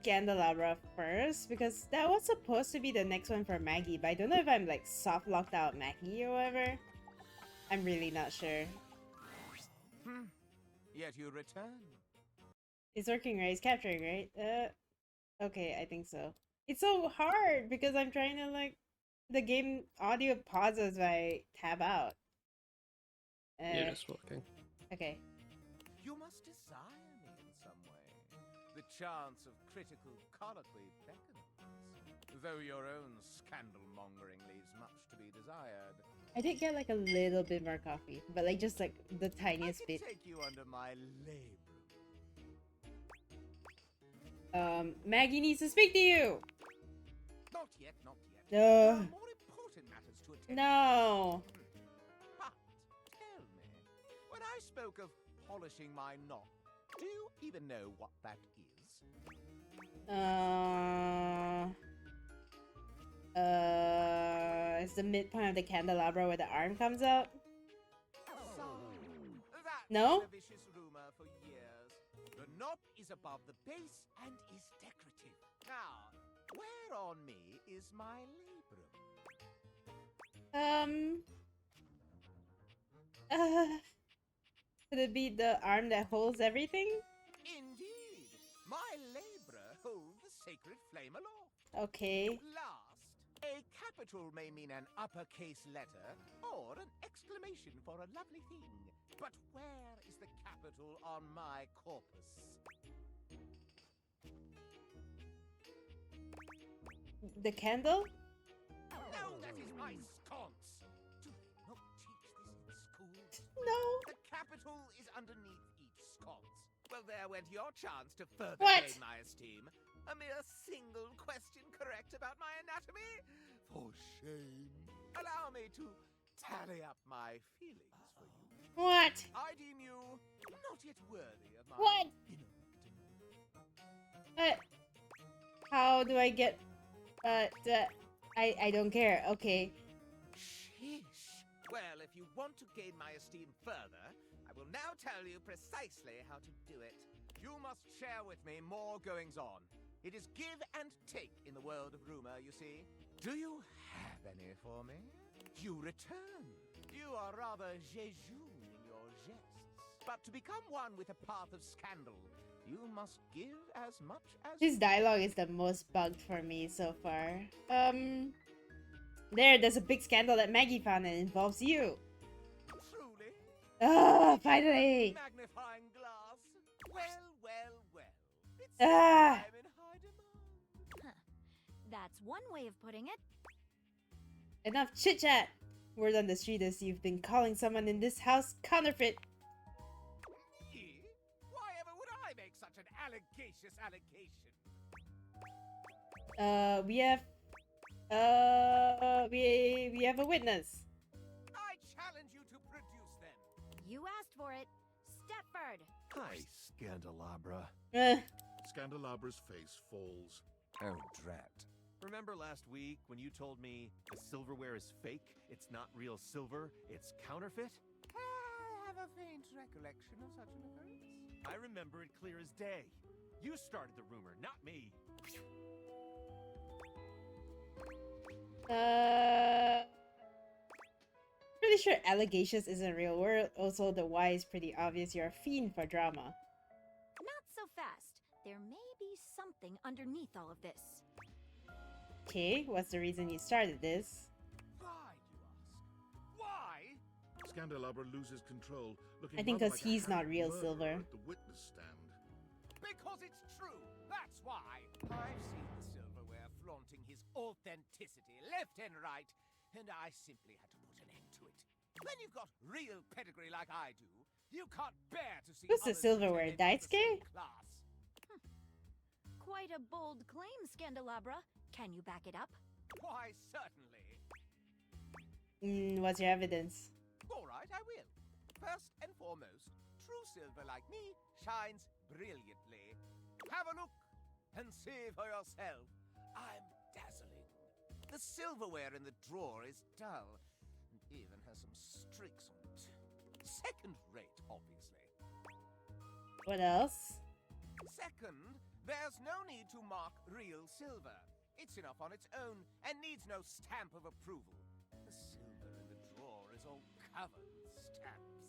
candelabra first because that was supposed to be the next one for Maggie, but I don't know if I'm like soft locked out Maggie or whatever. I'm really not sure. Yet you return. It's working, right? It's capturing, right? Okay, I think so. It's so hard because I'm trying to like the game audio pauses when I tab out. You're just walking. Okay. You must desire me in some way. The chance of critical colloquy beckons, though your own scandal-mongering leaves much to be desired. I did get like a little bit more coffee, but like just like the tiniest I bit. can take you under my label. Maggie needs to speak to you. Not yet, not yet. No. There are more important matters to attend. No. But tell me, when I spoke of polishing my knot, do you even know what that is? It's the midpoint of the candelabra where the arm comes out. So, that's No? been a vicious rumor for years. The knot is above the base and is decorative. Now, where on me is my labrum? Could it be the arm that holds everything? Indeed, my labra hold the sacred flame aloft. Okay. Last, a capital may mean an uppercase letter or an exclamation for a lovely thing. But where is the capital on my corpus? The candle? No, that is my sconce. Do they not teach this in school? No. The capital is underneath each sconce. Well, there went your chance to further What? gain my esteem. A mere single question correct about my anatomy? For shame. Allow me to tally up my feelings for you. What? I deem you not yet worthy of my What? How do I get... I don't care. Okay. Sheesh. Well, if you want to gain my esteem further, I will now tell you precisely how to do it. You must share with me more goings-on. It is give and take in the world of rumor, you see. Do you have any for me? You return. You are rather jejune in your jests. But to become one with a path of scandal, you must give as much as... This dialogue is the most bugged for me so far. There's a big scandal that Maggie found and involves you. Truly? Ah, finally! Magnifying glass. Well. It's Ah. I'm in high demand. That's one way of putting it. Enough chit chat! Word on the street is you've been calling someone in this house counterfeit. Me? Why ever would I make such an allegacious allegation? We have a witness. I challenge you to produce them. You asked for it. Stepford. Hi, Scandelabra. Scandalabra's face falls. Oh, drat. Remember last week when you told me the silverware is fake? It's not real silver, it's counterfeit? I have a faint recollection of such an occurrence. I remember it clear as day. You started the rumor, not me. Pretty sure allegations isn't real. We're also the Y is pretty obvious. You're a fiend for drama. Not so fast. There may be something underneath all of this. Okay, what's the reason you started this? Why, you ask? Why? Scandelabra loses control, looking I think rather 'cause like a he's not happy real, murderer Silver. at the witness stand. Because it's true. That's why. I've seen the silverware flaunting his authenticity left and right, and I simply had to put an end to it. When you've got real pedigree like I do, you can't bear to see Who's the others silverware, pretending to the Daisuke? same class. Quite a bold claim, Scandelabra. Can you back it up? Why, certainly. What's your evidence? All right, I will. First and foremost, true silver like me shines brilliantly. Have a look and see for yourself. I'm dazzling. The silverware in the drawer is dull and even has some streaks on it. Second rate, obviously. What else? Second, There's no need to mark real silver. It's enough on its own and needs no stamp of approval. The silver in the drawer is all covered with stamps.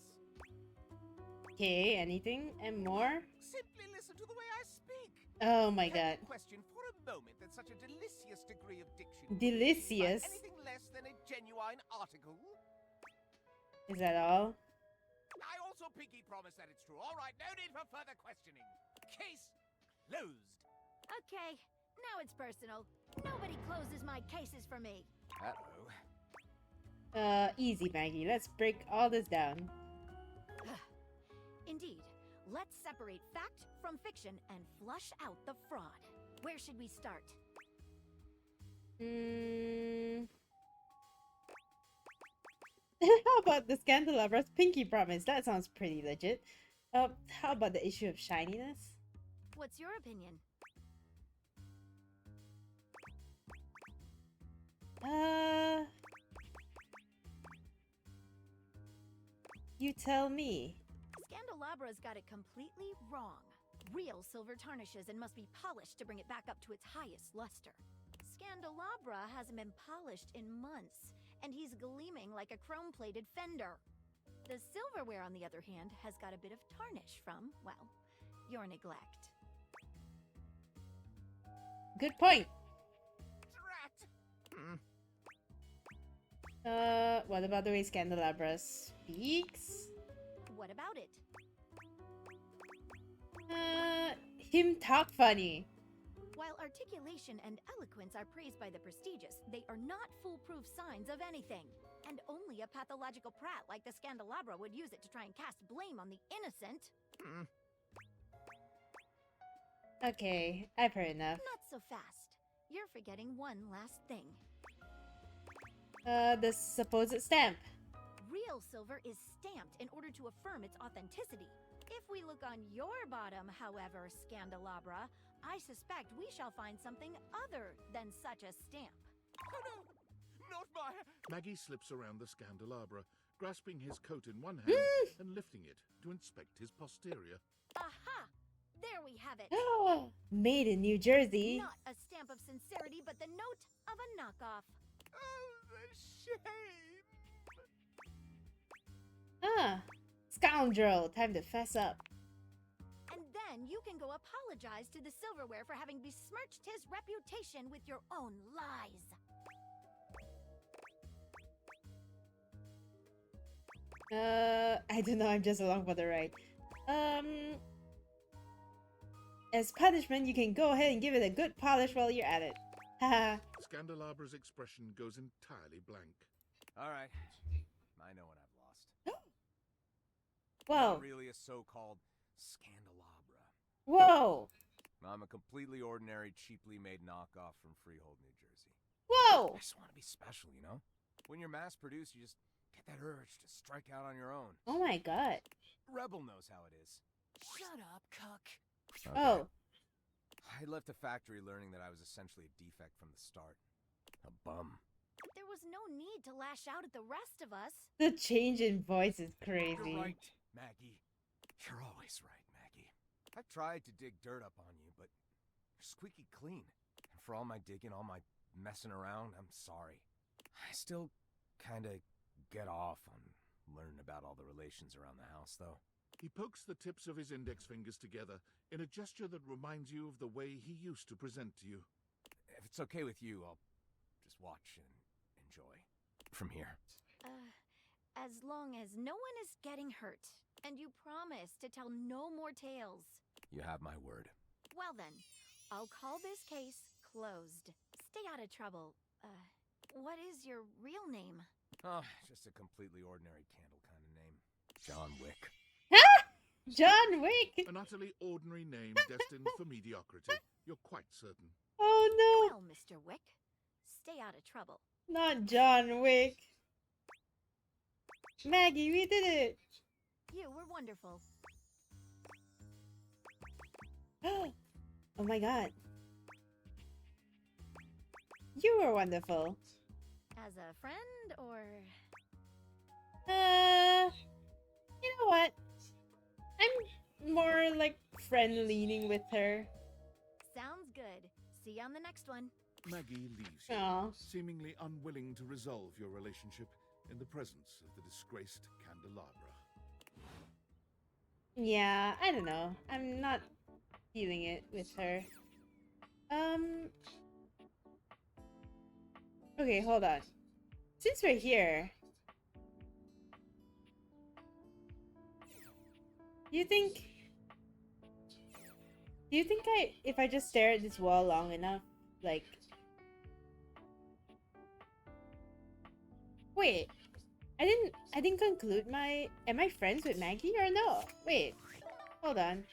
Okay, anything and more? Simply listen to the way I speak. Oh my Can god. you question for a moment that such a delicious degree of diction Delicious? by anything less than a genuine article? Is that all? I also pinky promise that it's true. All right, no need for further questioning. Case closed. Okay, now it's personal. Nobody closes my cases for me. Uh-oh. Easy, Maggie. Let's break all this down. Indeed. Let's separate fact from fiction and flush out the fraud. Where should we start? How about the Scandalabra's pinky promise? That sounds pretty legit. How about the issue of shininess? What's your opinion? You tell me. Scandalabra's got it completely wrong. Real silver tarnishes and must be polished to bring it back up to its highest luster. Scandalabra hasn't been polished in months, and he's gleaming like a chrome-plated fender. The silverware, on the other hand, has got a bit of tarnish from, well, your neglect. Good point. Drat. What about the way Scandelabra speaks? What about it? Him talk funny. While articulation and eloquence are praised by the prestigious, they are not foolproof signs of anything. And only a pathological prat like the Scandalabra would use it to try and cast blame on the innocent. Okay, I've heard enough. Not so fast. You're forgetting one last thing. The supposed stamp. Real silver is stamped in order to affirm its authenticity. If we look on your bottom, however, Scandalabra, I suspect we shall find something other than such a stamp. Oh no! Not my... Maggie slips around the Scandalabra, grasping his coat in one hand and lifting it to inspect his posterior. Aha! There we have it! Made in New Jersey. Not a stamp of sincerity, but the note of a knockoff. Oh, the shame! Scoundrel. Time to fess up. And then you can go apologize to the silverware for having besmirched his reputation with your own lies. I don't know, I'm just along for the ride. As punishment, you can go ahead and give it a good polish while you're at it. Haha. Scandalabra's expression goes entirely blank. All right. I know what I've lost. Whoa. Not really a so-called Scandalabra. Whoa. I'm a completely ordinary, cheaply made knockoff from Freehold, New Jersey. Whoa. I just want to be special, you know? When you're mass-produced, you just get that urge to strike out on your own. Oh my god. Rebel knows how it is. Shut up, cuck. Okay. Oh. I left the factory learning that I was essentially a defect from the start. A bum. There was no need to lash out at the rest of us. The change in voice is crazy. You're right, Maggie. You're always right, Maggie. I've tried to dig dirt up on you, but you're squeaky clean. And for all my digging, all my messing around, I'm sorry. I still kinda get off on learning about all the relations around the house, though. He pokes the tips of his index fingers together in a gesture that reminds you of the way he used to present to you. If it's okay with you, I'll just watch and enjoy from here. As long as no one is getting hurt, and you promise to tell no more tales. You have my word. Well then, I'll call this case closed. Stay out of trouble. What is your real name? Oh, just a completely ordinary candle kind of name. John Wick. John Wick! An utterly ordinary name destined for mediocrity. You're quite certain. Oh no! Well, Mr. Wick, stay out of trouble. Not John Wick. Maggie, we did it! You were wonderful. Oh my god. You were wonderful. As a friend, or... You know what? I'm more like friend leaning with her. See you on the next one. Maggie leaves you, Aw. seemingly unwilling to resolve your relationship in the presence of the disgraced candelabra. Yeah, I don't know. I'm not feeling it with her. Okay, hold on. Since we're here, do you think if I just stare at this wall long enough, like, wait, I didn't conclude my, am I friends with Maggie or no? Wait, hold on.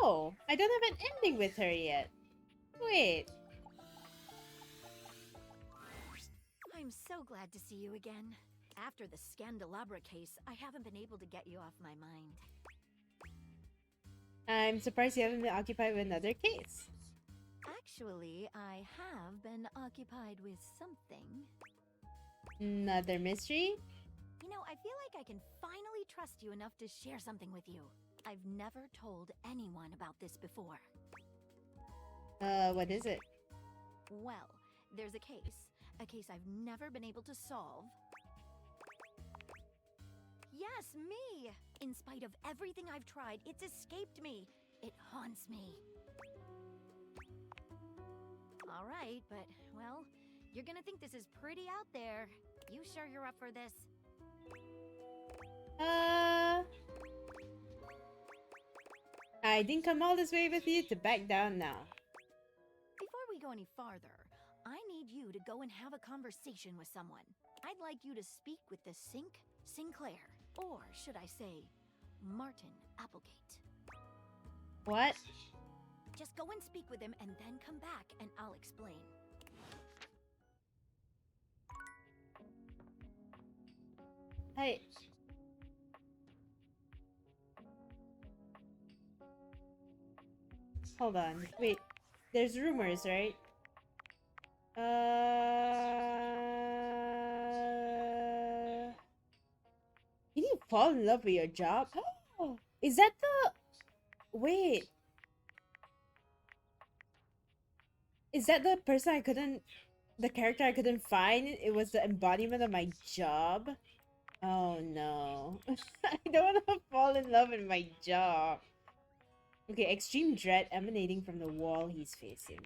No, I don't have an ending with her yet. Wait. I'm so glad to see you again. After the Scandelabra case, I haven't been able to get you off my mind. I'm surprised you haven't been occupied with another case. Actually, I have been occupied with something. Another mystery? You know, I feel like I can finally trust you enough to share something with you. I've never told anyone about this before. What is it? Well, there's a case I've never been able to solve. Yes, me! In spite of everything I've tried, it's escaped me. It haunts me. Alright, but, well, you're gonna think this is pretty out there. You sure you're up for this? I didn't come all this way with you to back down now. Before we go any farther, I need you to go and have a conversation with someone. I'd like you to speak with the Sinclair, or should I say, Martin Applegate. What? Just go and speak with him and then come back and I'll explain. Hey. Hold on. Wait. There's rumors, right? You didn't fall in love with your job? Is that the... Wait. Is that the person I couldn't... The character I couldn't find? It was the embodiment of my job? Oh no. I don't want to fall in love with my job. Okay, extreme dread emanating from the wall he's facing.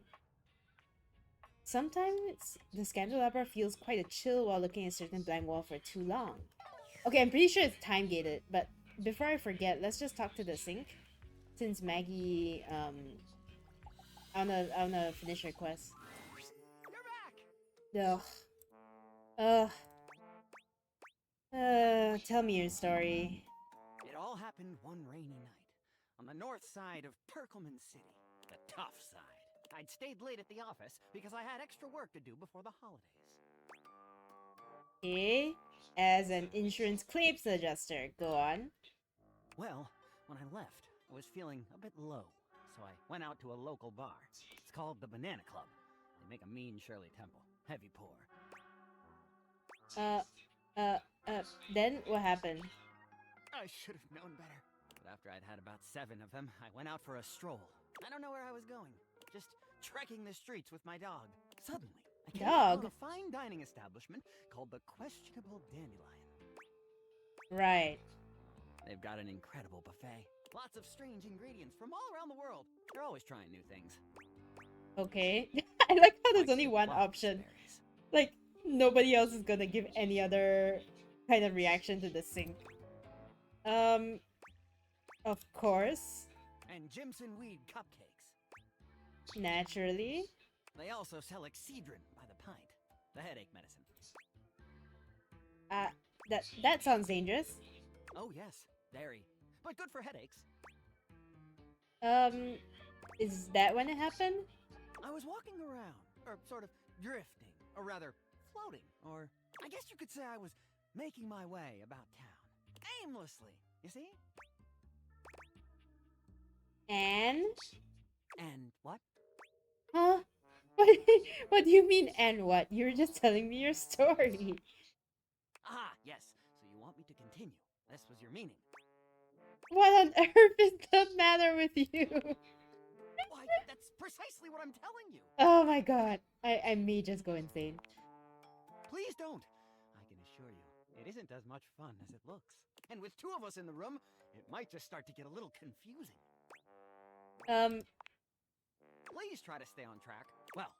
Sometimes the Scandelabra feels quite a chill while looking at a certain blank wall for too long. Okay, I'm pretty sure it's time gated, but before I forget, let's just talk to the sink. Since Maggie, I wanna finish her quest. You're back! Ugh. Tell me your story. It all happened one rainy night on the north side of Perkleman City, the tough side. I'd stayed late at the office because I had extra work to do before the holidays. Okay, as an insurance claims adjuster, go on. Well, when I left, I was feeling a bit low, so I went out to a local bar. It's called the Banana Club. They make a mean Shirley Temple, heavy pour. Then what happened? I should have known better. But after I'd had about 7 of them, I went out for a stroll. I don't know where I was going. Just trekking the streets with my dog. Suddenly, I came upon a fine dining establishment called the Questionable Dandelion. Right. They've got an incredible buffet. Lots of strange ingredients from all around the world. They're always trying new things. Okay. I like how there's Like only one wild option. berries. Like, nobody else is gonna give any other kind of reaction to the sink. Of course. And Jimson weed cupcakes. Naturally. They also sell Excedrin by the pint, the headache medicine. That sounds dangerous. Oh yes, very. But good for headaches. Is that when it happened? I was walking around, or sort of drifting, or rather, floating, or I guess you could say I was making my way about town. Aimlessly, you see? And? And what? Huh? What, what do you mean, and what? You were just telling me your story. Ah, yes. So you want me to continue. This was your meaning. What on earth is the matter with you? Why, that's precisely what I'm telling you. Oh my god. I may just go insane. Please don't. I can assure you, it isn't as much fun as it looks. And with two of us in the room, it might just start to get a little confusing. Please try to stay on track. Well,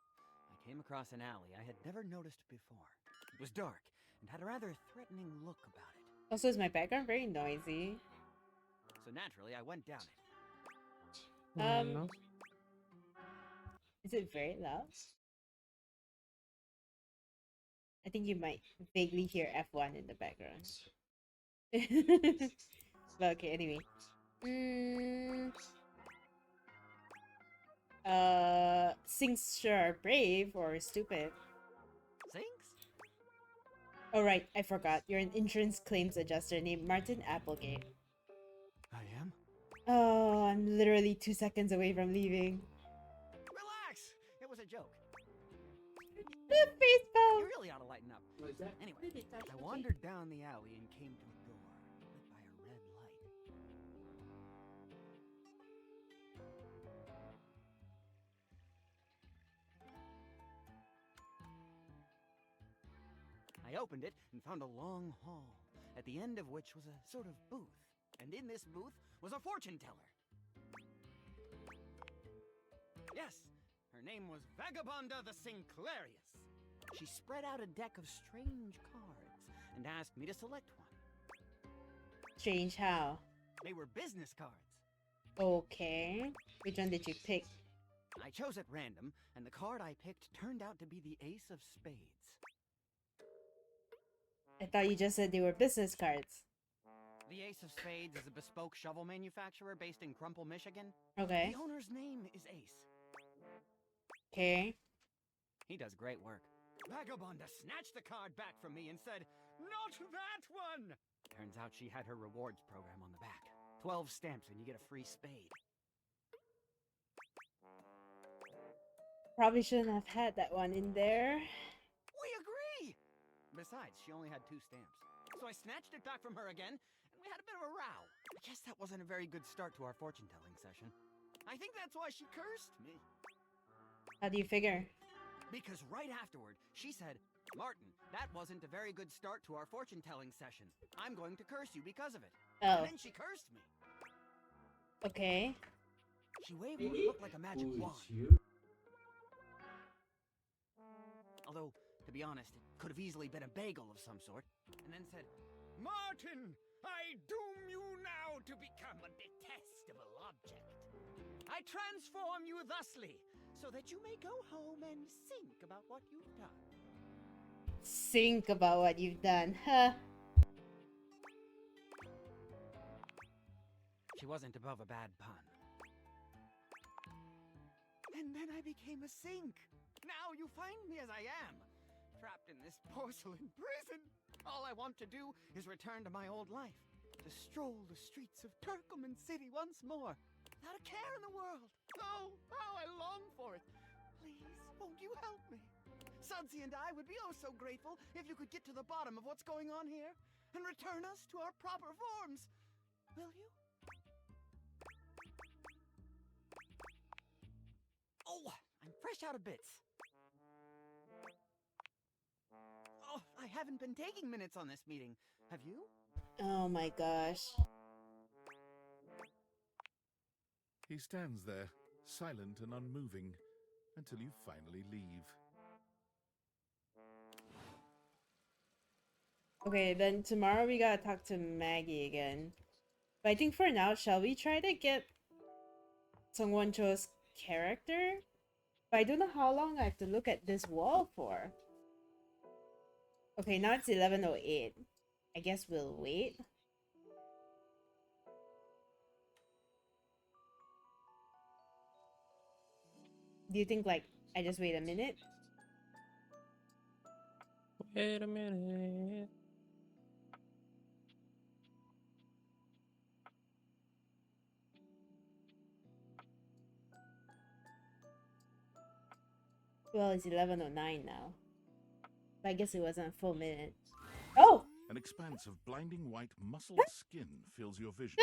I came across an alley I had never noticed before. It was dark and had a rather threatening look about it. Also, is my background very noisy? So naturally, I went down it. No. Is it very loud? I think you might vaguely hear F1 in the background. But okay, anyway. Sinks sure are brave or stupid. Sinks? Oh right, I forgot. You're an insurance claims adjuster named Martin Applegate. I am? Oh, I'm literally 2 seconds away from leaving. Relax! It was a joke. The face palm! You really ought to lighten up. Anyway, I wandered down the alley and came to a door lit by a red light. I opened it and found a long hall, at the end of which was a sort of booth. And in this booth was a fortune teller. Yes, her name was Vagabonda the Sinclairius. She spread out a deck of strange cards and asked me to select one. Strange how? They were business cards. Okay. Which one did you pick? I chose at random, and the card I picked turned out to be the Ace of Spades. I thought you just said they were business cards. The Ace of Spades is a bespoke shovel manufacturer based in Crumple, Michigan. Okay. The owner's name is Ace. Okay. He does great work. Vagabonda snatched the card back from me and said, "Not that one!" Turns out she had her rewards program on the back. 12 stamps and you get a free spade. Probably shouldn't have had that one in there. We agree! Besides, she only had 2 stamps. So I snatched it back from her again, and we had a bit of a row. I guess that wasn't a very good start to our fortune-telling session. I think that's why she cursed me. How do you figure? Because right afterward, she said, "Martin, that wasn't a very good start to our fortune-telling session. I'm going to curse you because of it." Oh. And then she cursed me. Okay. She waved what looked like a magic wand. Although, to be honest, it could have easily been a bagel of some sort. And then said, "Martin, I doom you now to become a detestable object. I transform you thusly, so that you may go home and think about what you've done." Think about what you've done, huh? She wasn't above a bad pun. And then I became a sink. Now you find me as I am, trapped in this porcelain prison. All I want to do is return to my old life, to stroll the streets of Turkoman City once more, without a care in the world. Oh, how I long for it. Please, won't you help me? Sudsy and I would be oh so grateful if you could get to the bottom of what's going on here and return us to our proper forms. Will you? Oh, I'm fresh out of bits. Oh, I haven't been taking minutes on this meeting. Have you? Oh my gosh. He stands there, silent and unmoving, until you finally leave. Okay, then tomorrow we gotta talk to Maggie again. But I think for now, shall we try to get Sungwon Cho's character? But I don't know how long I have to look at this wall for. Okay, now it's 11:08. I guess we'll wait. Do you think, like, I just wait a minute? Wait a minute. Well, it's 11:09 now. But I guess it wasn't a full minute. Oh! An expanse of blinding white muscled skin fills your vision.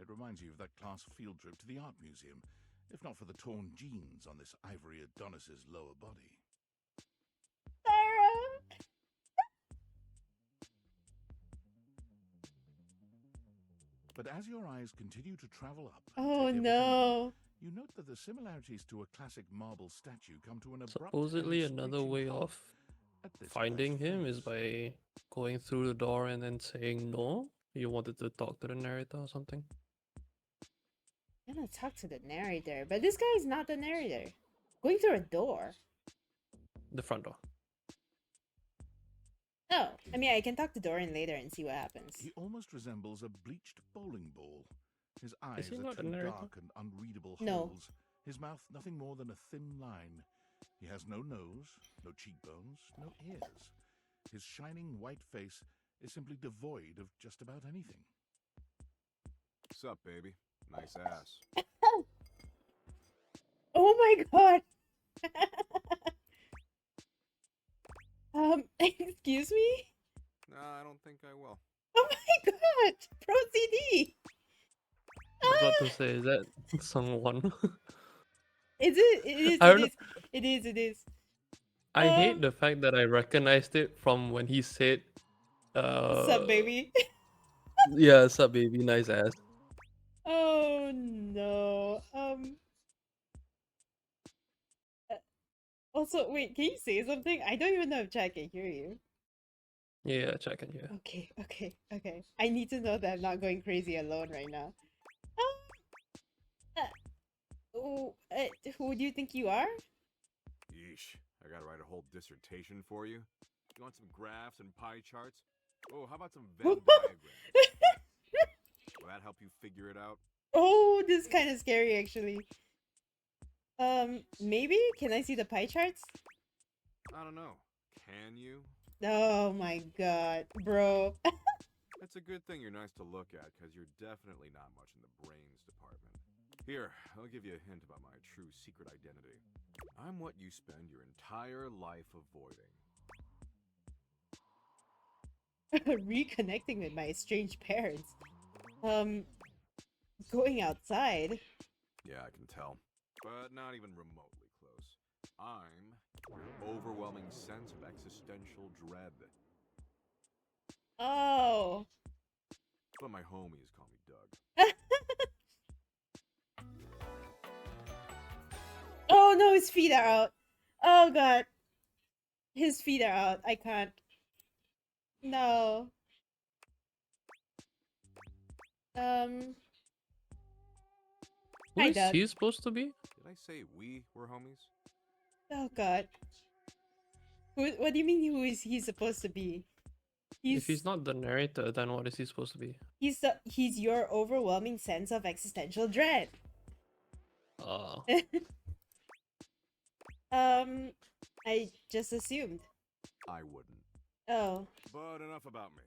It reminds you of that class field trip to the art museum, if not for the torn jeans on this ivory Adonis's lower body. Sarah! But as your eyes continue to travel up, Oh to everything no! you note that the similarities to a classic marble statue come to an abrupt Supposedly and another screeching way halt of at this finding guy's him is face. by going through the door and then saying no. You wanted to talk to the narrator or something. I'm gonna talk to the narrator, but this guy is not the narrator. Going through a door. The front door. Oh, I mean, I can talk to Dorian later and see what happens. He almost resembles a bleached bowling ball. His eyes he are not a two narrator? dark and unreadable No. holes. His mouth nothing more than a thin line. He has no nose, no cheekbones, no ears. His shining white face is simply devoid of just about anything. Sup, baby? Nice ass. Oh my god! Excuse me? Nah, I don't think I will. Oh my god! Pro CD! I was about to say, is that someone? Is it? It is, I it don't know. is. It is, it is. I hate Um, the fact that I recognized it from when he said, What's up, baby? yeah, sup baby, nice ass. Oh no. Also, wait, can you say something? I don't even know if chat can hear you. Yeah, checking, yeah. Okay, okay, okay. I need to know that I'm not going crazy alone right now. Who do you think you are? Yeesh. I gotta write a whole dissertation for you. You want some graphs and pie charts? Oh, how about some Venn diagrams? Will that help you figure it out? Oh, this is kind of scary, actually. Maybe? Can I see the pie charts? I don't know. Can you? Oh my god, bro. It's a good thing you're nice to look at, because you're definitely not much in the brains department. Here, I'll give you a hint about my true secret identity. I'm what you spend your entire life avoiding. Reconnecting with my estranged parents. Going outside. Yeah, I can tell. But not even remotely close. I'm your overwhelming sense of existential dread. Oh. But my homies call me Doug. Oh no, his feet are out. Oh god. His feet are out. I can't. No. Who Hi, is Doug. he supposed to be? Did I say we were homies? Oh god. What do you mean who is he supposed to be? If he's not the narrator, then what is he supposed to be? He's your overwhelming sense of existential dread. I just assumed. I wouldn't. Oh. But enough about me.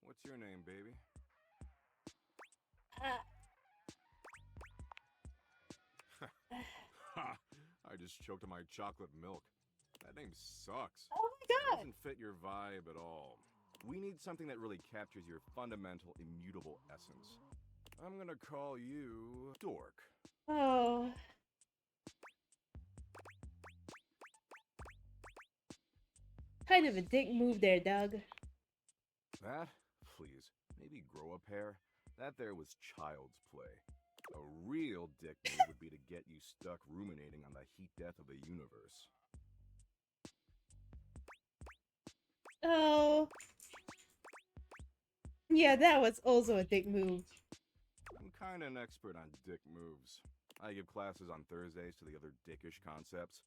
What's your name, baby? Ha! I just choked on my chocolate milk. That name sucks. Oh my It god. doesn't fit your vibe at all. We need something that really captures your fundamental, immutable essence. I'm gonna call you Dork. Oh. Kind of a dick move there, Doug. That? Please, maybe grow a pair? That there was child's play. A real dick move would be to get you stuck ruminating on the heat death of the universe. Oh. Yeah, that was also a dick move. I'm kinda an expert on dick moves. I give classes on Thursdays to the other dickish concepts.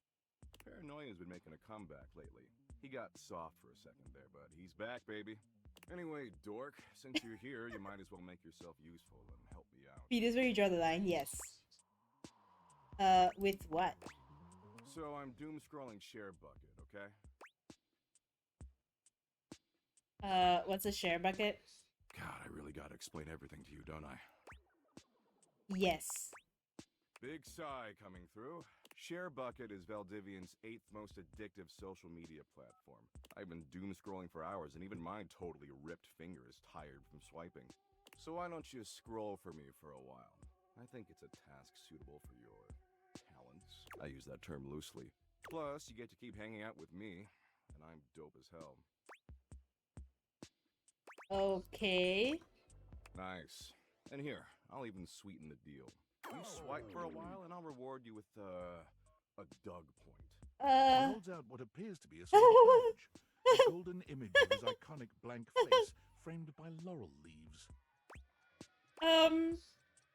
Paranoia's been making a comeback lately. He got soft for a second there, but he's back, baby. Anyway, Dork, since you're here, you might as well make yourself useful and help me out. Pete, is where you draw the line, yes. With what? So I'm doom scrolling share bucket, okay? What's a share bucket? God, I really gotta explain everything to you, don't I? Yes. Big sigh coming through. ShareBucket is Valdivian's 8th most addictive social media platform. I've been doom scrolling for hours, and even my totally ripped finger is tired from swiping. So why don't you scroll for me for a while? I think it's a task suitable for your talents. I use that term loosely. Plus, you get to keep hanging out with me, and I'm dope as hell. Okay. Nice. And here, I'll even sweeten the deal. You swipe for a while, and I'll reward you with, a Doug point. He holds out what appears to be a sort of badge. A golden image of his iconic blank face framed by laurel leaves.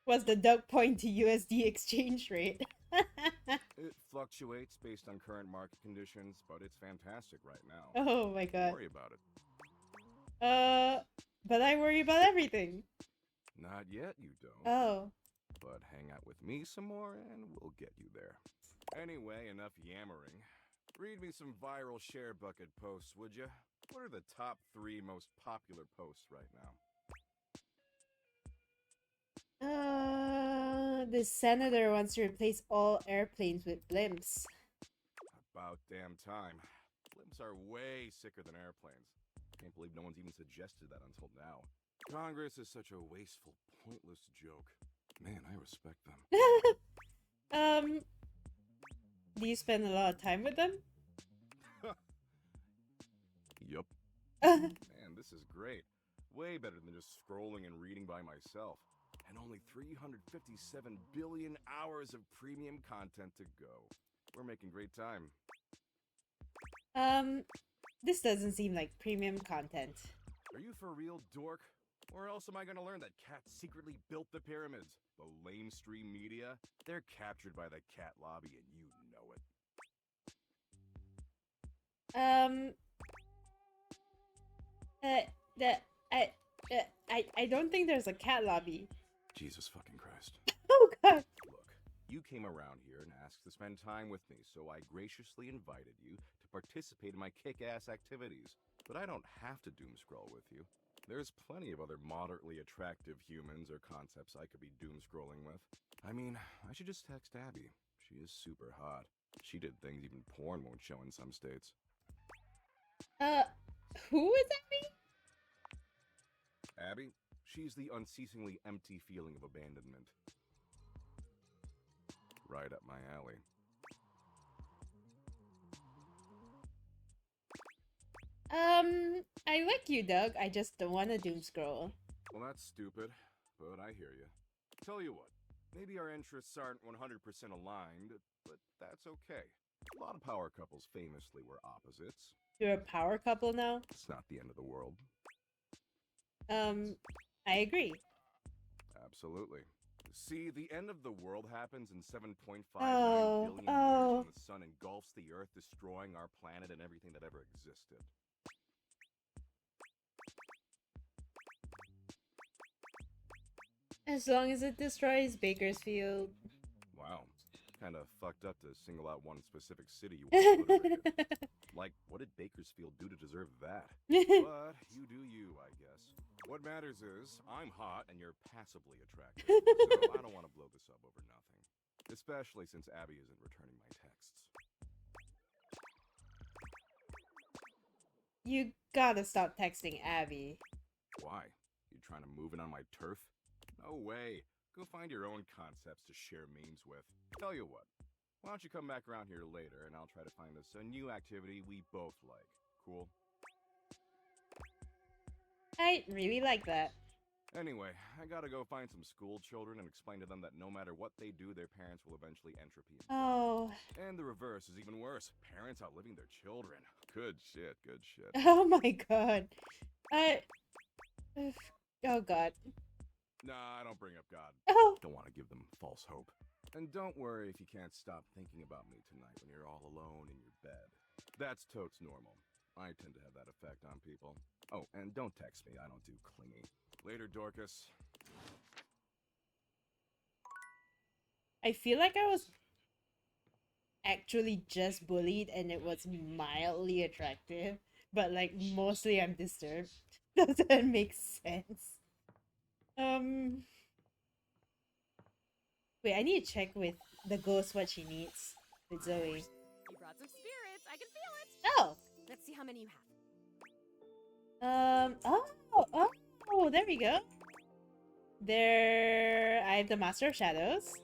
What's the Doug point to USD exchange rate? It fluctuates based on current market conditions, but it's fantastic right now. Oh my god. Don't worry about it. But I worry about everything. Not yet, you don't. Oh. But hang out with me some more, and we'll get you there. Anyway, enough yammering. Read me some viral ShareBucket posts, would you? What are the top 3 most popular posts right now? The senator wants to replace all airplanes with blimps. About damn time. Blimps are way sicker than airplanes. Can't believe no one's even suggested that until now. Congress is such a wasteful, pointless joke. Man, I respect them. Do you spend a lot of time with them? Yup. Man, this is great. Way better than just scrolling and reading by myself. And only 357 billion hours of premium content to go. We're making great time. This doesn't seem like premium content. Are you for real, dork? Or else am I gonna learn that cats secretly built the pyramids? The lamestream media? They're captured by the cat lobby and you know it. I don't think there's a cat lobby. Jesus fucking Christ. Oh god. Look, you came around here and asked to spend time with me, so I graciously invited you to participate in my kick-ass activities. But I don't have to doom scroll with you. There's plenty of other moderately attractive humans or concepts I could be doom scrolling with. I mean, I should just text Abby. She is super hot. She did things even porn won't show in some states. Who is Abby? Abby? She's the unceasingly empty feeling of abandonment. Right up my alley. I like you, Doug. I just don't want to doom scroll. Well, that's stupid, but I hear you. Tell you what, maybe our interests aren't 100% aligned, but that's okay. A lot of power couples famously were opposites. You're a power couple now? It's not the end of the world. I agree. Absolutely. See, the end of the world happens in 7.59 Oh, billion oh. years when the sun engulfs the Earth, destroying our planet and everything that ever existed. As long as it destroys Bakersfield. Wow. Kind of fucked up to single out one specific city you want to obliterate. Like, what did Bakersfield do to deserve that? But you do you, I guess. What matters is, I'm hot and you're passably attractive, so I don't want to blow this up over nothing. Especially since Abby isn't returning my texts. You gotta stop texting Abby. Why? You trying to move in on my turf? No way. Go find your own concepts to share memes with. Tell you what, why don't you come back around here later and I'll try to find us a new activity we both like. Cool? I really like that. Anyway, I gotta go find some school children and explain to them that no matter what they do, their parents will eventually entropy. Oh. And the reverse is even worse. Parents outliving their children. Good shit, good shit. Oh my god. Oh god. Nah, I don't bring up God. Oh. Don't want to give them false hope. And don't worry if you can't stop thinking about me tonight when you're all alone in your bed. That's totes normal. I tend to have that effect on people. Oh, and don't text me. I don't do clingy. Later, Dorcas. I feel like I was actually just bullied and it was mildly attractive. But like mostly I'm disturbed. Does that make sense? Wait, I need to check with the ghost what she needs. with Zoe. You brought some spirits. I can feel it. Oh. Let's see how many you have. Oh, there we go. There, I have the Master of Shadows.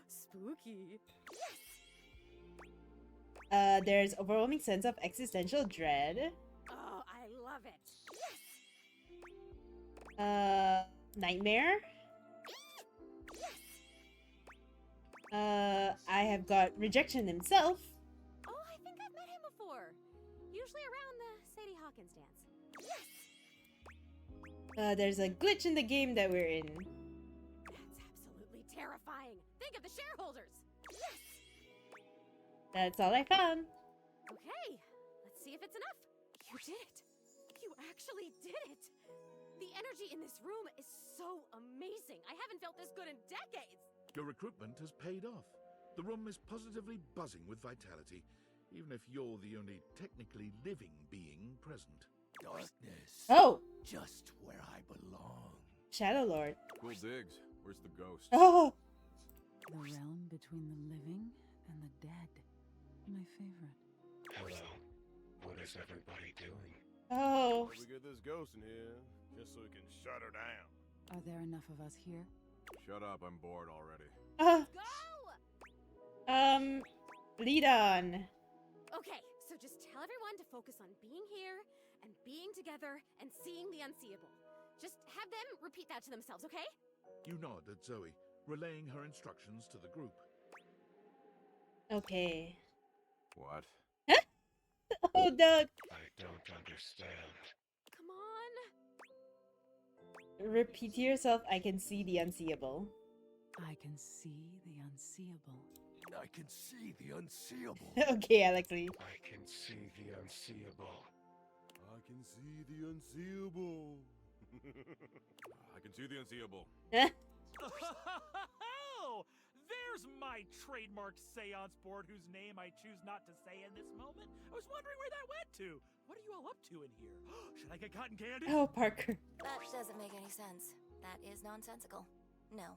Spooky. There's overwhelming sense of existential dread. Oh, I love it. Nightmare. I have got rejection himself. Oh, I think I've met him before. Usually around the Sadie Hawkins dance. There's a glitch in the game that we're in. That's absolutely terrifying. Think of the shareholders. That's all I found. Okay, let's see if it's enough. You did it. You actually did it. The energy in this room is so amazing. I haven't felt this good in decades. Your recruitment has paid off. The room is positively buzzing with vitality, even if you're the only technically living being present. Darkness. Oh, Just where I belong. Shadow Lord. Cool digs. Where's the ghost? Oh, The realm between the living and the dead. My favorite. Hello. What is everybody doing? oh. We get this ghost in here, just so we can shut her down. Are there enough of us here? Shut up, I'm bored already. Uh, Go! lead on. Okay, so just tell everyone to focus on being here and being together and seeing the unseeable. Just have them repeat that to themselves, okay? You nod at Zoe, relaying her instructions to the group. Okay. What? Oh, the I don't understand. Come on. repeat to yourself. I can see the unseeable. I can see the unseeable. I can see the unseeable. Okay, Alexi. I can see the unseeable. I can see the unseeable. I can see the unseeable. Oh, there's my trademarked seance board whose name I choose not to say in this moment. I was wondering where that went to. What are you all up to in here? Should I get cotton candy? Oh, Parker. That doesn't make any sense. That is nonsensical. No.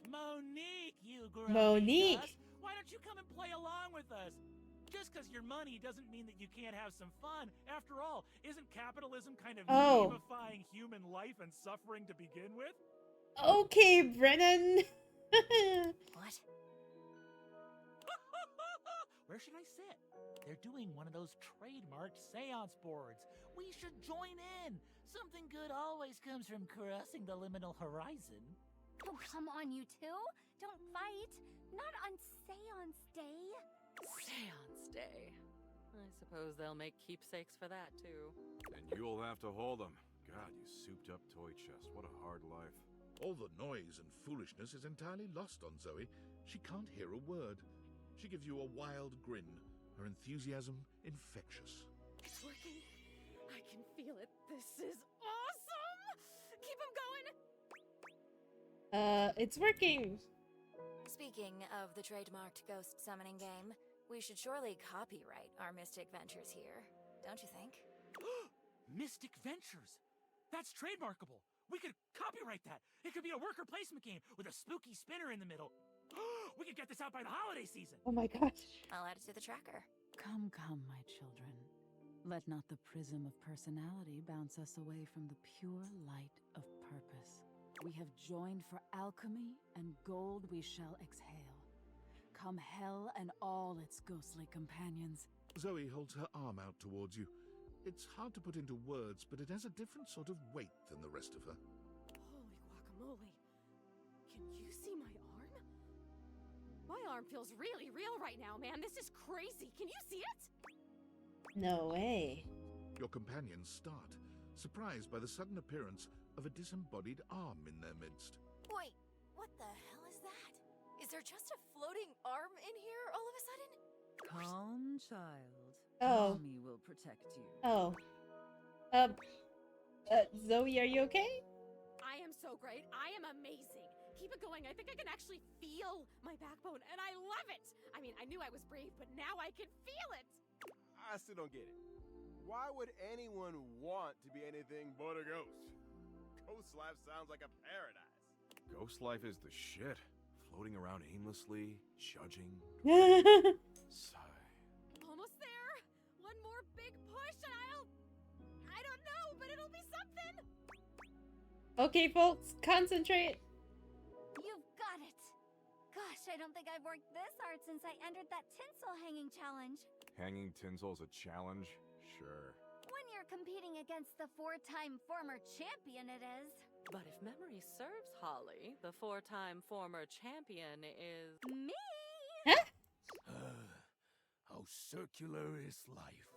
Monique, you grumpy Monique. cuss. Why don't you come and play along with us? Just because you're money doesn't mean that you can't have some fun. After all, isn't capitalism kind of Oh. gamifying human life and suffering to begin with? Okay, Brennan. What? Where should I sit? They're doing one of those trademarked seance boards. We should join in. Something good always comes from crossing the liminal horizon. Oh, come on, you two. Don't fight. Not on Seance Day. Seance Day. I suppose they'll make keepsakes for that, too. And you'll have to hold them. God, you souped up toy chest. What a hard life. All the noise and foolishness is entirely lost on Zoe. She can't hear a word. She gives you a wild grin, her enthusiasm infectious. It's working. I can feel it. This is awesome. Keep them going. It's working. Speaking of the trademarked ghost summoning game, we should surely copyright our Mystic Ventures here, don't you think? Mystic Ventures. That's trademarkable. We could copyright that. It could be a worker placement game with a spooky spinner in the middle. We could get this out by the holiday season. Oh my gosh. I'll add it to the tracker. Come, come, my children. Let not the prism of personality bounce us away from the pure light of purpose. We have joined for alchemy, and gold we shall exhale. Come hell and all its ghostly companions. Zoe holds her arm out towards you. It's hard to put into words, but it has a different sort of weight than the rest of her. Holy guacamole. Can you see my arm? My arm feels really real right now, man. This is crazy. Can you see it? No way. Your companions start, surprised by the sudden appearance of a disembodied arm in their midst. Wait, what the hell is that? Is there just a floating arm in here all of a sudden? Calm, child. Oh. Mommy will protect you. Oh. Zoe, are you okay? I am so great. I am amazing. Keep it going. I think I can actually feel my backbone, and I love it. I mean, I knew I was brave, but now I can feel it. I still don't get it. Why would anyone want to be anything but a ghost? Ghost life sounds like a paradise. Ghost life is the shit. floating around aimlessly, judging. Sigh. Almost there. One more big push and I don't know, but it'll be something. Okay, folks, concentrate. You've got it. Gosh, I don't think I've worked this hard since I entered that tinsel hanging challenge. Hanging tinsel's a challenge? Sure. When you're competing against the 4-time former champion, it is. But if memory serves, Holly, the 4-time former champion is... Me? Huh? How circular is life?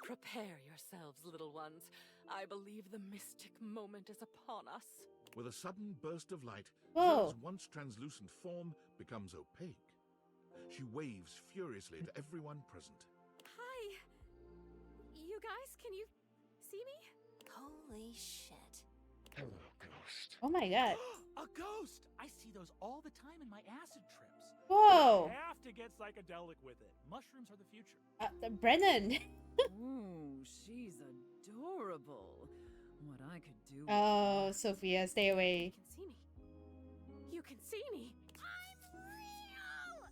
Prepare yourselves, little ones. I believe the mystic moment is upon us. With a sudden burst of light, Whoa. Zoe's once translucent form becomes opaque. She waves furiously to everyone present. Hi. You guys, can you see me? Holy shit. Hello, ghost. Oh my god. A ghost! I see those all the time in my acid trips. Whoa. I have to get psychedelic with it. Mushrooms are the future. Brennan. Ooh, she's adorable. What I could do with Oh, her. Sophia, stay away. You can see me. I'm real!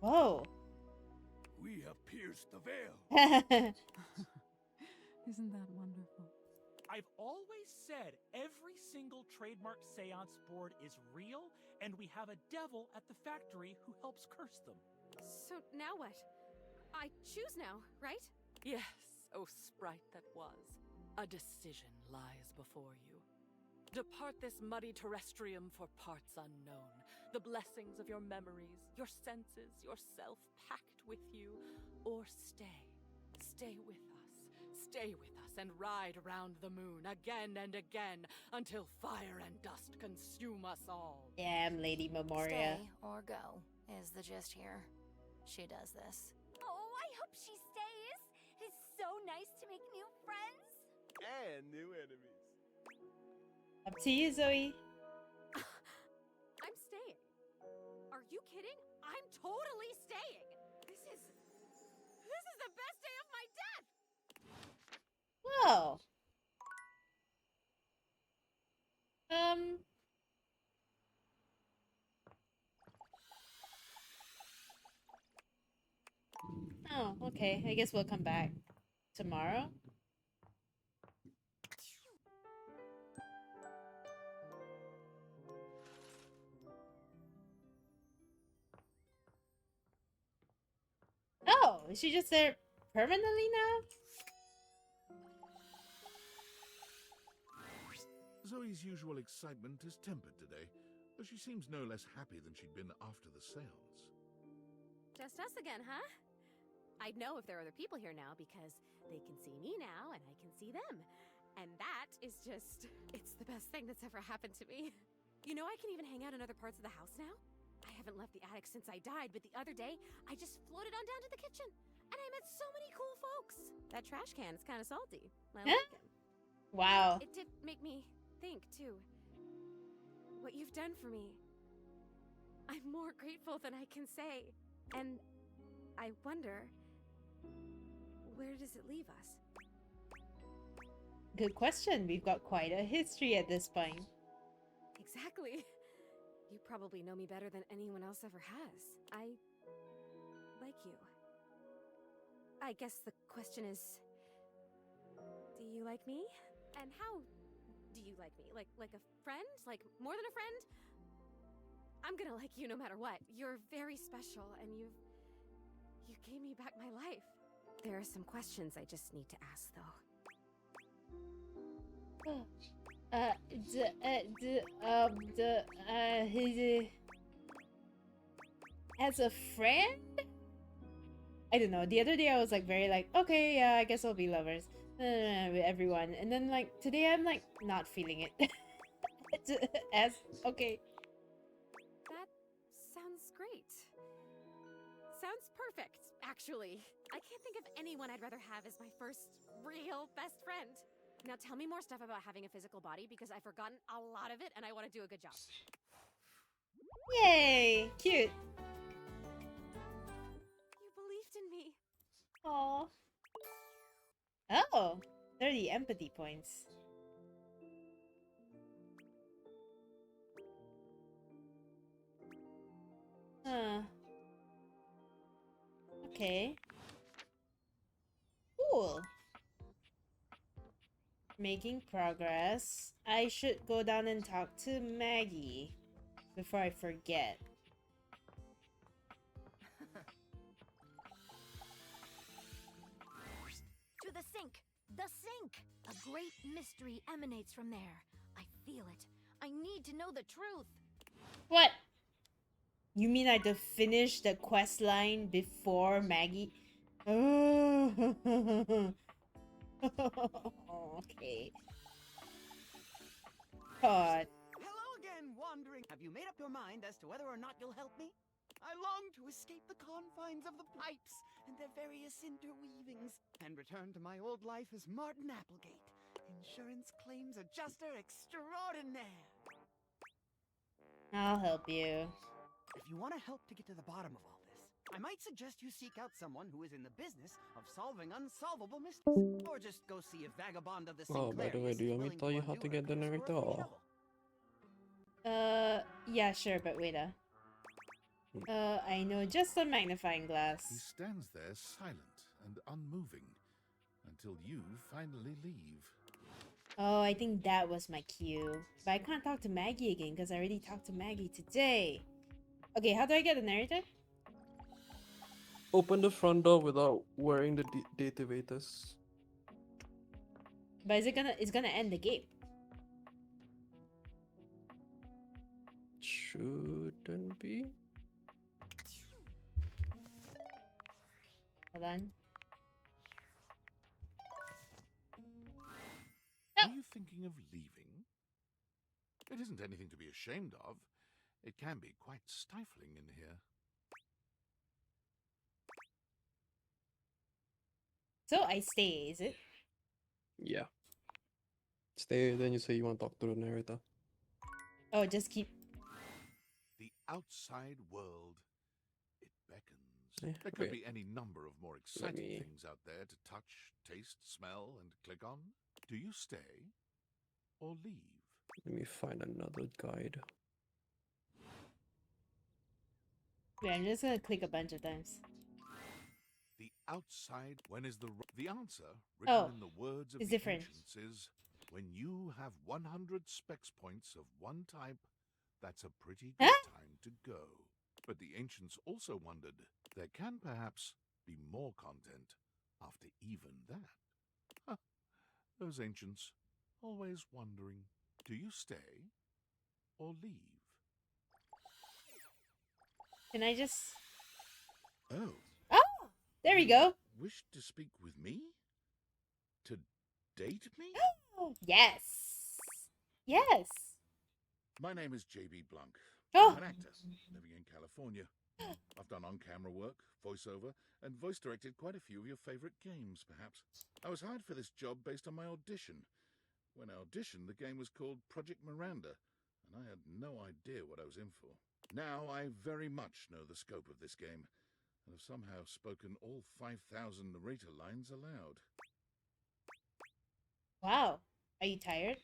Whoa. We have pierced the veil. Isn't that wonderful? I've always said every single trademark seance board is real, and we have a devil at the factory who helps curse them. So now what? I choose now, right? Yes, oh sprite that was. A decision lies before you. Depart this muddy terrestrium for parts unknown. The blessings of your memories, your senses, yourself packed with you. Or stay. Stay with us. Stay with us and ride around the moon again and again until fire and dust consume us all. Damn, Lady Memoria. Stay or go is the gist here. She does this. Oh, I hope she stays. It's so nice to make new friends. And new enemies. Up to you, Zoe. I'm staying. Are you kidding? I'm totally staying. This is the best day of my death. Whoa. Oh, okay. I guess we'll come back tomorrow. Oh, is she just there permanently now? Zoe's usual excitement is tempered today, though she seems no less happy than she'd been after the seance. Just us again, huh? I'd know if there are other people here now because they can see me now and I can see them. And that is just, it's the best thing that's ever happened to me. You know, I can even hang out in other parts of the house now. I haven't left the attic since I died, but the other day, I just floated on down to the kitchen. And I met so many cool folks. That trash can is kind of salty. I like it. Wow. It did make me think, too. What you've done for me. I'm more grateful than I can say. And I wonder, where does it leave us? Good question. We've got quite a history at this point. Exactly. You probably know me better than anyone else ever has. I like you. I guess the question is, do you like me? And how do you like me? Like a friend? Like more than a friend? I'm gonna like you no matter what. You're very special and you gave me back my life. There are some questions I just need to ask though. As a friend? I don't know. The other day I was like very like, okay, yeah, I guess I'll be lovers with everyone. And then like today I'm like not feeling it. As okay. That sounds great. Sounds perfect, actually. I can't think of anyone I'd rather have as my first real best friend. Now tell me more stuff about having a physical body because I've forgotten a lot of it and I want to do a good job. Yay! Cute. You believed in me. Aww. Oh, 30 empathy points. Huh. Okay. Cool. Making progress. I should go down and talk to Maggie before I forget. To the sink! The sink! A great mystery emanates from there. I feel it. I need to know the truth. What? You mean I had to finish the quest line before Maggie? Oh. Okay. God. Hello again, wandering. Have you made up your mind as to whether or not you'll help me? I long to escape the confines of the pipes and their various interweavings and return to my old life as Martin Applegate, insurance claims adjuster extraordinaire. I'll help you. If you want to help to get to the bottom of all this, I might suggest you seek out someone who is in the business of solving unsolvable mysteries. Or just go see a vagabond of the Oh, by the way, Sinclairius do you is want me willing to tell to you how undo to her get the curse narrator? for a free Or... shovel. Yeah, sure, but wait I know just a magnifying He glass. stands there silent and unmoving until you finally leave. Oh, I think that was my cue. But I can't talk to Maggie again because I already talked to Maggie today. Okay, how do I get the narrator? Open the front door without wearing the datavators. But it's gonna end the game. Shouldn't be. Hold on. Are you thinking of leaving? It isn't anything to be ashamed of. It can be quite stifling in here. So I stay, is it? Yeah. Stay, then you say you want to talk to the narrator. Oh, just keep... The outside world, it beckons. Eh, There could wait. be any number of more exciting things out there to touch, taste, smell, and click on. Do you stay or leave? Let me find another guide. Wait, I'm just gonna click a bunch of times. The outside, when is the answer written Oh, in the words of it's the different. ancients is, when you have 100 specs points of one type, that's a pretty good time to go. But the ancients also wondered, there can perhaps be more content after even that. Huh. Those ancients, always wondering, do you stay or leave? Can I just... Oh. Oh! There we go! Wish to speak with me? To date me? Yes! Yes! My name is J.B. Blanc. Oh! I'm an actor, living in California. I've done on-camera work, voiceover, and voice-directed quite a few of your favorite games, perhaps. I was hired for this job based on my audition. When I auditioned, the game was called Project Miranda, and I had no idea what I was in for. Now I very much know the scope of this game, and have somehow spoken all 5,000 narrator lines aloud. Wow. Are you tired?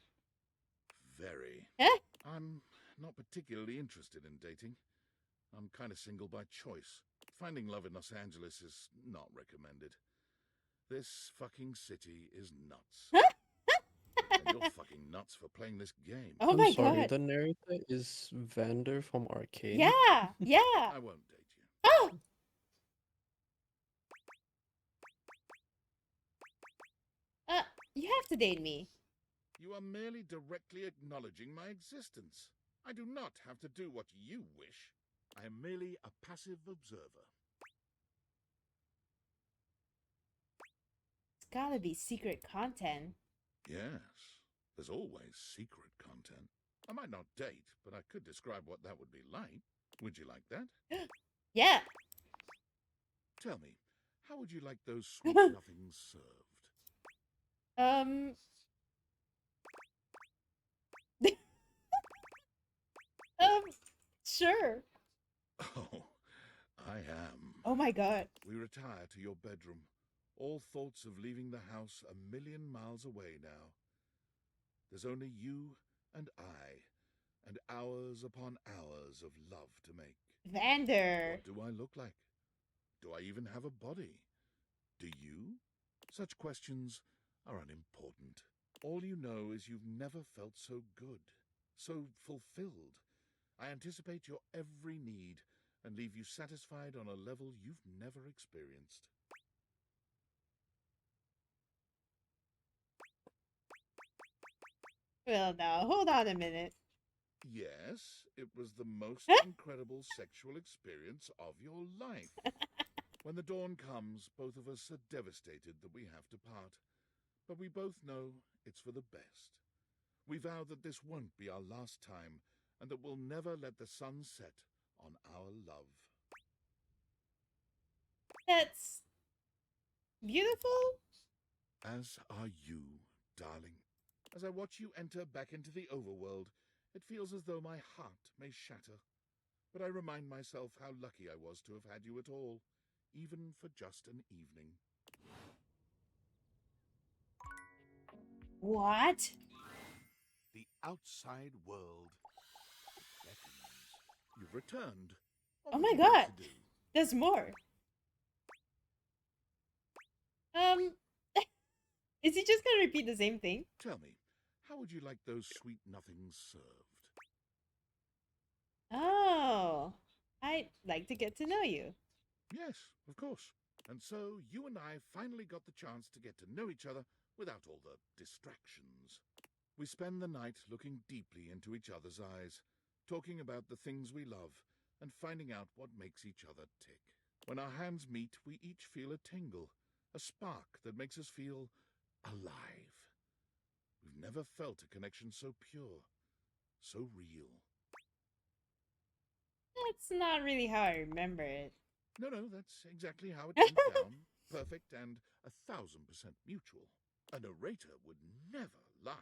Very. Huh? I'm not particularly interested in dating. I'm kind of single by choice. Finding love in Los Angeles is not recommended. This fucking city is nuts. And you're fucking nuts for playing this game. Oh I'm my sorry, god. the narrator is Vander from Arcane. Yeah! Yeah! I won't date you. Oh! You have to date me. You are merely directly acknowledging my existence. I do not have to do what you wish. I am merely a passive observer. It's gotta be secret content. Yes, there's always secret content. I might not date, but I could describe what that would be like. Would you like that? Yeah! Tell me, how would you like those sweet nothings served? Sure. Oh, I am. Oh my god. We retire to your bedroom. All thoughts of leaving the house 1,000,000 miles away now. There's only you and I, and hours upon hours of love to make. Vander. What do I look like? Do I even have a body? Do you? Such questions are unimportant. All you know is you've never felt so good, so fulfilled. I anticipate your every need and leave you satisfied on a level you've never experienced. Well, now, hold on a minute. Yes, it was the most incredible sexual experience of your life. When the dawn comes, both of us are devastated that we have to part. But we both know it's for the best. We vow that this won't be our last time, and that we'll never let the sun set on our love. That's beautiful. As are you, darling. As I watch you enter back into the overworld, it feels as though my heart may shatter. But I remind myself how lucky I was to have had you at all, even for just an evening. What? The outside world beckons. You've returned. What Oh would my you like god. to do? There's more. Is he just gonna repeat the same thing? Tell me, how would you like those sweet nothings served? Oh, I'd like to get to know you. Yes, of course. And so you and I finally got the chance to get to know each other without all the distractions. We spend the night looking deeply into each other's eyes, talking about the things we love and finding out what makes each other tick. When our hands meet, we each feel a tingle, a spark that makes us feel alive. We've never felt a connection so pure, so real. That's not really how I remember it. No, that's exactly how it went down. Perfect and 1,000% mutual. A narrator would never lie.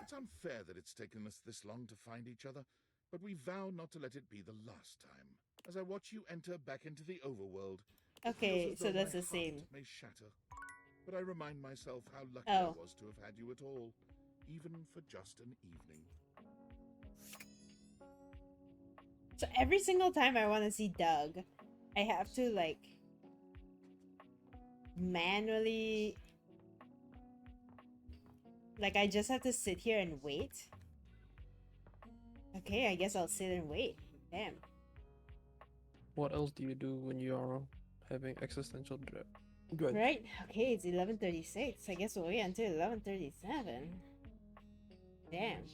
It's unfair that it's taken us this long to find each other, but we vow not to let it be the last time. As I watch you enter back into the overworld, Okay, so that's the same. may shatter. But I remind myself how lucky I was to have had you at all, even for just an evening. So every single time I want to see Doug, I have to like manually, like I just have to sit here and wait. Okay, I guess I'll sit and wait. Damn. What else do you do when you are having existential dread? Right? Okay, it's 11:36. I guess we'll wait until 11:37. Damn.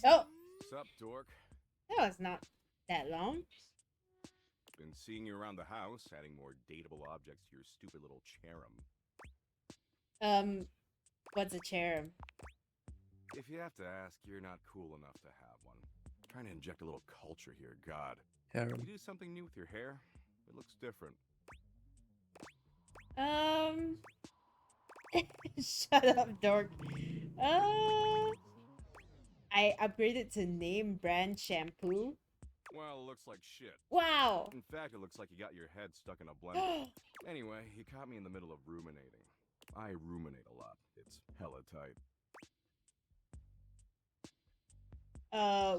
Oh! Sup, dork? That was not that long. Been seeing you around the house, adding more dateable objects to your stupid little cherub. What's a cherub? If you have to ask, you're not cool enough to have one. Trying to inject a little culture here, God. Harem. You do something new with your hair? It looks different. Shut up, dork. I upgraded to name brand shampoo. Well, it looks like shit. Wow. In fact, it looks like you got your head stuck in a blender. Anyway, you caught me in the middle of ruminating. I ruminate a lot. It's hella tight.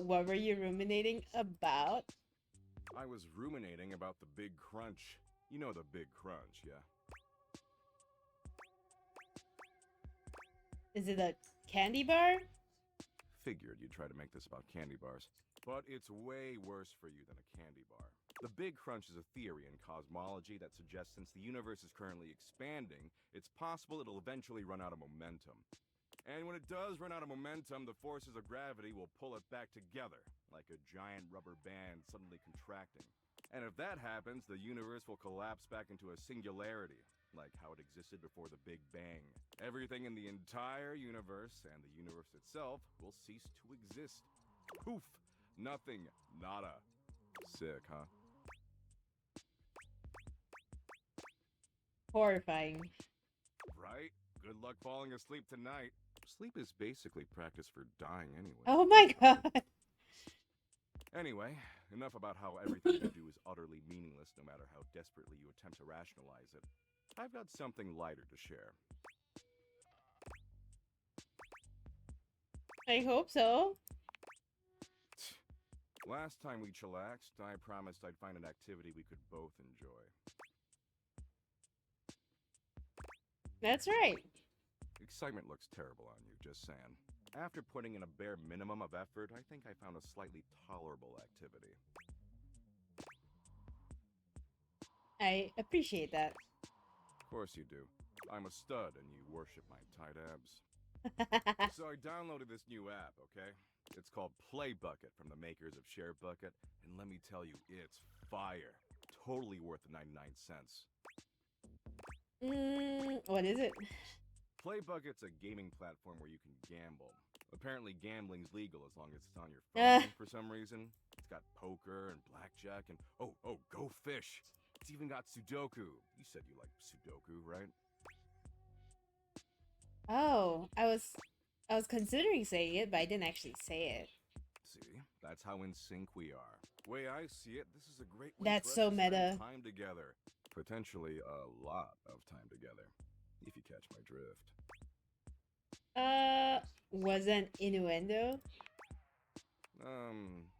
What were you ruminating about? I was ruminating about the big crunch. You know the big crunch, yeah? Is it a candy bar? Figured you'd try to make this about candy bars. But it's way worse for you than a candy bar. The Big Crunch is a theory in cosmology that suggests since the universe is currently expanding, it's possible it'll eventually run out of momentum. And when it does run out of momentum, the forces of gravity will pull it back together, like a giant rubber band suddenly contracting. And if that happens, the universe will collapse back into a singularity, like how it existed before the Big Bang. Everything in the entire universe and the universe itself will cease to exist. Poof! Nothing. Nada. Sick, huh? Horrifying. Right? Good luck falling asleep tonight. Sleep is basically practice for dying anyway. Oh my god. Anyway, enough about how everything you do is utterly meaningless no matter how desperately you attempt to rationalize it. I've got something lighter to share. I hope so. Last time we chillaxed, I promised I'd find an activity we could both enjoy. That's right. Excitement looks terrible on you, just saying. After putting in a bare minimum of effort, I think I found a slightly tolerable activity. I appreciate that. Of course you do. I'm a stud and you worship my tight abs. So I downloaded this new app, okay? It's called Play Bucket from the makers of Share Bucket, and let me tell you, it's fire. Totally worth the 99 cents. What is it? Play Bucket's a gaming platform where you can gamble. Apparently gambling's legal as long as it's on your phone for some reason. It's got poker and blackjack and oh, go fish. It's even got Sudoku. You said you like Sudoku, right? Oh, I was considering saying it, but I didn't actually say it. See, that's how in sync we are. Way I see it, this is a great way That's for us so to meta. spend time together. Potentially a lot of time together, if you catch my drift. Was an innuendo?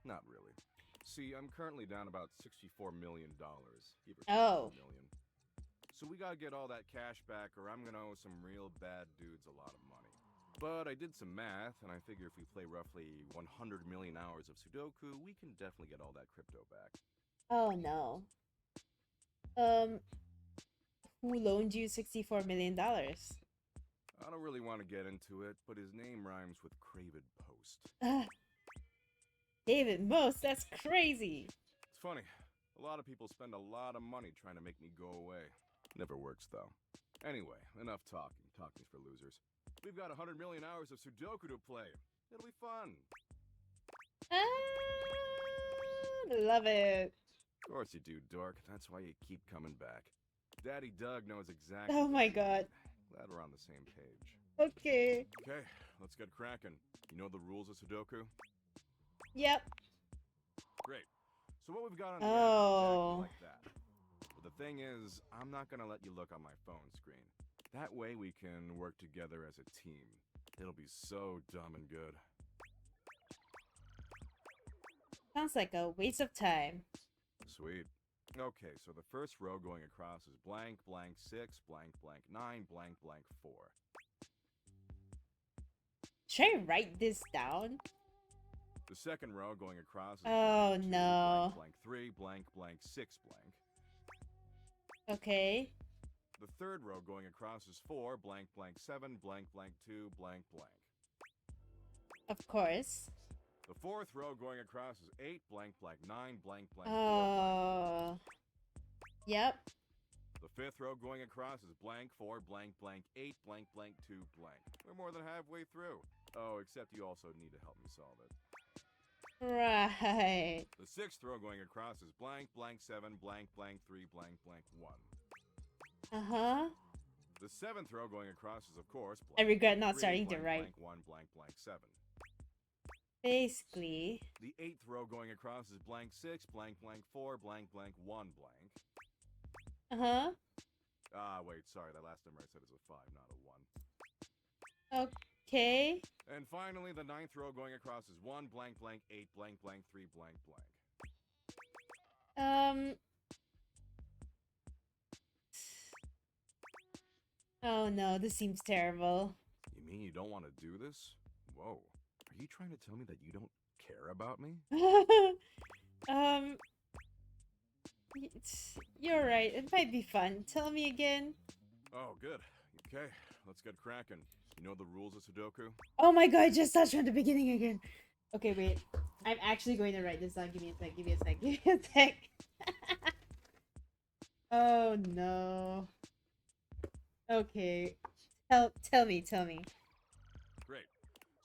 Not really. See, I'm currently down about $64 million. Give or take Oh. $4 million. So we gotta get all that cash back or I'm gonna owe some real bad dudes a lot of money. But I did some math, and I figure if we play roughly 100 million hours of Sudoku, we can definitely get all that crypto back. Oh no. Who loaned you $64 million? I don't really want to get into it, but his name rhymes with Craven Post. David Most, that's crazy. It's funny. A lot of people spend a lot of money trying to make me go away. Never works, though. Anyway, enough talking. Talking's for losers. We've got 100 million hours of Sudoku to play. It'll be fun. Love it. Of course you do, dork. That's why you keep coming back. Daddy Doug knows exactly. Oh my god. Glad we're on the same page. Okay. Okay, let's get cracking. You know the rules of Sudoku? Yep. Great. So what we've got on the app is Oh. exactly like that. But the thing is, I'm not gonna let you look on my phone screen. That way we can work together as a team. It'll be so dumb and good. Sounds like a waste of time. Sweet. Okay, so the first row going across is blank, blank 6, blank, blank 9, blank, blank 4. Should I write this down? The second row going across is Oh blank 2, no. blank, blank 3, blank, blank 6, blank. Okay. The third row going across is 4, blank, blank 7, blank, blank 2, blank, blank. Of course. The fourth row going across is 8, blank, blank 9, blank, blank 4, blank, Oh. Yep. The fifth row going across is blank 4, blank, blank 8, blank, blank 2, blank. We're more than halfway through. Oh, except you also need to help me solve it. Right. The sixth row going across is blank, blank 7, blank, blank 3, blank, blank 1. Uh-huh. The seventh row going across is, of course, blank, I regret blank not 3, starting to blank, write. blank 1, blank, blank 7. Basically. The eighth row going across is blank 6, blank, blank 4, blank, blank 1, blank. Uh-huh. Ah, wait, sorry, that last number I said is a 5, not a 1. Okay. And finally, the ninth row going across is 1, blank, blank 8, blank, blank 3, blank, blank. Oh no, this seems terrible. You mean you don't want to do this? Whoa. Are you trying to tell me that you don't care about me? You're right. It might be fun. Tell me again. Oh, good. Okay, let's get cracking. You know the rules of Sudoku? Oh my god, just start from the beginning again. Okay, wait. I'm actually going to write this down. Give me a sec. Give me a sec. Give me a sec. Oh no. Okay. Tell me. Great.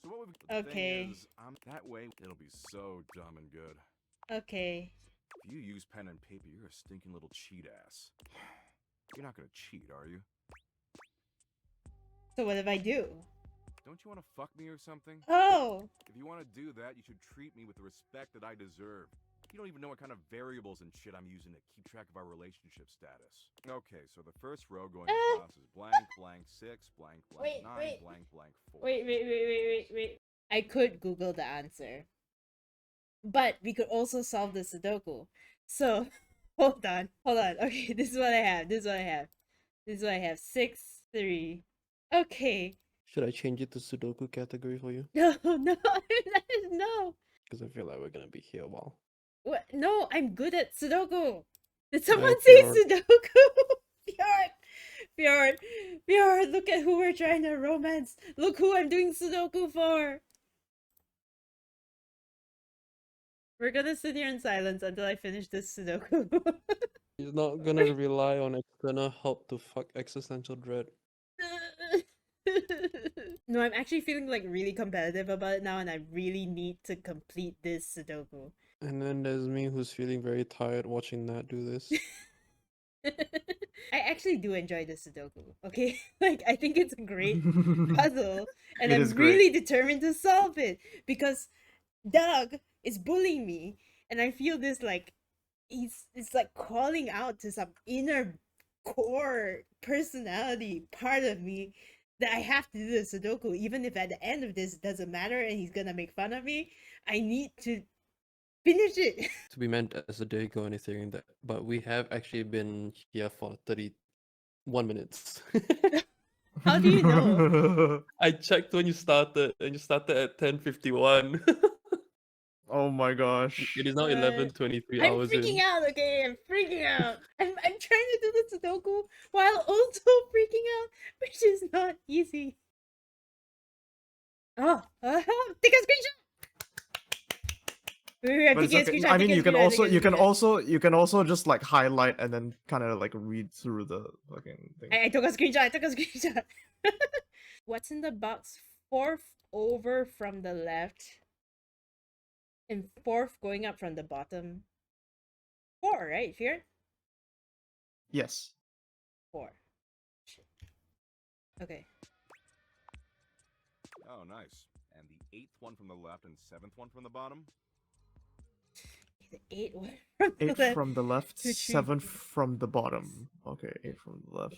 So what we've Okay. thing is, that way it'll be so dumb and good. Okay. If you use pen and paper, you're a stinking little cheat ass. You're not gonna cheat, are you? So what if I do? Don't you want to fuck me or something? Oh! If you want to do that, you should treat me with the respect that I deserve. You don't even know what kind of variables and shit I'm using to keep track of our relationship status. Okay, so the first row going across is blank, blank 6, blank, blank 9, blank, blank 4. Wait. I could Google the answer. but we could also solve the Sudoku. So, hold on. Okay, this is what I have. This is what I have. 6, 3. Okay. Should I change it to Sudoku category for you? No, no. Because I feel like we're gonna be here a while. What? No, I'm good at Sudoku. Did someone Right, say Bjorn. Sudoku? Bjorn, look at who we're trying to romance. Look who I'm doing Sudoku for. We're gonna sit here in silence until I finish this Sudoku. He's not gonna rely on external help to fuck existential dread. No, I'm actually feeling like really competitive about it now, and I really need to complete this Sudoku. And then there's me who's feeling very tired watching Nat do this. I actually do enjoy the Sudoku, okay? Like, I think it's a great puzzle, and It I'm is great. really determined to solve it because Doug is bullying me, and I feel this like it's like calling out to some inner core personality part of me that I have to do the Sudoku, even if at the end of this it doesn't matter and he's gonna make fun of me. I need to finish it. To be meant as a dig or anything, that, but we have actually been here for 31 minutes. How do you know? I checked when you started, and you started at 10:51. Oh my gosh. It is now 11:23 I'm hours freaking in. out, okay? I'm freaking out. I'm trying to do the Sudoku while also freaking out, which is not easy. Oh, take a screenshot. Wait, I'm But it's taking a okay. screenshot. I mean, taking a you can screenshot, also taking a you can screenshot. also just like highlight and then kind of like read through the fucking thing. I took a screenshot. I took a screenshot. What's in the box? 4th over from the left, and 4th going up from the bottom. 4, right? Fear? Yes. 4. Okay. Oh, nice. And the 8th one from the left and 7th one from the bottom? The 8 one from the 8 left. from the left, 2, 3, 7 from the bottom. Okay, 8 from the left,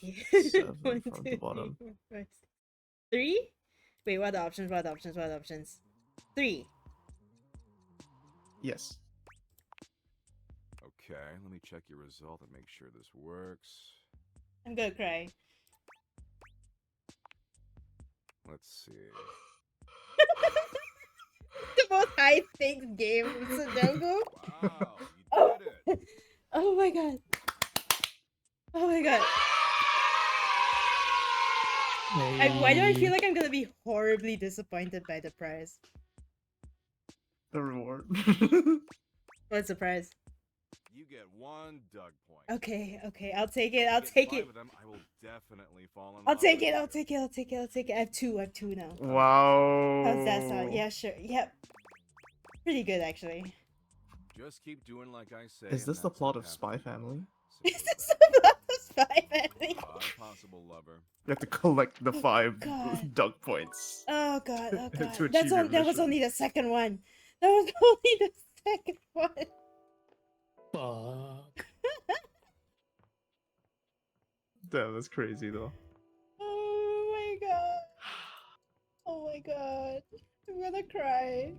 7 1, from 2, the bottom. 3, 4, 5, 6. 3? Wait, what are the options? 3. Yes. Okay, let me check your result and make sure this works. I'm gonna cry. Let's see. The most high stakes game of Sudoku. Wow, you did it. Oh my god. Oh my god. Why do I feel like I'm gonna be horribly disappointed by the prize? The reward. What's the prize? You get 1 Doug point. Okay, I'll take it. If you get 5 of them, I will definitely fall in I'll love take with it. you. I'll take it. I have 2 now. Wow. How's that sound? Yeah, sure. Yep. Pretty good, actually. Just keep doing like I say. Is this and the that's plot what of Spy happens. Family? Is this the plot of Spy Family? 5 possible lover. You have to collect the 5 God. Doug points. Oh god, oh To god. achieve That your was mission. only the second one. That was only the second one. Fuck. Damn, that's crazy though. Oh my god. Oh my god. I'm gonna cry.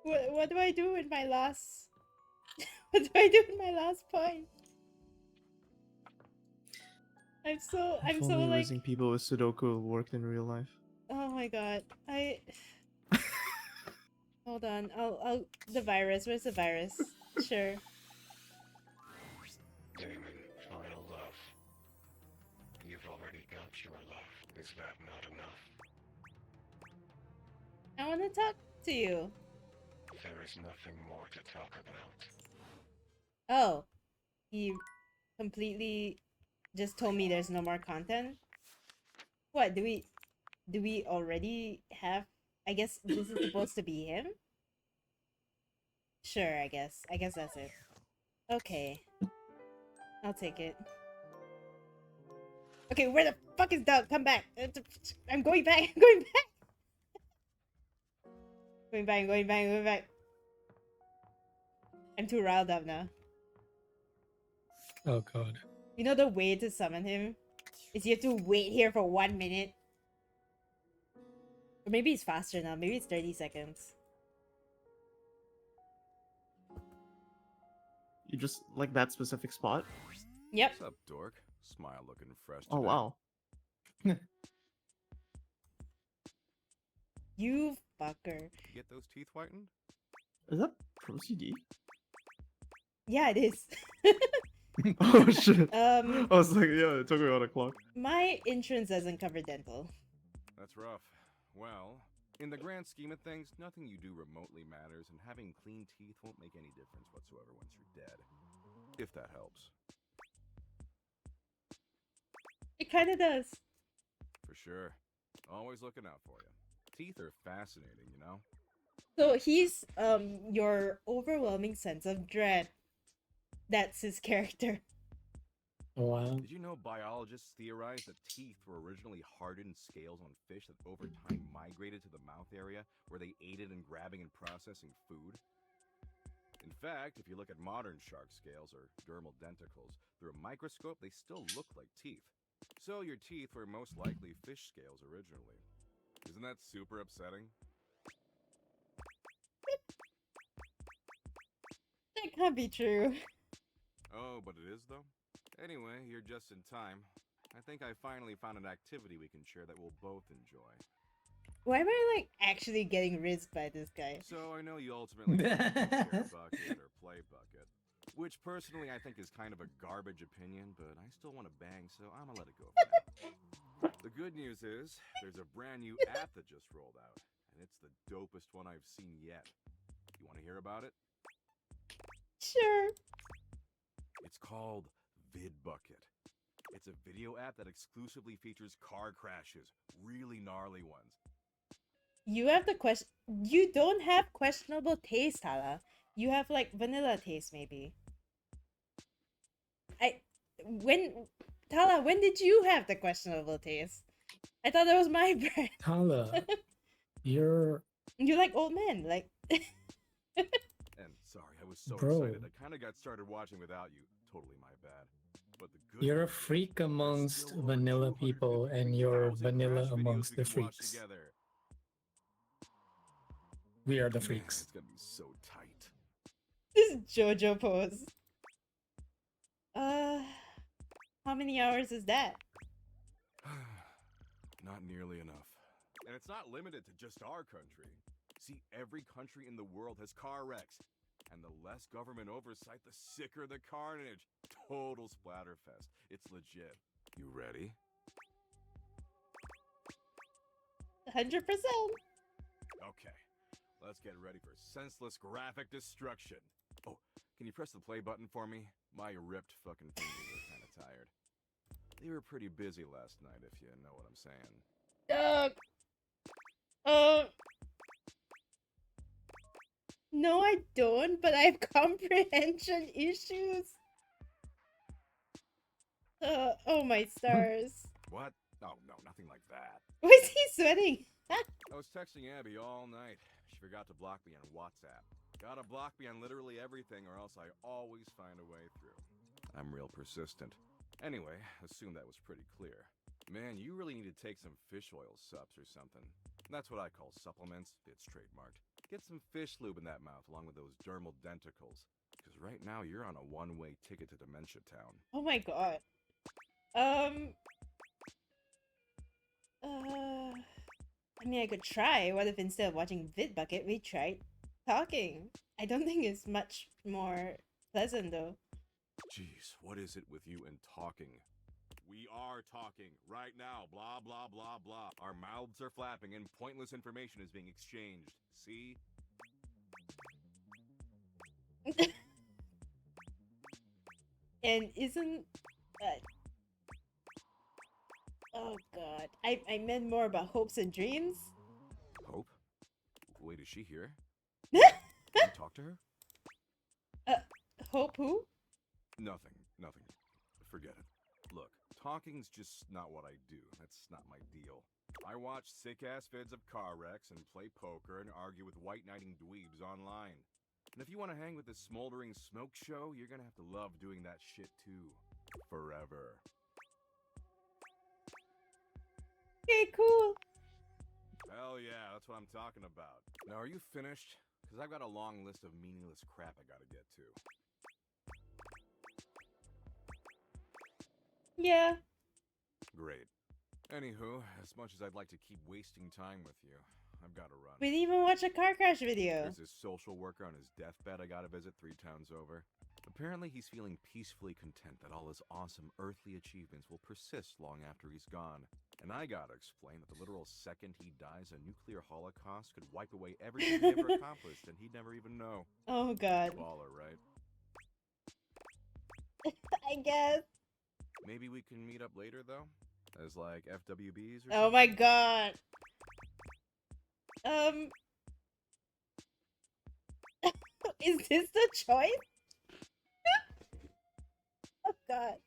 What do I do with my last what do I do with my last point? I'm so If only like, raising people with Sudoku worked in real life. oh my god. Hold on. I'll the virus. Where's the virus? Sure. Damon, final love. You've already got your love. Is that not enough? I want to talk to you. There is nothing more to talk about. Oh. He completely just told me there's no more content? What, do we already have... I guess this is supposed to be him? Sure, I guess. I guess that's it. Okay. I'll take it. Okay, where the fuck is Doug? Come back! I'm going back! I'm going back! I'm going back. I'm too riled up now. Oh god. You know the way to summon him? Is you have to wait here for 1 minute. Or maybe it's faster now. Maybe it's 30 seconds. You just like that specific spot? Yep. What's up, dork? Smile looking fresh Oh today. wow. You fucker. You get those teeth whitened? Is that Pro CD? Yeah, it is. Oh shit. I Um, was like, yeah, it took me on a clock. my insurance doesn't cover dental. That's rough. Well, in the grand scheme of things, nothing you do remotely matters, and having clean teeth won't make any difference whatsoever once you're dead. If that helps. It kind of does. For sure. Always looking out for you. Teeth are fascinating, you know? So he's your overwhelming sense of dread. That's his character. Wow. Did you know biologists theorized that teeth were originally hardened scales on fish that over time migrated to the mouth area where they aided in grabbing and processing food? In fact, if you look at modern shark scales or dermal denticles, through a microscope they still look like teeth. So your teeth were most likely fish scales originally. Isn't that super upsetting? That can't be true. Oh, but it is though? Anyway, you're just in time. I think I finally found an activity we can share that we'll both enjoy. Why am I like actually getting rizzed by this guy? So I know you ultimately want to share bucket or play bucket, which personally I think is kind of a garbage opinion, but I still want to bang, so I'm gonna let it go for now. The good news is there's a brand new app that just rolled out, and it's the dopest one I've seen yet. You want to hear about it? Sure. It's called VidBucket. It's a video app that exclusively features car crashes, really gnarly ones. You have the question. You don't have questionable taste, Hala. You have like vanilla taste, maybe. Tala, when did you have the questionable taste? I thought that was my brand. Tala, you're You like old men, like. And sorry, I was so Bro. excited. I kind of got started watching without you. Totally my bad. But the good you're a news is freak there's amongst still over vanilla people, and you're 253,000 vanilla crash videos amongst we the can watch freaks. together. We are the Man, freaks. it's gonna be so tight. This JoJo pose. How many hours is that? Not nearly enough. And it's not limited to just our country. See, every country in the world has car wrecks. And the less government oversight, the sicker the carnage. Total splatterfest. It's legit. You ready? 100%. Okay. Let's get ready for senseless graphic destruction. Oh, can you press the play button for me? My ripped fucking fingers are kind of tired. They were pretty busy last night, if you know what I'm saying. No, I don't, but I have comprehension issues. Oh my stars. What? Oh, no, nothing like that. Why is he sweating? I was texting Abby all night. She forgot to block me on WhatsApp. Gotta block me on literally everything, or else I always find a way through. I'm real persistent. Anyway, assume that was pretty clear. Man, you really need to take some fish oil sups or something. That's what I call supplements. It's trademarked. Get some fish lube in that mouth along with those dermal denticles. Because right now you're on a one-way ticket to Dementia Town. Oh my god. I mean, I could try. What if instead of watching VidBucket, we tried talking? I don't think it's much more pleasant, though. Jeez, what is it with you and talking? We are talking right now, blah, blah, blah, blah. Our mouths are flapping and pointless information is being exchanged. See? And isn't... oh god. I meant more about hopes and dreams. Hope? Wait, is she here? Can you talk to her? Hope who? Nothing. Forget it. Look, talking's just not what I do. That's not my deal. I watch sick-ass vids of car wrecks and play poker and argue with white-knighting dweebs online. And if you want to hang with this smoldering smoke show, you're gonna have to love doing that shit too. Forever. Okay, cool. Hell yeah, that's what I'm talking about. Now, are you finished? Because I've got a long list of meaningless crap I gotta get to. Yeah. Great. Anywho, as much as I'd like to keep wasting time with you, I've got to run. We didn't even watch a car crash video. There's this social worker on his deathbed I gotta visit 3 towns over. Apparently he's feeling peacefully content that all his awesome earthly achievements will persist long after he's gone. And I gotta explain that the literal second he dies, a nuclear holocaust could wipe away everything he ever accomplished and he'd never even know. Oh god. Baller, right? I guess. Maybe we can meet up later, though? As, like, FWBs or Oh my god. Is this the choice? Oh god.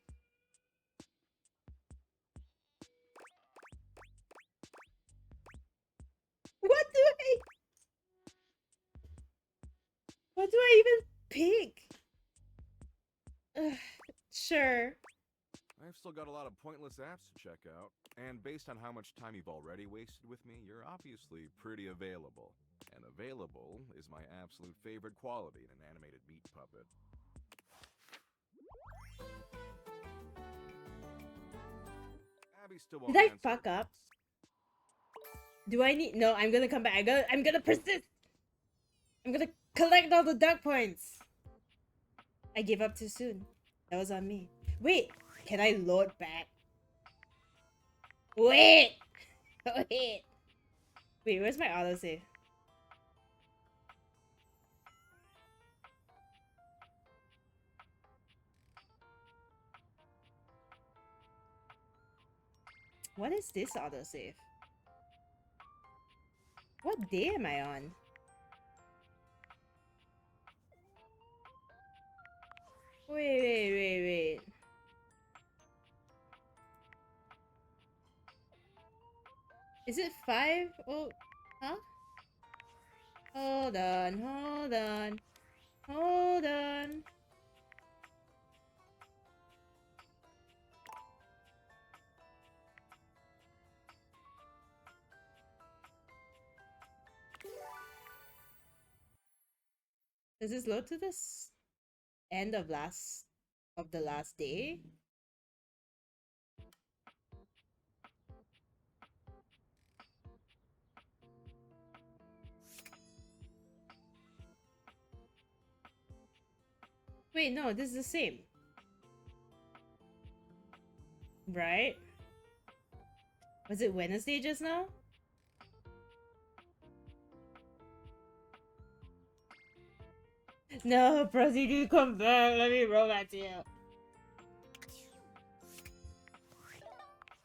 What do I even pick? Ugh, sure. I've still got a lot of pointless apps to check out. And based on how much time you've already wasted with me, you're obviously pretty available. And available is my absolute favorite quality in an animated meat puppet. Abby still won't Did I answer. fuck up? Do I need? No, I'm gonna come back. I'm gonna persist. I'm gonna collect all the duck points. I gave up too soon. That was on me. Wait, can I load back? Wait! Wait! Wait, where's my autosave? What is this autosave? What day am I on? Wait. Is it 5? Oh, huh? Hold on. Does this load to this end of the last day? Wait, no, this is the same. Right? Was it Wednesday just now? No, Prezi, do come back. Let me romance you.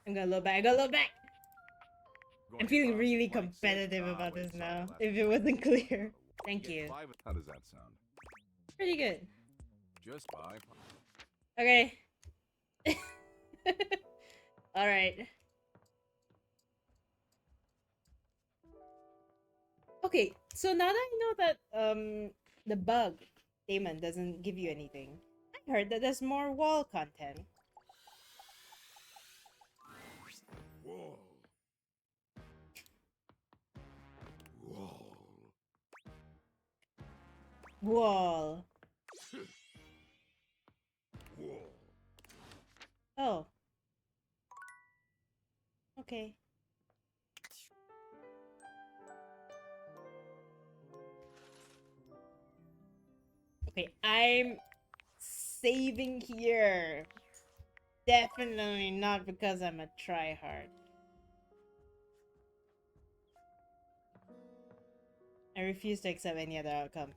I'm gonna load back. I'm feeling really competitive about this now. If it wasn't clear. Thank you. How does that sound? Pretty good. Just 5. Okay. Alright. Okay, so now that I know that the bug Damon doesn't give you anything, I heard that there's more wall content. Whoa. Wall. Oh. Okay. Okay, I'm saving here. Definitely not because I'm a tryhard. I refuse to accept any other outcome.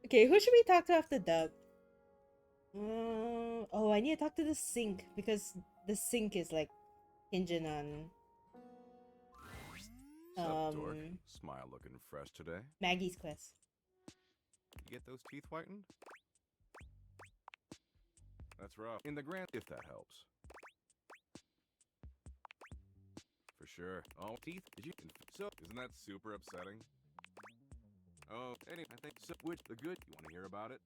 Okay, who should we talk to after Doug? Oh, I need to talk to the sink because the sink is like hinging on Sup, dork? Smile looking fresh today. Maggie's quest. You get those teeth whitened? That's rough. In the grand, if that helps. For sure. Oh, teeth? Did you? So, isn't that super upsetting? Oh, anyway, I think so. Which the good? You want to hear about it?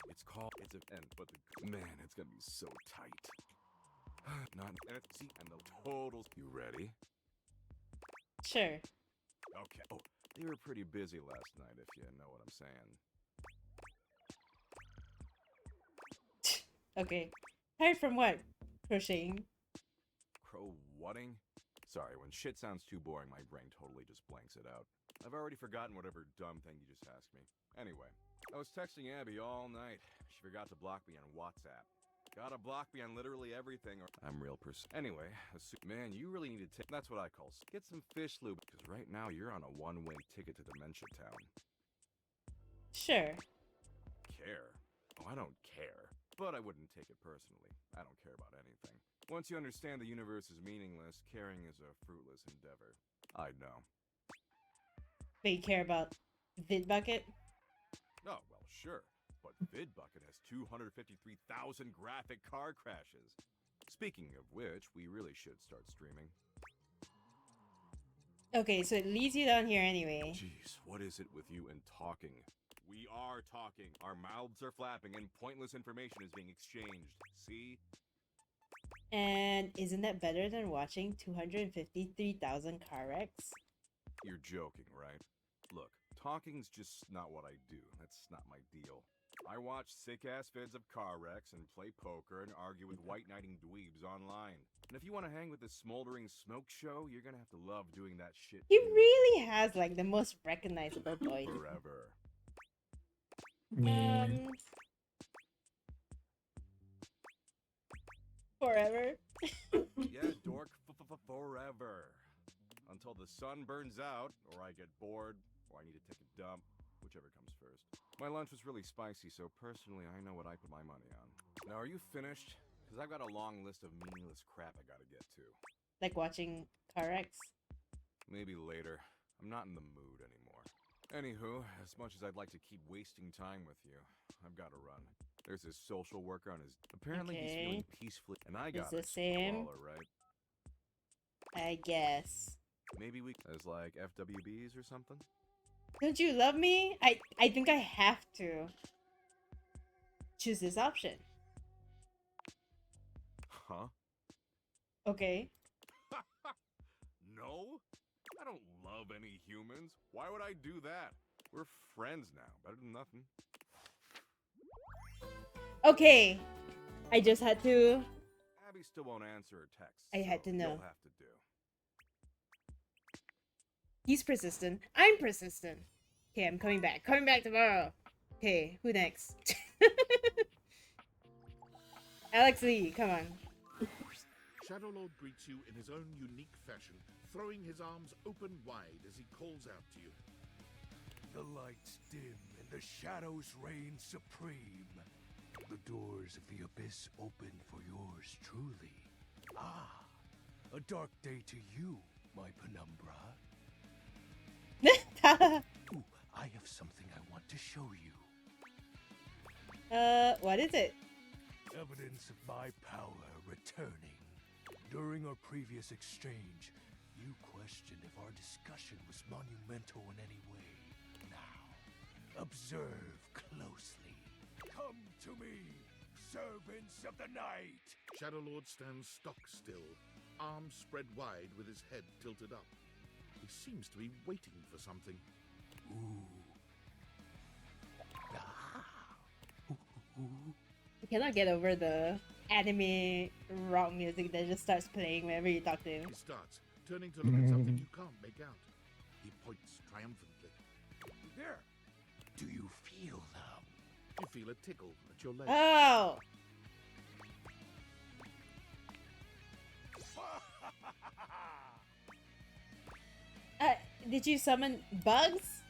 It's called. It's a end, but the man, it's gonna be so tight. Not see, and the totals. You ready? Sure. Okay. Oh, they were pretty busy last night, if you know what I'm saying. Okay. Tired from what? Crocheting. Crow-whatting? Sorry, when shit sounds too boring, my brain totally just blanks it out. I've already forgotten whatever dumb thing you just asked me. Anyway, I was texting Abby all night. She forgot to block me on WhatsApp. Gotta block me on literally everything or I'm real Anyway, man, you really need to take. That's what I call. Get some fish lube, because right now you're on a one-way ticket to Dementia Town. Sure. Care? Oh, I don't care. But I wouldn't take it personally. I don't care about anything. Once you understand the universe is meaningless, caring is a fruitless endeavor. I know. But you care about VidBucket? Oh, well, sure. But VidBucket has 253,000 graphic car crashes. Speaking of which, we really should start streaming. Okay, so it leads you down here anyway. Jeez, what is it with you and talking? We are talking. Our mouths are flapping and pointless information is being exchanged. See? And isn't that better than watching 253,000 car wrecks? You're joking, right? Look, talking's just not what I do. That's not my deal. I watch sick-ass vids of car wrecks and play poker and argue with white-knighting dweebs online. And if you want to hang with this smoldering smoke show, you're gonna have to love doing that shit He too. really has like the most recognizable voice. Forever. Forever. Yeah, dork, forever. Until the sun burns out, or I get bored, or I need to take a dump, whichever comes first. My lunch was really spicy, so personally, I know what I put my money on. Now, are you finished? Because I've got a long list of meaningless crap I gotta get to. Like watching car wrecks? Maybe later. I'm not in the mood anymore. Anywho, as much as I'd like to keep wasting time with you, I've gotta run. There's this social worker on his... Apparently he's feeling peacefully, and I got the same? right? I guess. Maybe we... as like FWBs or something? Don't you love me? I think I have to choose this option. Huh? Okay. No? I don't love any humans. Why would I do that? We're friends now. Better than nothing. Okay. I just had to... Abby still won't answer her texts. I had to know. You'll have to do. He's persistent. I'm persistent. Okay, I'm coming back. Coming back tomorrow. Okay, who next? Alex Lee, come on. Shadowlord greets you in his own unique fashion, throwing his arms open wide as he calls out to you. The lights dim and the shadows reign supreme. The doors of the abyss open for yours truly. Ah, a dark day to you, my penumbra. Ooh, I have something I want to show you. What is it? Evidence of my power returning. During our previous exchange, you questioned if our discussion was monumental in any way. Now, observe closely. Come to me, servants of the night! Shadowlord stands stock still, arms spread wide with his head tilted up. He seems to be waiting for something. Ooh. I cannot get over the anime rock music that just starts playing whenever you talk to him. He starts, turning to look at something you can't make out. He points triumphantly. There! Do you feel them? You feel a tickle at your leg. Oh! Did you summon bugs?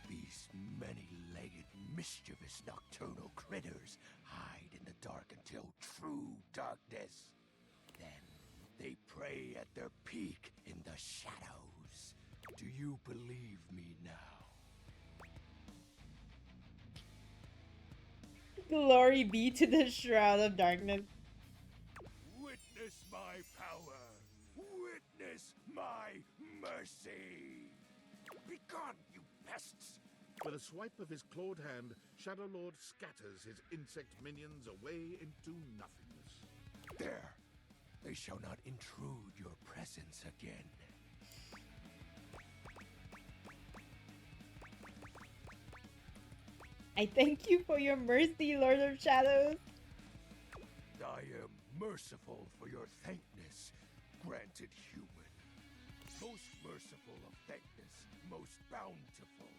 These many-legged, mischievous nocturnal critters hide in the dark until true darkness. Then they prey at their peak in the shadows. Do you believe me now? Glory be to the Shroud of Darkness. Witness my power. Witness my mercy. Begone, you pests! With a swipe of his clawed hand, Shadowlord scatters his insect minions away into nothingness. There! They shall not intrude your presence again. I thank you for your mercy, Lord of Shadows. I am merciful for your thankness, granted human. Most merciful of thankness, most bountiful.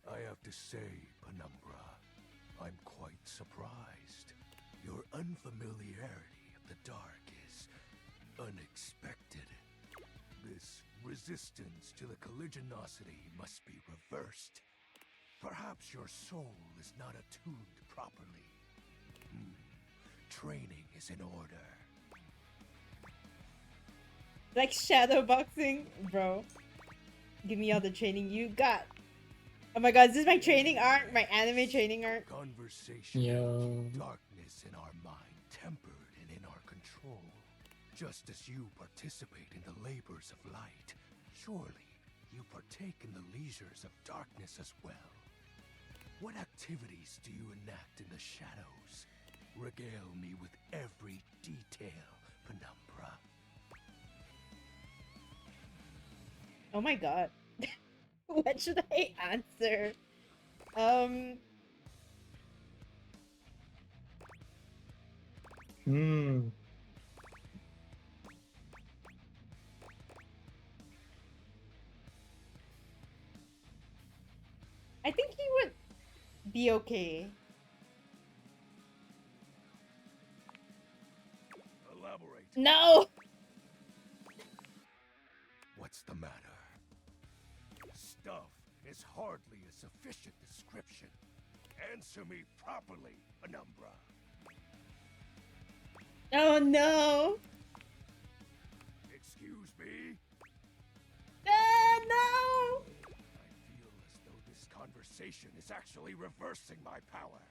I have to say, Penumbra, I'm quite surprised. Your unfamiliarity of the dark is unexpected. This resistance to the colligiosity must be reversed. Perhaps your soul is not attuned properly. Training is in order. Like shadow boxing, bro. Give me all the training you got. Oh my god, is this my training arc? My anime training arc? Conversation Yo. darkness in our mind, tempered and in our control. Just as you participate in the labors of light, surely you partake in the leisures of darkness as well. What activities do you enact in the shadows? Regale me with every detail, Penumbra. Oh my god. What should I answer? Hmm. I think he would be okay. Elaborate. No! What's the matter? Stuff is hardly a sufficient description. Answer me properly, Penumbra. Oh no! Excuse me? No! I feel as though this conversation is actually reversing my power.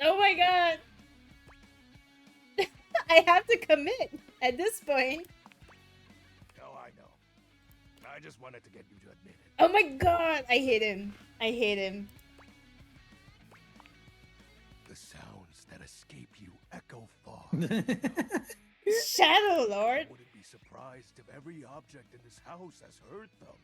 Oh my god! I have to commit at this point. Oh, I know. I just wanted to get you to admit it. Oh my god! I hate him. I hate him. The sounds that escape you echo far. Shadow Lord! I wouldn't be surprised if every object in this house has heard them.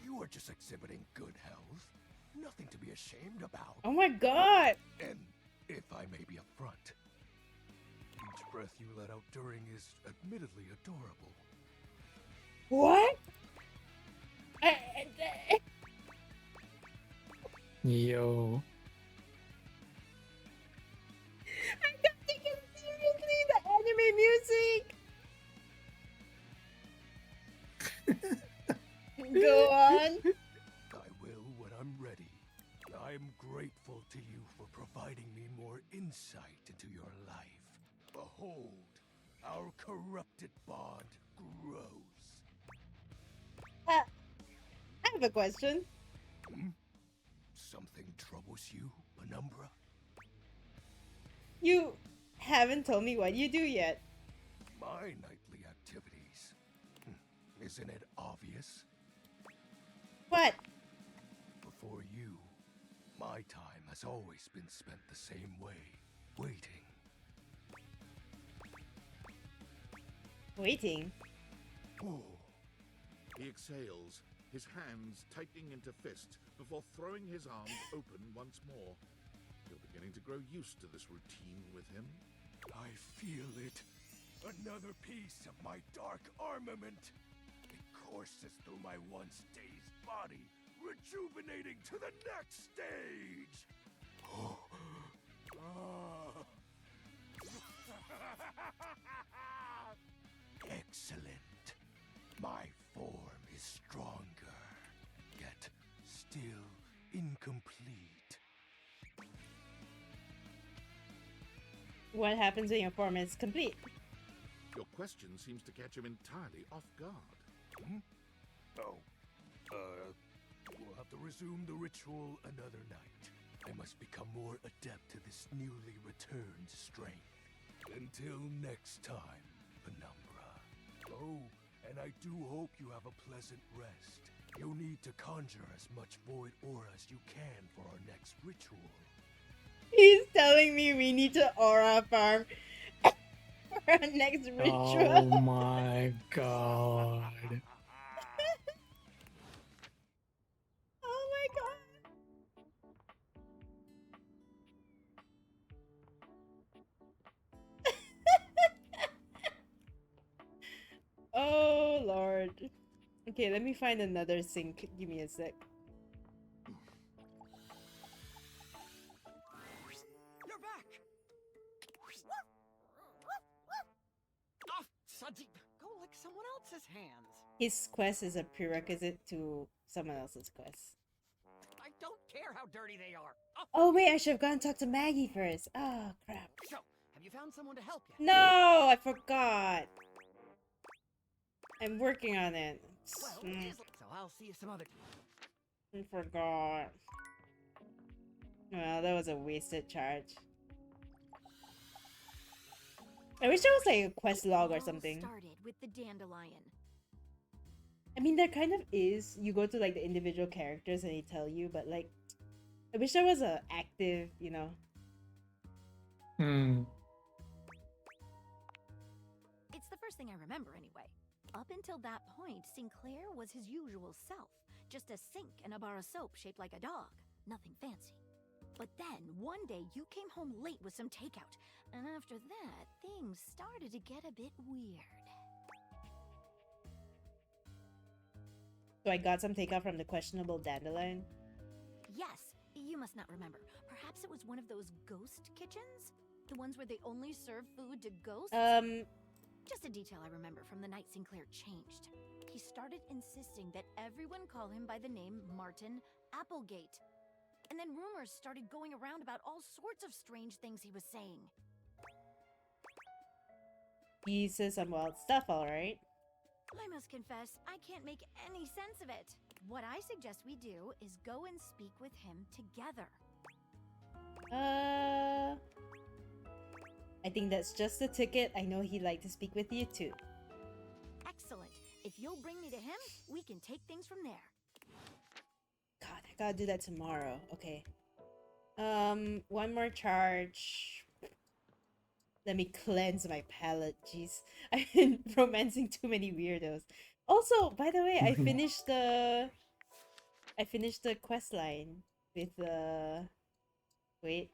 You are just exhibiting good health. Nothing to be ashamed about. Oh my god! And if I may be upfront, each breath you let out during is admittedly adorable. What? Yo. I can't take it seriously! The anime music! Go on! I will when I'm ready. I'm grateful to you for providing me more insight into your life. Behold, our corrupted bond grows. I have a question. Something troubles you, Penumbra? You haven't told me what you do yet. My nightly activities. Isn't it obvious? What? Before you, my time has always been spent the same way, waiting. Waiting? Oh. He exhales, his hands tightening into fists before throwing his arms open once more. You're beginning to grow used to this routine with him. I feel it. Another piece of my dark armament. It courses through my once dazed body, rejuvenating to the next stage. Excellent. My form is stronger, yet still incomplete. What happens when your form is complete? Your question seems to catch him entirely off guard. Oh, we'll have to resume the ritual another night. I must become more adept to this newly returned strength. Until next time, Penumbra. Oh, and I do hope you have a pleasant rest. You'll need to conjure as much void aura as you can for our next ritual. He's telling me we need to aura farm for our next ritual. Oh my god. Oh my god. Okay, let me find another sink. Give me a sec. You're back! Oh, Sudsy, go lick someone else's hands. His quest is a prerequisite to someone else's quest. I don't care how dirty they are. Oh wait, I should have gone and talked to Maggie first. Oh crap. So, have you found someone to help you? No, I forgot. I'm working on it. Well, so I'll see you some other time. I forgot. Well, that was a wasted charge. I wish there was like a quest log or something. Started with the dandelion. I mean, there kind of is. You go to like the individual characters and they tell you, but like, I wish there was a active, you know. It's the first thing I remember anyway. Up until that point, Sinclair was his usual self. Just a sink and a bar of soap shaped like a dog. Nothing fancy. But then, one day, you came home late with some takeout. And after that, things started to get a bit weird. So I got some takeout from the questionable dandelion. Yes, you must not remember. Perhaps it was one of those ghost kitchens? The ones where they only serve food to ghosts? Just a detail I remember from the night Sinclair changed. He started insisting that everyone call him by the name Martin Applegate. And then rumors started going around about all sorts of strange things he was saying. He says some wild stuff, alright. I must confess, I can't make any sense of it. What I suggest we do is go and speak with him together. I think that's just the ticket. I know he'd like to speak with you too. Excellent. If you'll bring me to him, we can take things from there. God, I gotta do that tomorrow. Okay. One more charge. Let me cleanse my palate. Jeez, I've been romancing too many weirdos. Also, by the way, I finished the quest line with wait.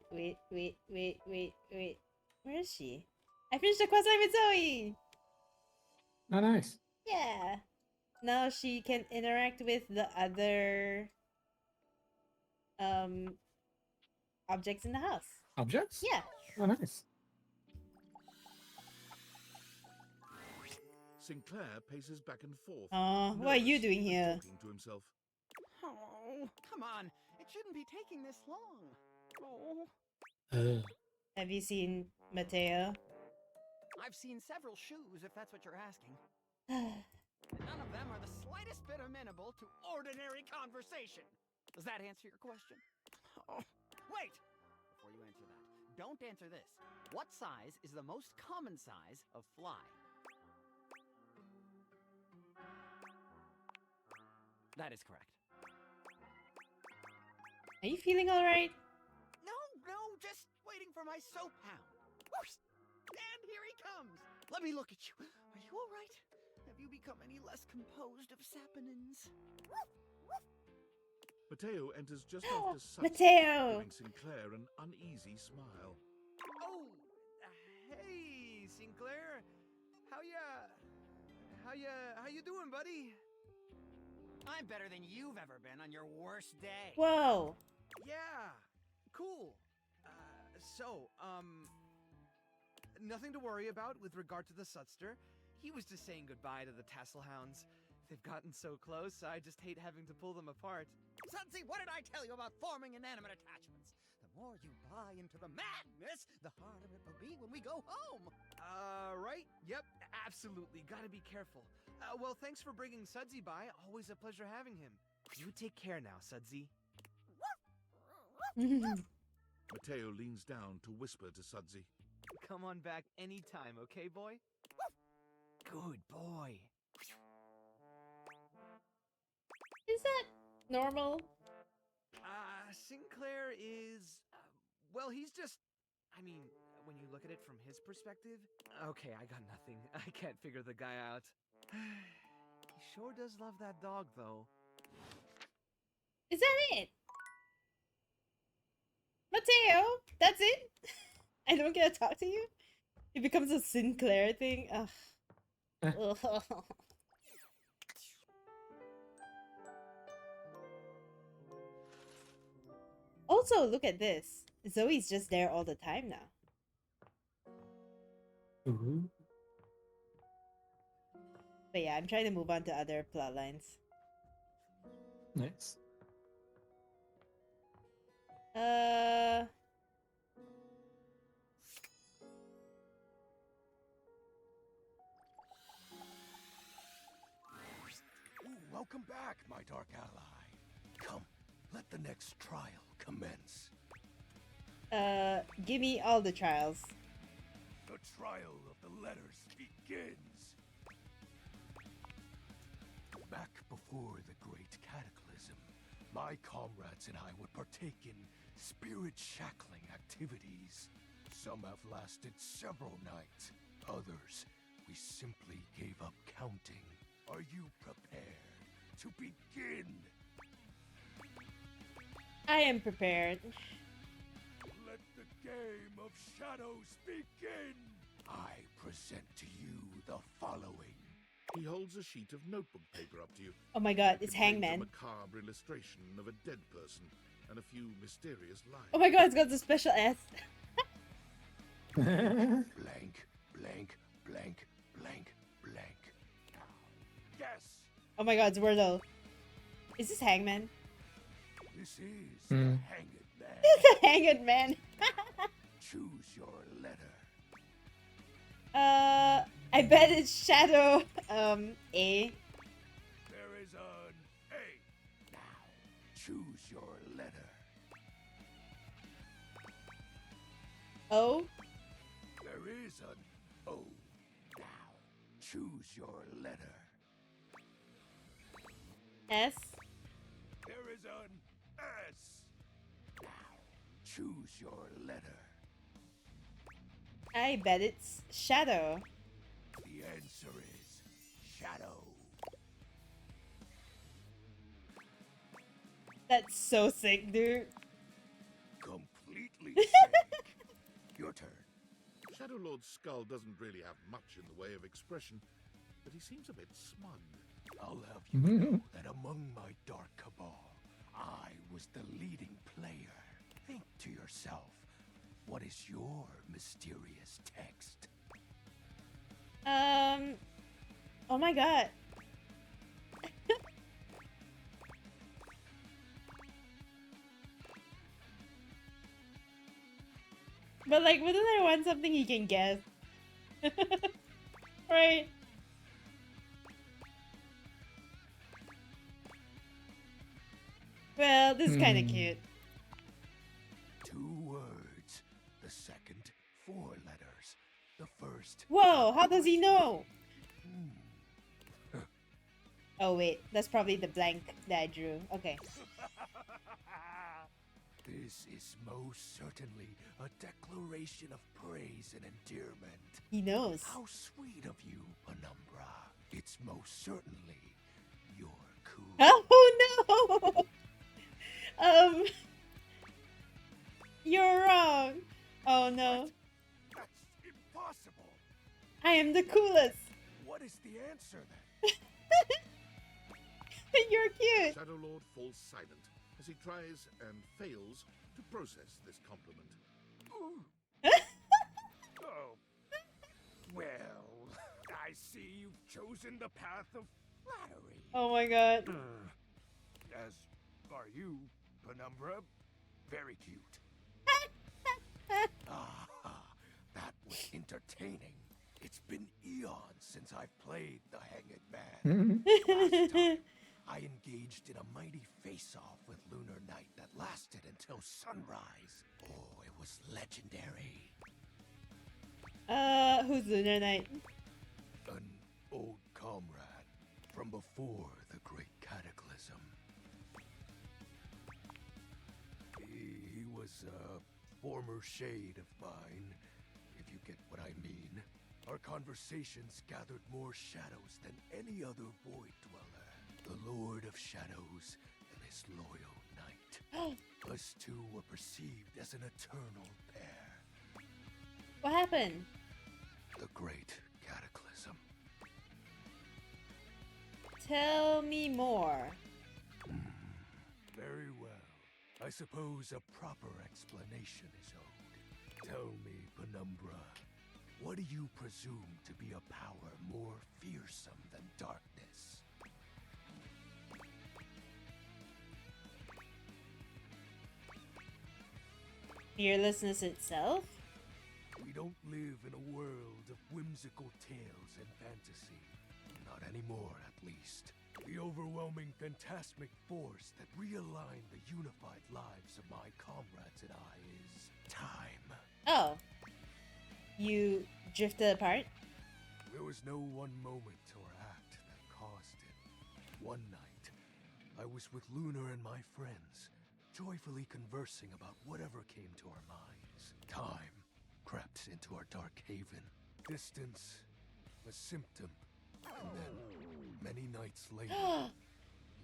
Where is she? I finished the quest line with Zoe. Oh, nice. Yeah. Now she can interact with the other objects in the house. Objects? Yeah. Oh, nice. Sinclair paces back and forth. What are you doing here? Talking to himself. Oh, come on. It shouldn't be taking this long. Oh. Have you seen Mateo? I've seen several shoes, if that's what you're asking. None of them are the slightest bit amenable to ordinary conversation. Does that answer your question? Oh. Wait! Before you answer that, don't answer this. What size is the most common size of fly? That is correct. Are you feeling alright? No, just waiting for my soap hound. And here he comes. Let me look at you. Are you all right? Have you become any less composed of saponins? Mateo enters just after sunset, Mateo! giving Sinclair an uneasy smile. Oh, hey, Sinclair. How you doing, buddy? I'm better than you've ever been on your worst day. Whoa. Yeah, cool. Nothing to worry about with regard to the Sudster. He was just saying goodbye to the Tasselhounds. They've gotten so close, I just hate having to pull them apart. Sudsy, what did I tell you about forming inanimate attachments? The more you buy into the madness, the harder it will be when we go home. Right? Yep, absolutely. Gotta be careful. Well, thanks for bringing Sudsy by. Always a pleasure having him. You take care now, Sudsy. Mateo leans down to whisper to Sudsy. Come on back anytime, okay, boy? Good boy. Is that normal? Sinclair is... well, he's just... I mean, when you look at it from his perspective... Okay, I got nothing. I can't figure the guy out. He sure does love that dog, though. Is that it? Mateo? That's it? I don't get to talk to you? It becomes a Sinclair thing? Ugh. Also, look at this. Zoe's just there all the time now. Ooh. But yeah, I'm trying to move on to other plot lines. Nice. Ooh, welcome back, my dark ally. Come, let the next trial commence. Give me all the trials. The trial of the letters begins. Back before the Great Cataclysm, my comrades and I would partake in spirit-shackling activities. Some have lasted several nights. Others, we simply gave up counting. Are you prepared to begin? I am prepared. Let the game of shadows begin! I present to you the following. He holds a sheet of notebook paper up to you. Oh my god, It it's contains Hangman. a macabre illustration of a dead person and a few mysterious lines. Oh my god, it's got the special S. Blank, blank, blank, blank, blank. Yes, Oh my god, it's Wordle. Is this Hangman? this is Hmm. the Hanged Man. It's a Hanged Man. Choose your letter. I bet it's Shadow, A. There is an A. Now, choose your letter. O. There is an O. Now, choose your letter. S. There is an S. Now, choose your letter. I bet it's Shadow. The answer is Shadow. That's so sick, dude. Completely sick. Your turn. Shadow Lord's skull doesn't really have much in the way of expression, but he seems a bit smug. I'll have you know that among my dark cabal, I was the leading player. Think to yourself, what is your mysterious text? Oh my god. But like, wouldn't I want something he can guess? Right? Well, this is kind of cute. 2 words. The second, 4 letters. The first. Whoa, how does he know? Oh wait, that's probably the blank that I drew. Okay. This is most certainly a declaration of praise and endearment. He knows. How sweet of you, Penumbra. It's most certainly your cool. Oh no! You're wrong. Oh no. That's impossible. I am the coolest. What is the answer then? You're cute. Shadow Lord falls silent as he tries and fails to process this compliment. Oh. Well, I see you've chosen the path of flattery. Oh my god. As are you, Penumbra. Very cute. Ah, that was entertaining. It's been eons since I've played the Hanged Man. Last time, I engaged in a mighty face-off with Lunar Knight that lasted until sunrise. Oh, it was legendary. Who's Lunar Knight? An old comrade from before the Great Cataclysm. He was a former shade of mine, if you get what I mean. Our conversations gathered more shadows than any other void dweller. The Lord of Shadows and his loyal knight. Us two were perceived as an eternal pair. What happened? The Great Cataclysm. Tell me more. Very well. I suppose a proper explanation is owed. Tell me, Penumbra, what do you presume to be a power more fearsome than darkness? Fearlessness itself? We don't live in a world of whimsical tales and fantasy. Not anymore, at least. The overwhelming phantasmic force that realigned the unified lives of my comrades and I is time. Oh. You drifted apart? There was no one moment or act that caused it. One night, I was with Lunar and my friends, joyfully conversing about whatever came to our minds. Time crept into our dark haven. Distance, a symptom. And then, many nights later,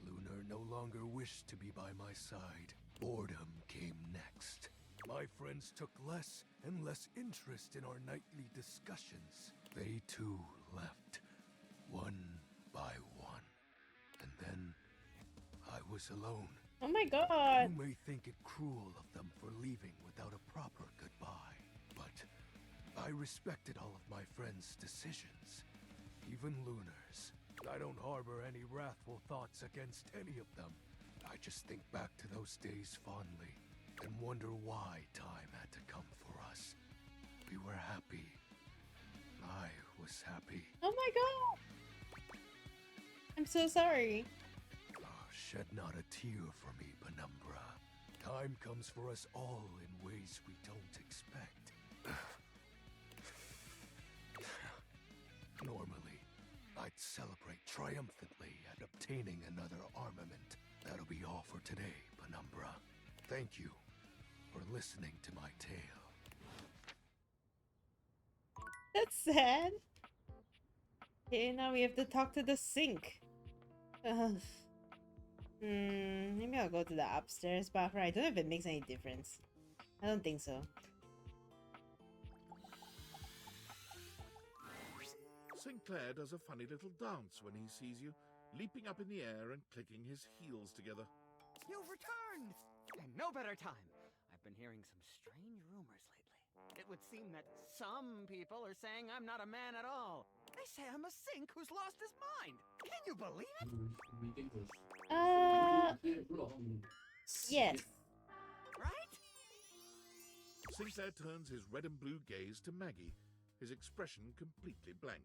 Lunar no longer wished to be by my side. Boredom came next. My friends took less and less interest in our nightly discussions. They too left, one by one. And then, I was alone. Oh my god! You may think it cruel of them for leaving without a proper goodbye, but I respected all of my friends' decisions, even Lunar's. I don't harbor any wrathful thoughts against any of them. I just think back to those days fondly and wonder why time had to come for us. We were happy. I was happy. Oh my god! I'm so sorry. Shed not a tear for me, Penumbra. Time comes for us all in ways we don't expect. Normally, I'd celebrate triumphantly at obtaining another armament. That'll be all for today, Penumbra. Thank you for listening to my tale. That's sad. Okay, now we have to talk to the sink. Maybe I'll go to the upstairs bathroom. I don't know if it makes any difference. I don't think so. Sinclair does a funny little dance when he sees you, leaping up in the air and clicking his heels together. You've returned! And no better time. I've been hearing some strange rumors lately. It would seem that some people are saying I'm not a man at all. They say I'm a sink who's lost his mind. Can you believe it? Yes. Right? Sinclair turns his red and blue gaze to Maggie, his expression completely blank.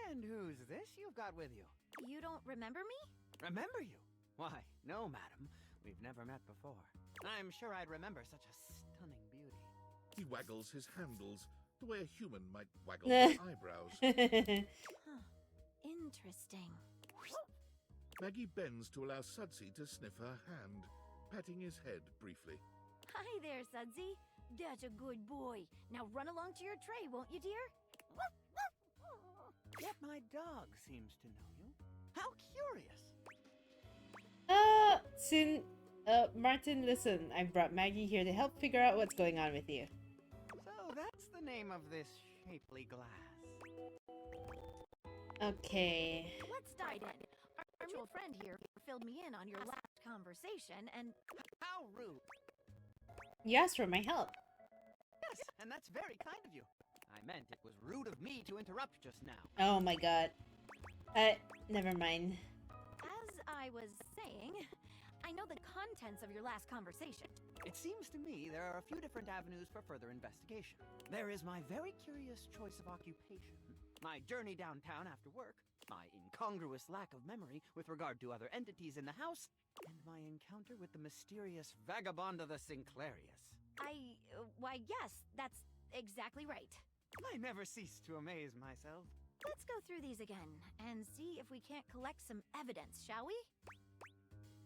And who's this you've got with you? You don't remember me? Remember you? Why, no, madam. We've never met before. I'm sure I'd remember such a stunning beauty. He waggles his handles the way a human might waggle his eyebrows. Huh. Interesting. Maggie bends to allow Sudsy to sniff her hand, patting his head briefly. Hi there, Sudsy. That's a good boy. Now run along to your tray, won't you, dear? Yet my dog seems to know you. How curious. Martin, listen. I brought Maggie here to help figure out what's going on with you. So that's the name of this shapely glass. Okay. Let's dive in. Our mutual friend here filled me in on your last conversation, and... How rude. You asked for my help. Yes, and that's very kind of you. I meant it was rude of me to interrupt just now. Oh my god. Never mind. As I was saying, I know the contents of your last conversation. It seems to me there are a few different avenues for further investigation. There is my very curious choice of occupation, my journey downtown after work, my incongruous lack of memory with regard to other entities in the house, and my encounter with the mysterious vagabond of the Sinclairius. Why, yes, that's exactly right. I never cease to amaze myself. Let's go through these again and see if we can't collect some evidence, shall we?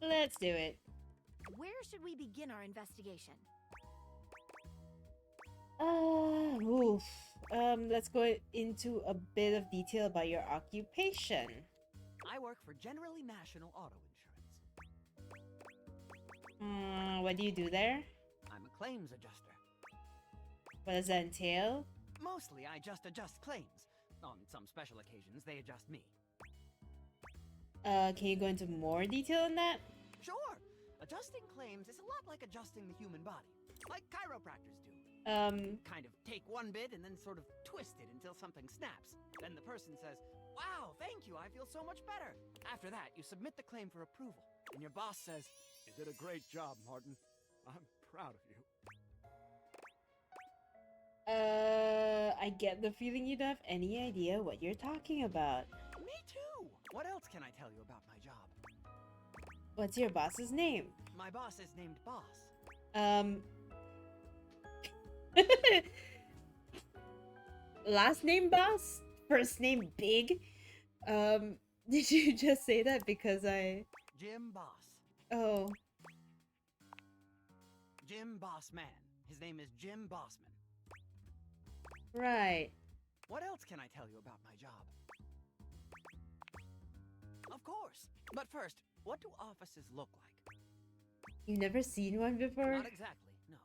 Let's do it. Where should we begin our investigation? Oof. Let's go into a bit of detail about your occupation. I work for Generally National Auto Insurance. What do you do there? I'm a claims adjuster. What does that entail? Mostly, I just adjust claims. On some special occasions, they adjust me. Can you go into more detail on that? Sure! A Adjusting claims is a lot like adjusting the human body, like chiropractors do. Kind of take one bit and then sort of twist it until something snaps. Then the person says, "Wow, thank you, I feel so much better." After that, you submit the claim for approval, and your boss says, "You did a great job, Martin. I'm proud of you." I get the feeling you don't have any idea what you're talking about. "Me too. What else can I tell you about my job?" What's your boss's name? My boss is named Boss. Last name Boss? First name Big? Did you just say that because I... Jim Boss. Oh. Jim Bossman. His name is Jim Bossman. Right. What else can I tell you about my job? Of course. But first, what do offices look like? You've never seen one before? Not exactly, no.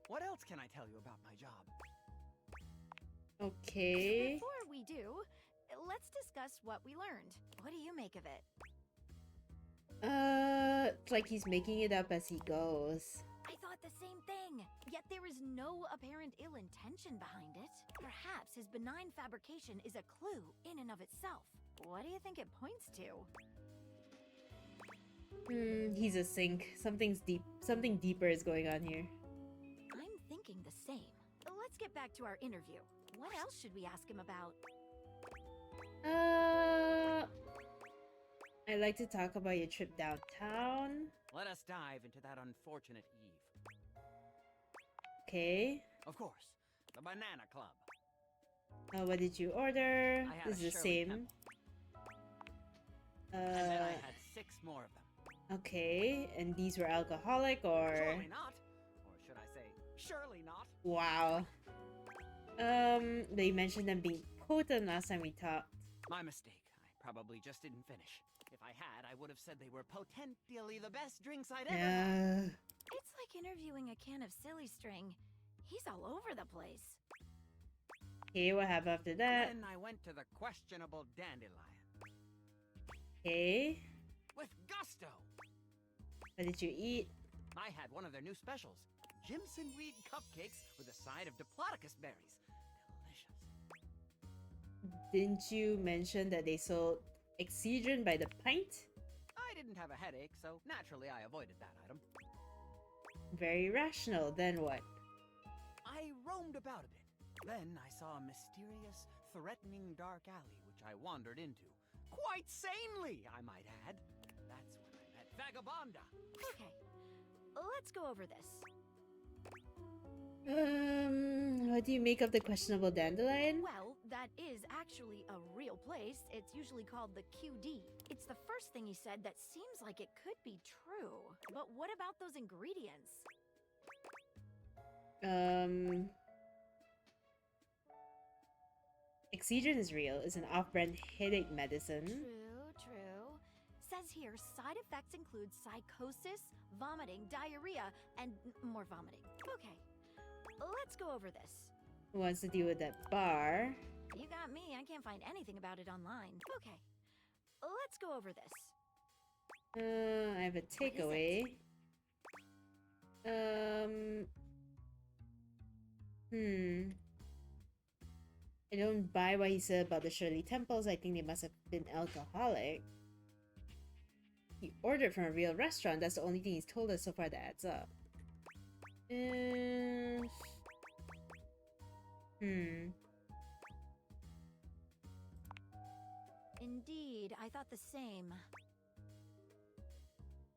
What else can I tell you about my job? Okay. Before we do, let's discuss what we learned. What do you make of it? It's like he's making it up as he goes. I thought the same thing. Yet there is no apparent ill intention behind it. Perhaps his benign fabrication is a clue in and of itself. What do you think it points to? He's a sink. Something deeper is going on here. I'm thinking the same. Let's get back to our interview. What else should we ask him about? I'd like to talk about your trip downtown. Let us dive into that unfortunate eve. Okay. Of course, the Banana Club. What did you order? I had This is a the Shirley same. Temple. And then I had 6 more of them. Okay, and these were alcoholic or... Surely not. Or should I say, surely not. Wow. They mentioned them being potent last time we talked. My mistake. I probably just didn't finish. If I had, I would have said they were potentially the best drinks I'd ever had. It's like interviewing a can of silly string. He's all over the place. Okay, what happened after that? Then I went to the questionable dandelion. Okay. With gusto. What did you eat? I had one of their new specials. Jimson Reed cupcakes with a side of Diplodocus berries. Delicious. Didn't you mention that they sold Excedrin by the pint? I didn't have a headache, so naturally I avoided that item. Very rational. Then what? I roamed about a bit. Then I saw a mysterious, threatening dark alley which I wandered into. Quite sanely, I might add. That's when I met Vagabonda. Okay, let's go over this. What do you make of the questionable dandelion? Well, that is actually a real place. It's usually called the QD. It's the first thing he said that seems like it could be true. But what about those ingredients? Excedrin is real. It's an off-brand headache medicine. True. Says here, side effects include psychosis, vomiting, diarrhea, and more vomiting. Okay, let's go over this. Who wants to deal with that bar? You got me. I can't find anything about it online. Okay, let's go over this. I have a takeaway. I don't buy what he said about the Shirley Temples. I think they must have been alcoholic. He ordered from a real restaurant. That's the only thing he's told us so far that adds up. Indeed, I thought the same.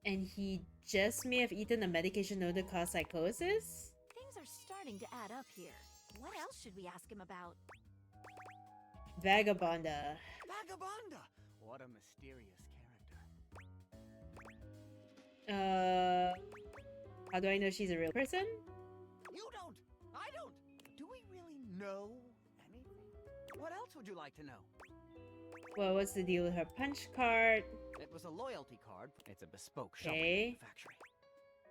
And he just may have eaten a medication known to cause psychosis? Things are starting to add up here. What else should we ask him about? Vagabonda. Vagabonda! What a mysterious character. How do I know she's a real person? You don't! I don't! Do we really know anything? What else would you like to know? Well, what's the deal with her punch card? It was a loyalty card. It's a bespoke shop Okay.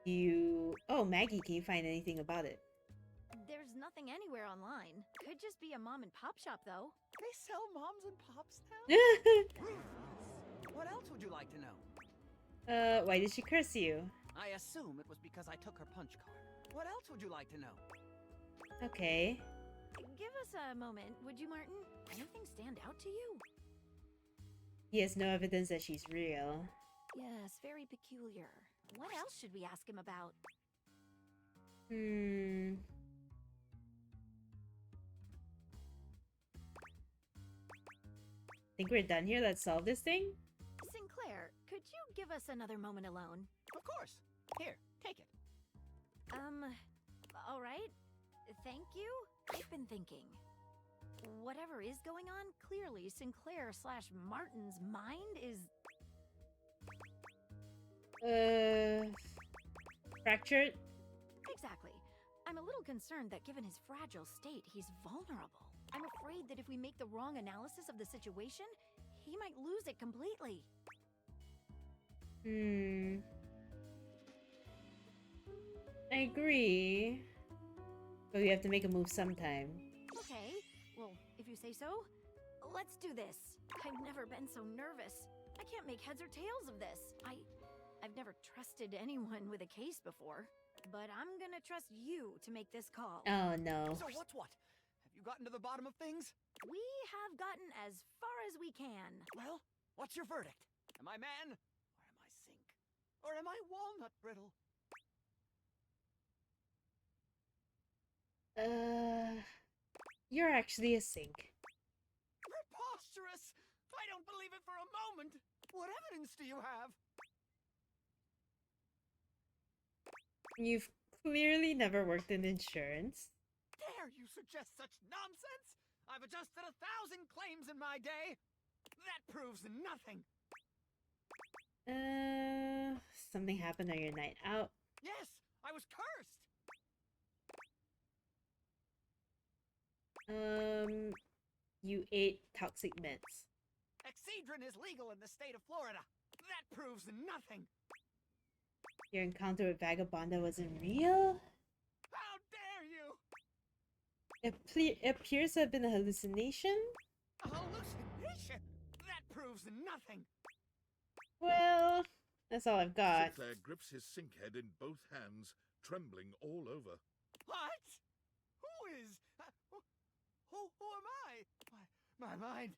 manufacturing. Oh, Maggie, can you find anything about it? There's nothing anywhere online. Could just be a mom and pop shop, though. They sell moms and pops now? What else would you like to know? Why did she curse you? I assume it was because I took her punch card. What else would you like to know? Okay. Give us a moment, would you, Martin? Anything stand out to you? He has no evidence that she's real. Yes, very peculiar. What else should we ask him about? Think we're done here? Let's solve this thing? Sinclair, could you give us another moment alone? Of course. Here, take it. All right. Thank you. I've been thinking. Whatever is going on, clearly Sinclair/Martin's mind is... Fractured? Exactly. I'm a little concerned that given his fragile state, he's vulnerable. I'm afraid that if we make the wrong analysis of the situation, he might lose it completely. I agree. But we have to make a move sometime. Okay, well, if you say so, let's do this. I've never been so nervous. I can't make heads or tails of this. I've never trusted anyone with a case before, but I'm gonna trust you to make this call. Oh no. So what's what? Have you gotten to the bottom of things? We have gotten as far as we can. Well, what's your verdict? Am I man? Or am I sink? Or am I walnut brittle? You're actually a sink. Preposterous! I don't believe it for a moment! What evidence do you have? You've clearly never worked in insurance. Dare you suggest such nonsense? I've adjusted 1,000 claims in my day! That proves nothing! Something happened on your night out. Yes, I was cursed! You ate toxic meds. Excedrin is legal in the state of Florida. That proves nothing! Your encounter with Vagabonda wasn't real? How dare you! It appears to have been a hallucination? A hallucination? That proves nothing! Well, that's all I've got. Sinclair grips his sink head in both hands, trembling all over. What? Who is... Who am I? My mind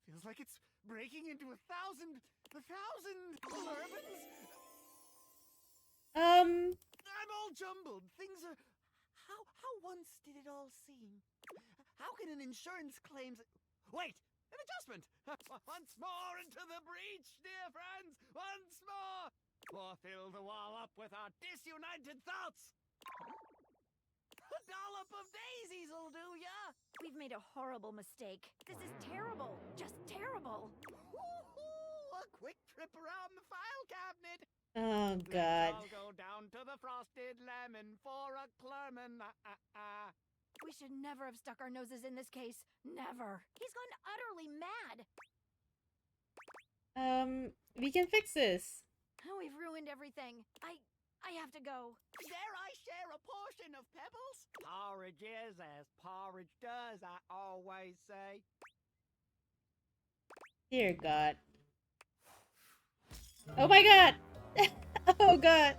feels like it's breaking into 1,000 bourbons. I'm all jumbled. Things are... How once did it all seem? How can an insurance claims... Wait! An adjustment! Once more into the breach, dear friends! Once more! Or fill the wall up with our disunited thoughts! A dollop of daisies'll do ya! We've made a horrible mistake. This is terrible. Just terrible. A quick trip around the file cabinet. Oh, God. Let's all go down to the frosted lemon for a Clerman. We should never have stuck our noses in this case. Never. He's gone utterly mad. We can fix this. Oh, we've ruined everything. I have to go. Dare I share a portion of pebbles? Porridge is as porridge does, I always say. Dear God. Oh my God! Oh God!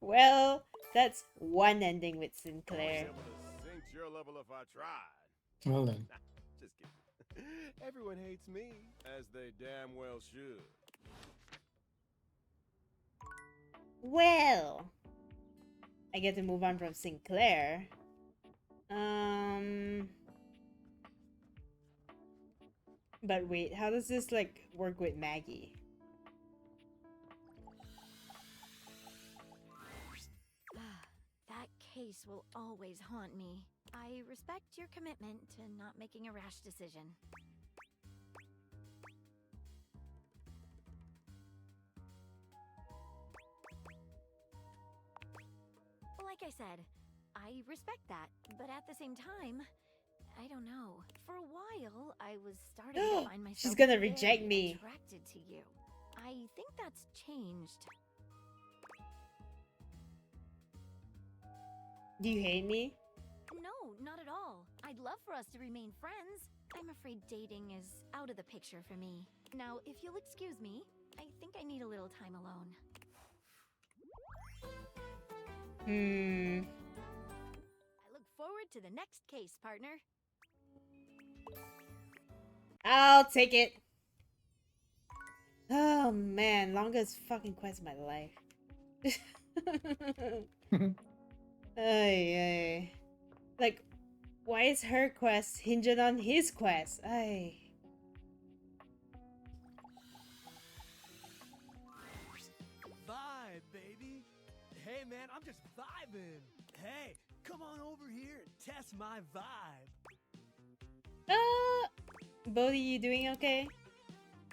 Well, that's one ending with Sinclair. I was able to sink your level if I tried. Well then. Just kidding. Everyone hates me, as they damn well should. Well, I get to move on from Sinclair. But wait, how does this like work with Maggie? That case will always haunt me. I respect your commitment to not making a rash decision. Like I said, I respect that, but at the same time, I don't know. For a while, I was starting to find myself She's gonna very reject me. attracted to you. I think that's changed. Do you hate me? No, not at all. I'd love for us to remain friends. I'm afraid dating is out of the picture for me. Now, if you'll excuse me, I think I need a little time alone. I look forward to the next case, partner. I'll take it. Oh man, longest fucking quest of my life. Ay, ay. Like, why is her quest hinging on his quest? Ay. Vibe, baby. Hey, man, I'm just vibing. Hey, come on over here and test my vibe. Bodhi, you doing okay?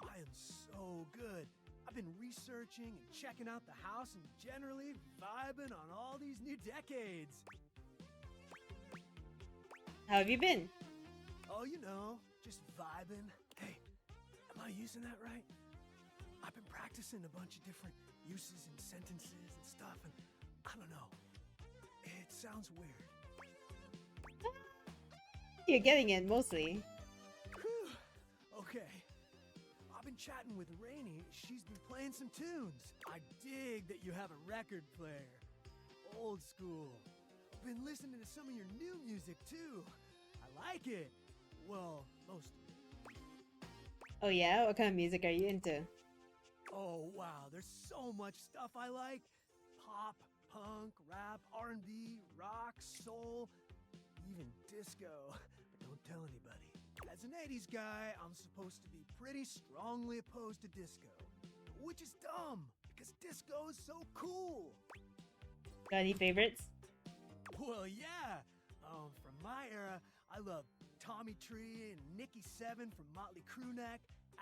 I am so good. I've been researching and checking out the house and generally vibing on all these new decades. How have you been? Oh, you know, just vibing. Hey, am I using that right? I've been practicing a bunch of different uses and sentences and stuff, and I don't know. It sounds weird. You're getting it, mostly. Whew. Okay. I've been chatting with Rainey. She's been playing some tunes. I dig that you have a record player. Old school. I've been listening to some of your new music, too. I like it. Well, most of it. Oh yeah? What kind of music are you into? Oh, wow. There's so much stuff I like. Pop, punk, rap, R&B, rock, soul, even disco. But don't tell anybody. As an 80s guy, I'm supposed to be pretty strongly opposed to disco. Which is dumb, because disco is so cool. Got any favorites? Well, yeah. From my era, I love Tommy Tree and Nicky Seven from Motley Crue Neck,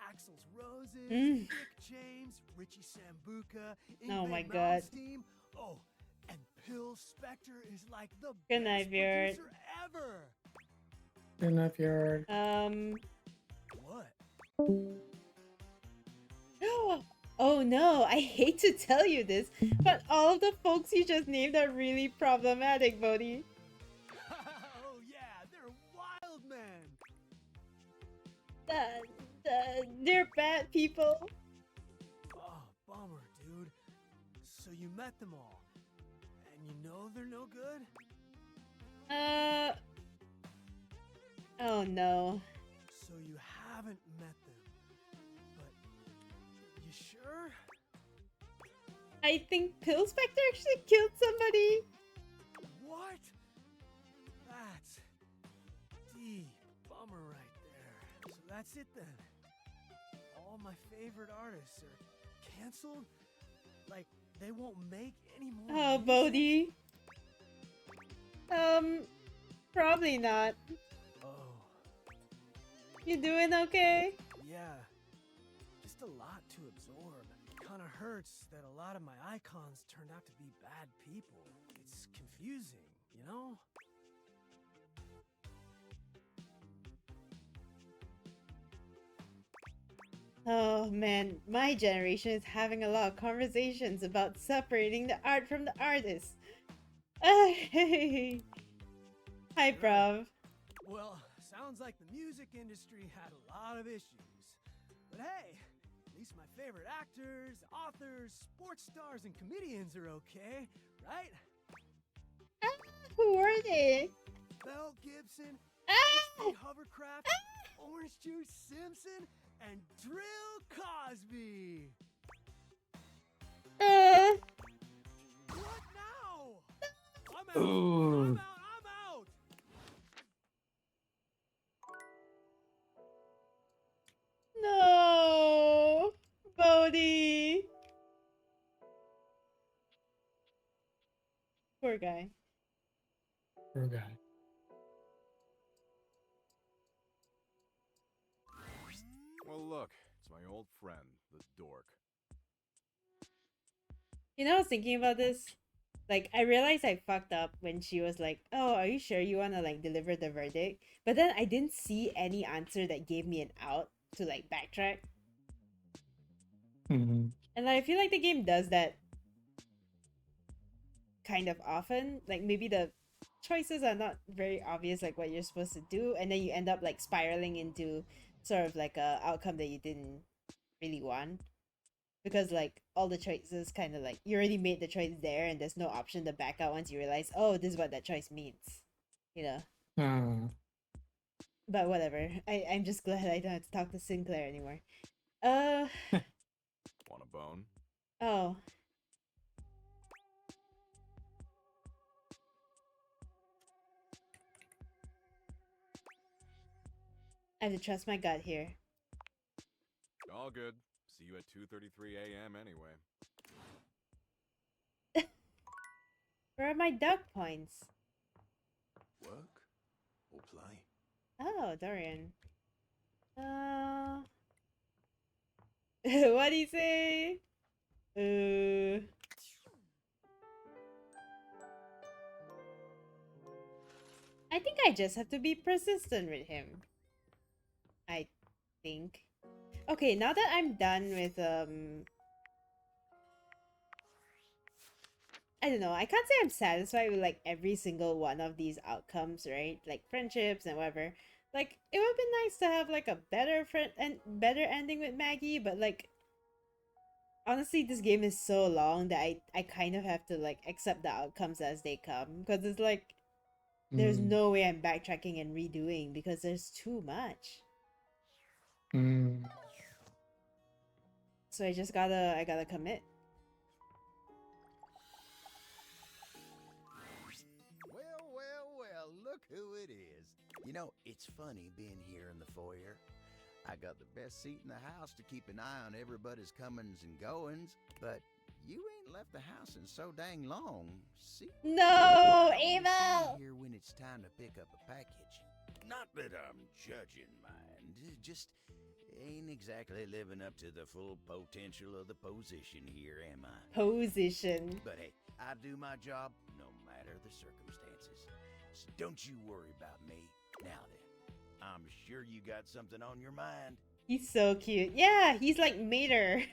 Axl's Roses, Rick James, Richie Sambuca, Oh my Yngwie God. Malmsteen. Oh, and Phil Spector is like the Good night, best Beard. producer ever. Good enough, Yard. What? Oh no, I hate to tell you this, but all of the folks you just named are really problematic, Bodhi. Oh yeah, they're wild, man. They're bad people. Oh, bummer, dude. So you met them all, and you know they're no good? Oh no. So you haven't met them, but you sure? I think Pill Spector actually killed somebody. What? That's deep. Bummer right there. So that's it then. All my favorite artists are canceled? Like, they won't make any more Oh, music? Bodhi. Probably not. Oh. You doing okay? Yeah. Just a lot to absorb. Kinda hurts that a lot of my icons turned out to be bad people. It's confusing, you know? Oh man, my generation is having a lot of conversations about separating the art from the artist. Hey. Hi, Prav. Well, sounds like the music industry had a lot of issues. But hey, at least my favorite actors, authors, sports stars, and comedians are okay, right? Who were they? Mel Gibson, H.P. Hovercraft, Orange Juice Simpson, and Drill Cosby. What now? I'm out. Ooh. I'm out. No, Bodhi. Poor guy. Poor guy. Well, look, it's my old friend, the dork. You know, I was thinking about this. Like, I realized I fucked up when she was like, "Oh, are you sure you wanna like deliver the verdict?" But then I didn't see any answer that gave me an out to like backtrack. Mm-hmm. And I feel like the game does that kind of often. Like maybe the choices are not very obvious, like what you're supposed to do, and then you end up like spiraling into sort of like a outcome that you didn't really want. because like all the choices kind of like you already made the choice there, and there's no option to back out once you realize, oh, this is what that choice means, you know. Hmm. But whatever. I'm just glad I don't have to talk to Sinclair anymore. Want a bone? Oh. I have to trust my gut here. All good. See you at 2:33 a.m. anyway. Where are my duck points? Work or play? Oh, Dorian. What do you say? I think I just have to be persistent with him. I think. Okay, now that I'm done with I don't know, I can't say I'm satisfied with like every single one of these outcomes, right? Like friendships and whatever. Like it would be nice to have like a better friend and better ending with Maggie, but like honestly this game is so long that I kind of have to like accept the outcomes as they come, because it's like there's no way I'm backtracking and redoing because there's too much. So I gotta commit. Well, look who it is. You know, it's funny being here in the foyer. I got the best seat in the house to keep an eye on everybody's comings and goings, but you ain't left the house in so dang long. See? No, I only Ava! see you here when it's time to pick up a package. Not that I'm judging, mind. Just ain't exactly living up to the full potential of the position here, am I? Position. But hey, I do my job no matter the circumstances. So don't you worry about me. Now then, I'm sure you got something on your mind. He's so cute. Yeah, he's like Mater.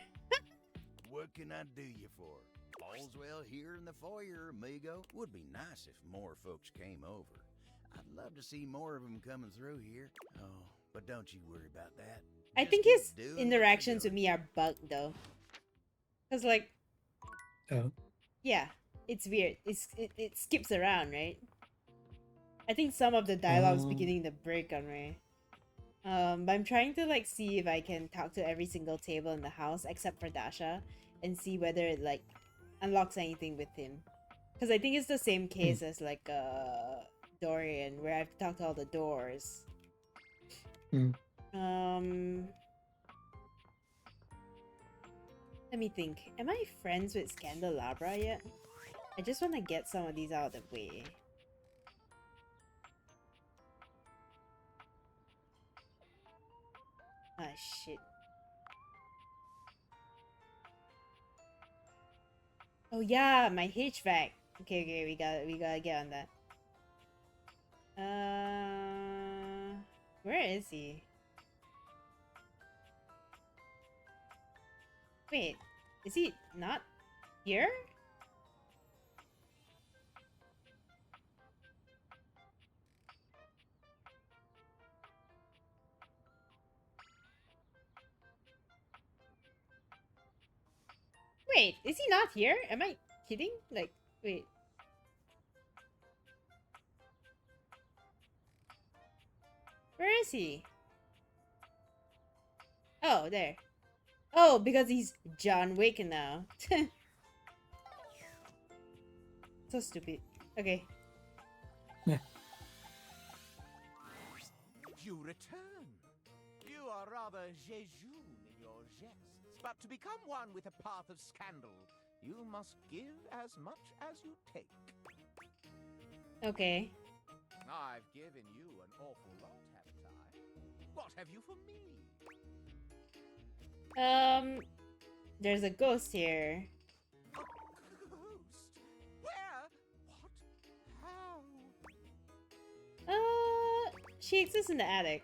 What can I do you for? All's well here in the foyer, amigo. Would be nice if more folks came over. I'd love to see more of them coming through here. Oh, but don't you worry about that. I Just think keep his doing what interactions you're with me are bugged though. Cause like, Oh. yeah, it's weird. It skips around, right? I think some of the dialogue's beginning to break on me. But I'm trying to like see if I can talk to every single table in the house except for Dasha, and see whether it like unlocks anything with him. Cause I think it's the same case as like Dorian, where I have to talk to all the doors. Let me think. Am I friends with Scandelabra yet? I just want to get some of these out of the way. Ah, shit. Oh yeah, my HVAC. Okay, we gotta get on that. Where is he? Wait, is he not here? Wait, is he not here? Am I kidding? Like, wait. Where is he? Oh, there. Oh, because he's John Wick now. So stupid. Okay. You return. You are rather jejune in your jests, but to become one with a path of scandal, you must give as much as you take. Okay. I've given you an awful lot, haven't I? What have you for me? There's a ghost here. Ghost? Where? What? How? She exists in the attic.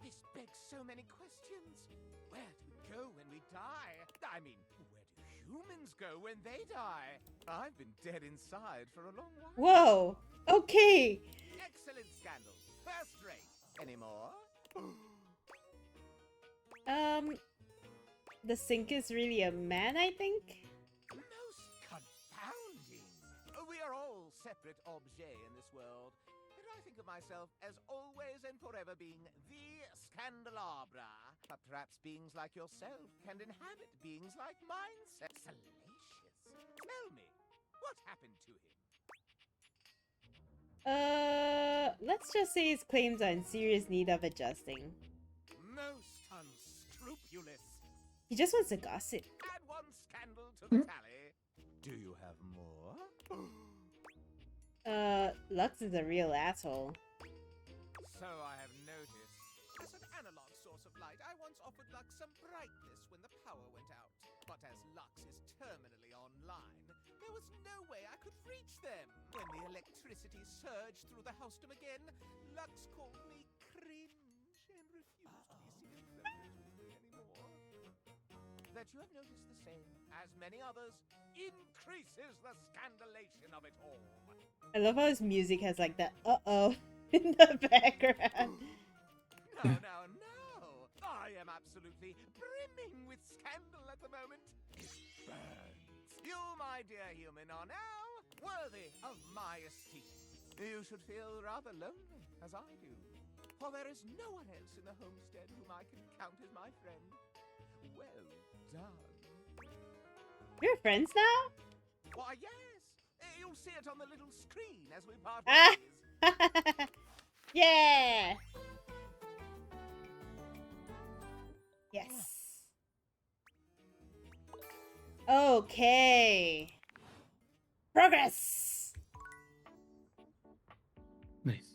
This begs so many questions. Where do we go when we die? I mean, where do humans go when they die? I've been dead inside for a long while. Whoa! Okay! Excellent scandal. First rate. Any more? the sink is really a man, I think. Most confounding. We are all separate objets in this world. And I think of myself as always and forever being the Scandelabra. But perhaps beings like yourself can inhabit beings like mine. Salacious. Tell me, what happened to him? Let's just say his claims are in serious need of adjusting. Most unscrupulous. He just wants to gossip. Add one scandal to the tally. Do you have more? Lux is a real asshole. So I have noticed. As an analog source of light, I once offered Lux some brightness when the power went out. But as Lux is terminally online, there was no way I could reach them. When the electricity surged through the house again, Lux called me cringe and refused to be seen in photos with me anymore. That you have noticed the same, as many others, increases the scandalation of it all. I love how his music has like that uh-oh in the background. No. I am absolutely brimming with scandal at the moment. You, my dear human, are now worthy of my esteem. You should feel rather lonely, as I do. For there is no one else in the homestead whom I can count as my friend. Well done. We're friends now? Why, yes. You'll see it on the little screen as we part ways. Yeah! Yes. Okay. Progress! Nice.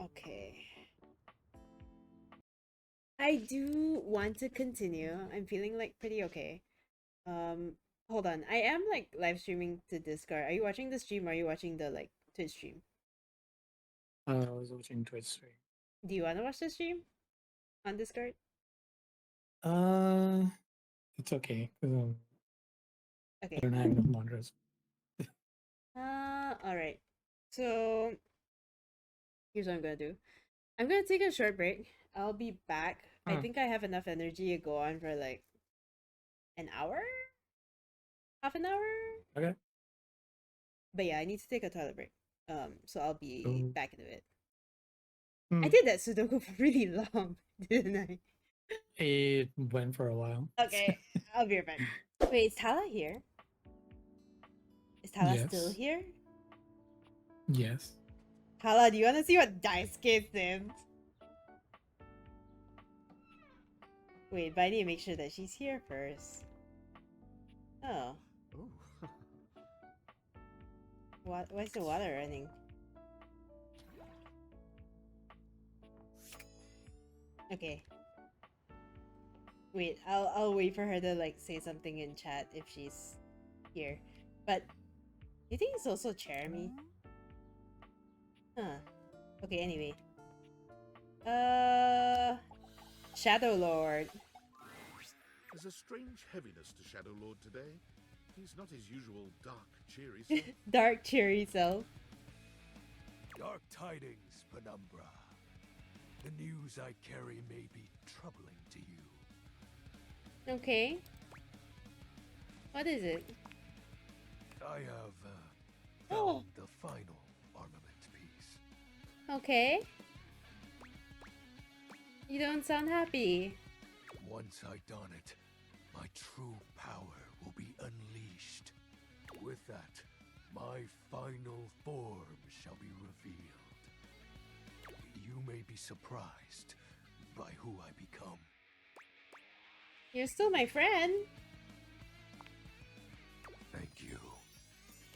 Okay. I do want to continue. I'm feeling like pretty okay. Hold on. I am like live streaming to Discord. Are you watching the stream or are you watching the like Twitch stream? I was watching Twitch stream. Do you want to watch the stream on Discord? It's okay because Okay. I don't have enough monitors. Alright. So here's what I'm gonna do. I'm gonna take a short break. I'll be back. I think I have enough energy to go on for like an hour? Half an hour? Okay. But yeah, I need to take a toilet break. So I'll be back in a bit. Hmm. I did that Sudoku for really long, didn't I? It went for a while. Okay, I'll be right back. Wait, is Tala here? Is Tala still Yes. here? Yes. Tala, do you want to see what Daisuke sent? Wait, but I need to make sure that she's here first. Oh. What? Why is the water running? Okay. Wait, I'll wait for her to like say something in chat if she's here. But you think it's also Jeremy? Huh. Okay, anyway. Shadow Lord. There's a strange heaviness to Shadow Lord today. He's not his usual dark, cheery self. Dark cheery self. Dark tidings, Penumbra. The news I carry may be troubling to you. Okay. What is it? I have found the final armament piece. Okay. You don't sound happy. Once I don it, my true power will be unleashed. With that, my final form shall be revealed. You may be surprised by who I become. You're still my friend. Thank you.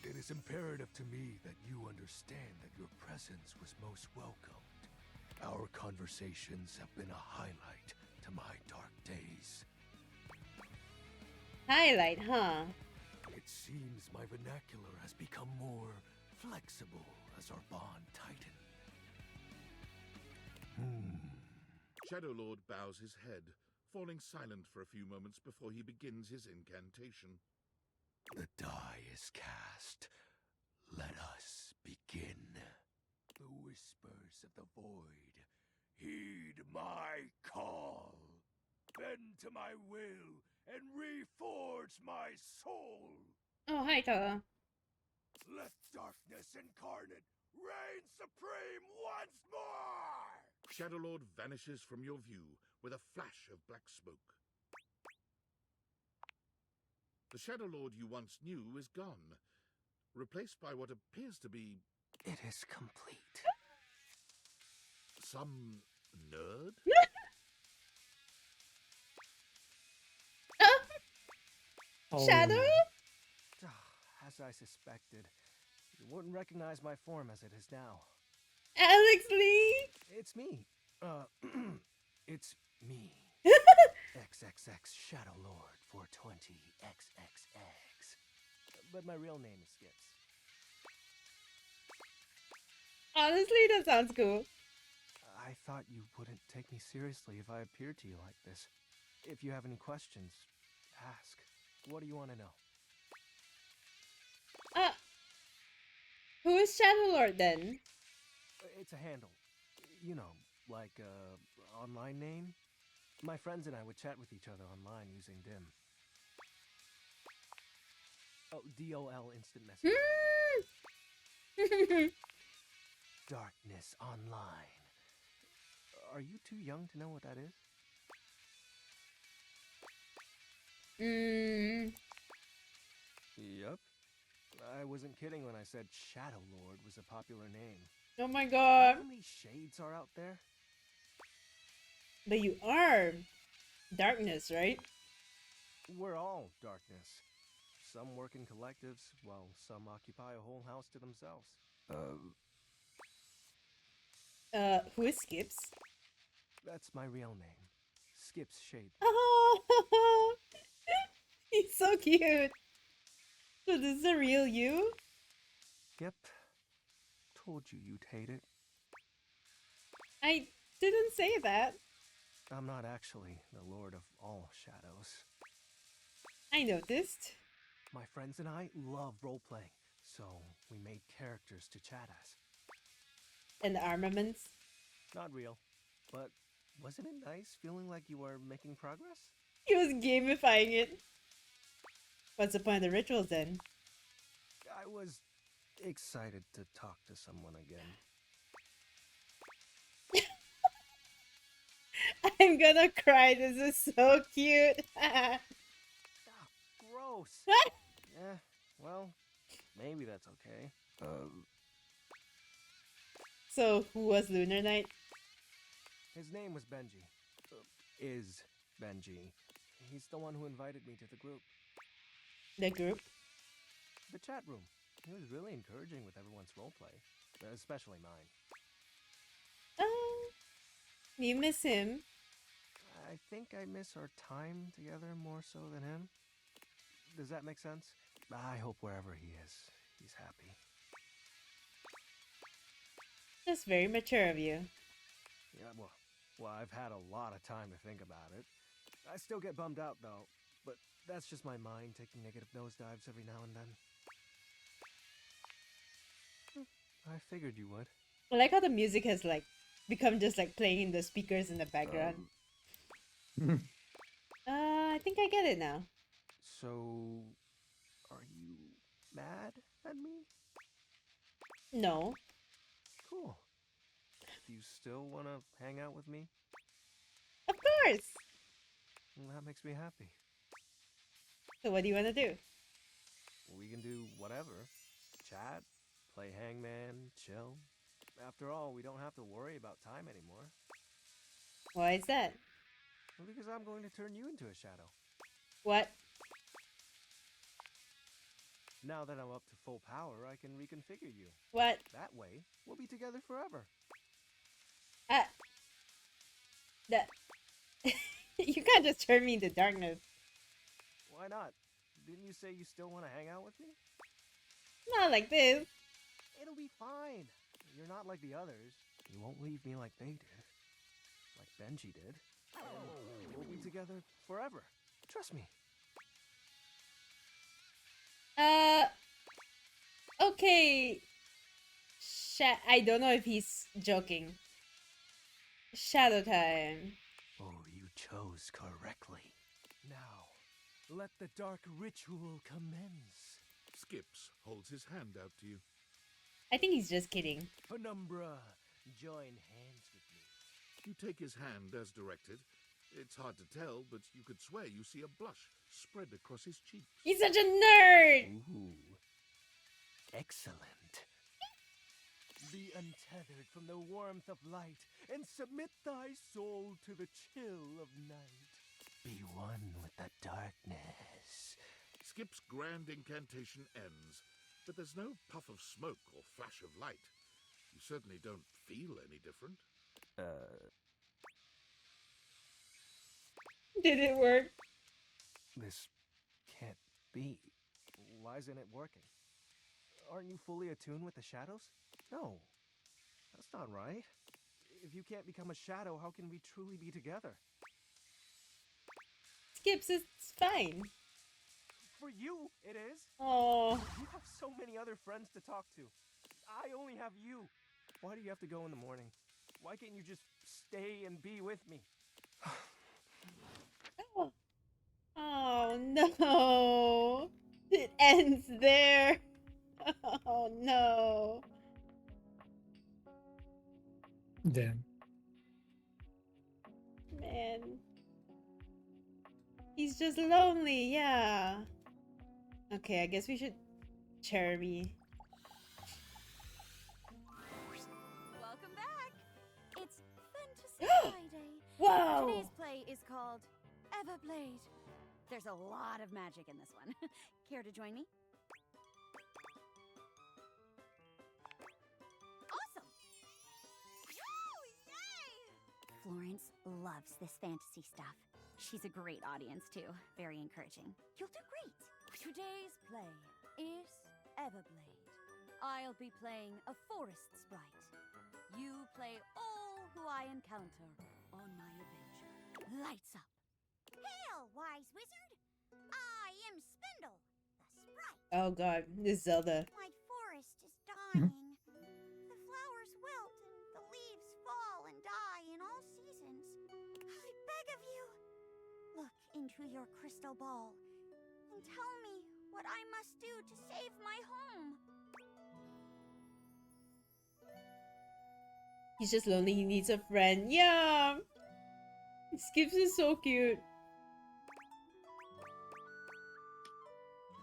It is imperative to me that you understand that your presence was most welcomed. Our conversations have been a highlight to my dark days. Highlight, huh? It seems my vernacular has become more flexible as our bond tightened. Shadow Lord bows his head, falling silent for a few moments before he begins his incantation. The die is cast. Let us begin. The whispers of the void, heed my call. bend to my will and reforge my soul. Oh, hi, Tala. Let darkness incarnate reign supreme once more! Shadow Lord vanishes from your view with a flash of black smoke. The Shadow Lord you once knew is gone, replaced by what appears to be... It is complete. Some nerd? Shadow? As I suspected, you wouldn't recognize my form as it is now. Alex Lee? It's me. It's me. XXX Shadow Lord 420 XXX. But my real name is Skips. Honestly, that sounds cool. I thought you wouldn't take me seriously if I appeared to you like this. If you have any questions, ask. What do you want to know? Who is Shadow Lord then? It's a handle. You know, like online name. My friends and I would chat with each other online using DIM. Oh, DOL instant message. Darkness Online. Are you too young to know what that is? Yep. I wasn't kidding when I said Shadow Lord was a popular name. Oh my god. How many shades are out there? But you are darkness, right? We're all darkness. Some work in collectives, while some occupy a whole house to themselves. Who is Skips? That's my real name. Skips Shade. Oh, he's so cute. So this is the real you? Yep. Told you you'd hate it. I didn't say that. I'm not actually the Lord of all Shadows. I noticed. My friends and I love role-playing, so we made characters to chat as. And armaments? Not real, but wasn't it nice feeling like you were making progress? He was gamifying it. What's the point of the rituals then? I was excited to talk to someone again. I'm gonna cry. This is so cute. Gross. Yeah, well, maybe that's okay. So, who was Lunar Knight? His name was Benji. Is Benji. He's the one who invited me to the group. The group? The chat room. He was really encouraging with everyone's roleplay, especially mine. You miss him? I think I miss our time together more so than him. Does that make sense? I hope wherever he is, he's happy. That's very mature of you. Yeah, well, I've had a lot of time to think about it. I still get bummed out, though, but that's just my mind taking negative nosedives every now and then. I figured you would. I like how the music has, like, become just, like, playing in the speakers in the background. I think I get it now. So, are you mad at me? No. Cool. Do you still want to hang out with me? Of course! That makes me happy. So what do you want to do? We can do whatever. Chat, play hangman, chill. After all, we don't have to worry about time anymore. Why is that? Well, because I'm going to turn you into a shadow. What? Now that I'm up to full power, I can reconfigure you. What? That way, we'll be together forever. That... You can't just turn me into darkness. Why not? Didn't you say you still want to hang out with me? Not like this. It'll be fine. You're not like the others. You won't leave me like they did. Like Benji did. And we'll be together forever. Trust me. Okay. I don't know if he's joking. Shadow time. Oh, you chose correctly. Now, let the dark ritual commence. Skips holds his hand out to you. I think he's just kidding. Penumbra, join hands with me. You take his hand as directed. It's hard to tell, but you could swear you see a blush spread across his cheeks. He's such a nerd! Ooh. Excellent. Be untethered from the warmth of light, and submit thy soul to the chill of night. Be one with the darkness. Skip's grand incantation ends, but there's no puff of smoke or flash of light. You certainly don't feel any different. Did it work? This can't be. Why isn't it working? Aren't you fully attuned with the shadows? No, that's not right. If you can't become a shadow, how can we truly be together? Skips, it's fine. For you, it is. Oh. You have so many other friends to talk to. I only have you. Why do you have to go in the morning? Why can't you just stay and be with me? Oh no. It ends there. Oh no. Damn. Man. He's just lonely, yeah. Okay, I guess we should Cherry. Welcome back. It's Fantasy Friday. Whoa! Today's play is called Everblade. There's a lot of magic in this one. Care to join me? Awesome! Woo! Yay! Florence loves this fantasy stuff. She's a great audience, too. Very encouraging. You'll do great. Today's play is Everblade. I'll be playing a forest sprite. You play all who I encounter on my adventure. Lights up. Hail, wise wizard! I am Spindle, the sprite. Oh god, this Zelda. My forest is dying. The flowers wilt and the leaves fall and die in all seasons. I beg of you, look into your crystal ball and tell me what I must do to save my home. He's just lonely, he needs a friend. Yeah! Skips is so cute.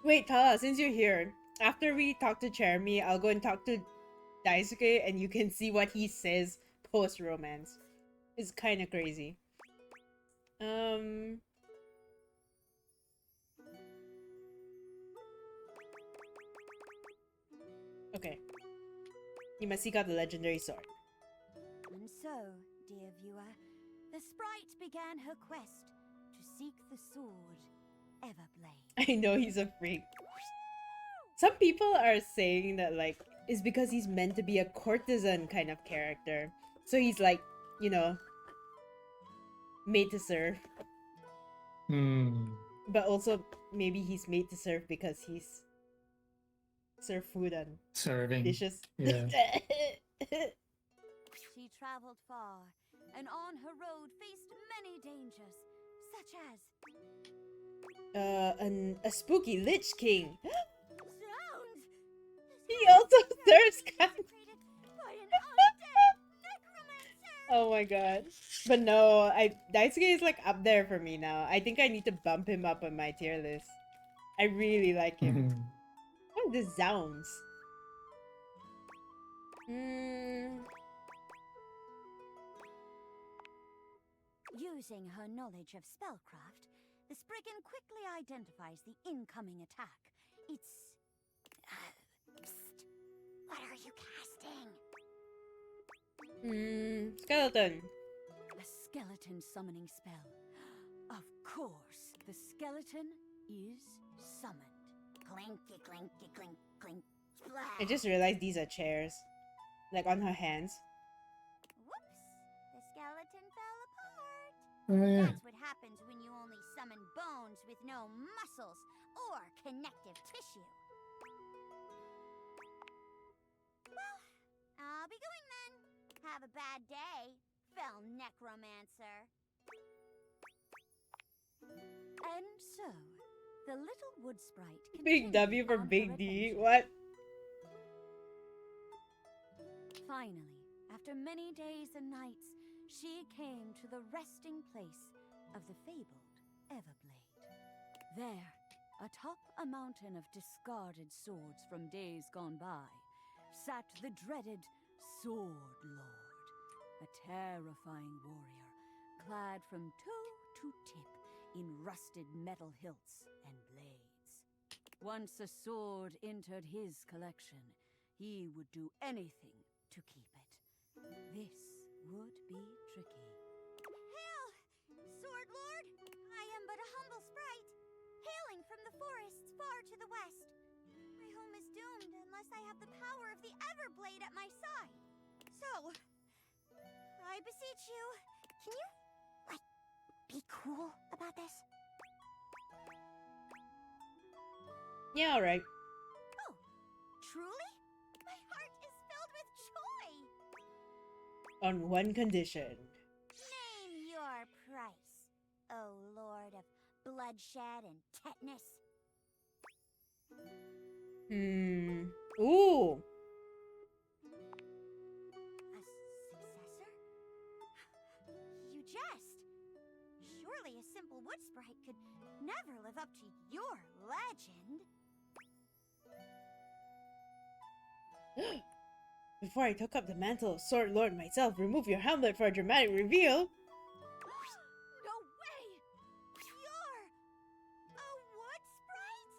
Wait, Tala, since you're here, after we talk to Jeremy, I'll go and talk to Daisuke and you can see what he says post-romance. It's kind of crazy. Okay. You must seek out the legendary sword. And so, dear viewer, the sprite began her quest to seek the sword, Everblade. I know he's a freak. Some people are saying that, like, it's because he's meant to be a courtesan kind of character. So he's like, you know, made to serve. But also, maybe he's made to serve because he's serve food and serving dishes. Yeah. She traveled far, and on her road faced many dangers, such as a spooky Lich King. Zounds! He also serves kind. By an undead necromancer! Oh my god. But no, Daisuke is like up there for me now. I think I need to bump him up on my tier list. I really like him. What are the sounds? Using her knowledge of spellcraft, the Spriggan quickly identifies the incoming attack. It's... Psst. What are you casting? Skeleton. A skeleton summoning spell. Of course, the skeleton is summoned. Clinky, clinky, clink, clink, splash. I just realized these are chairs. Like on her hands. Whoops! The skeleton fell apart. Oh, yeah. That's what happens when you only summon bones with no muscles or connective tissue. Well, I'll be going then. Have a bad day, fell necromancer. And so, the little wood sprite Big W continued for on her Big D. adventure. What? Finally, after many days and nights, she came to the resting place of the fabled Everblade. There, atop a mountain of discarded swords from days gone by, sat the dreaded Sword Lord, a terrifying warrior, clad from toe to tip in rusted metal hilts and blades. Once a sword entered his collection, he would do anything to keep it. This would be tricky. Hail, Sword Lord! I am but a humble sprite, hailing from the forests far to the west. My home is doomed unless I have the power of the Everblade at my side. So, I beseech you, can you, like, be cool about this? Yeah, alright. Oh, truly? My heart is filled with joy! On one condition. Name your price, O Lord of bloodshed and tetanus. Ooh. A successor? You jest. Surely a simple wood sprite could never live up to your legend. Before I took up the mantle of Sword Lord myself, remove your helmet for a dramatic reveal. No way! You're a wood sprite?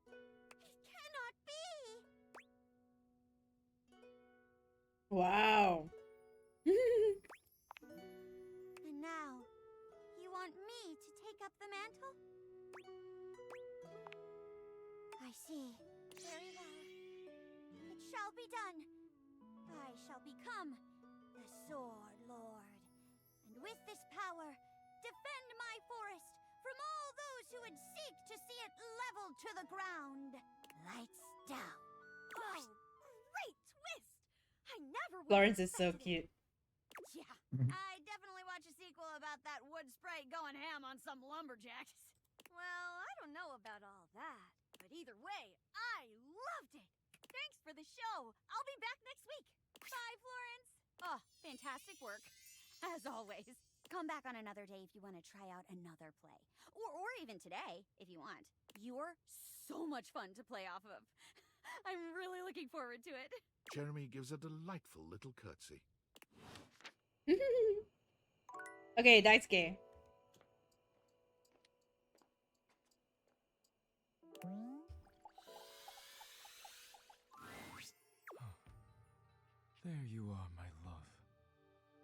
It cannot be! Wow. And now, you want me to take up the mantle? I see. Very well. It shall be done. I shall become the Sword Lord. And with this power, defend my forest from all those who would seek to see it leveled to the ground. Lights down. Oh, great twist! I never would Florence is so cute. Yeah, I definitely watch a sequel about that wood sprite going ham on some lumberjacks. Well, I don't know about all that, but either way, I loved it. Thanks for the show. I'll be back next week. Bye, Florence. Oh, fantastic work. As always. Come back on another day if you want to try out another play. Or even today, if you want. You're so much fun to play off of. I'm really looking forward to it. Jeremy gives a delightful little curtsy. Okay, Daisuke. There you are, my love.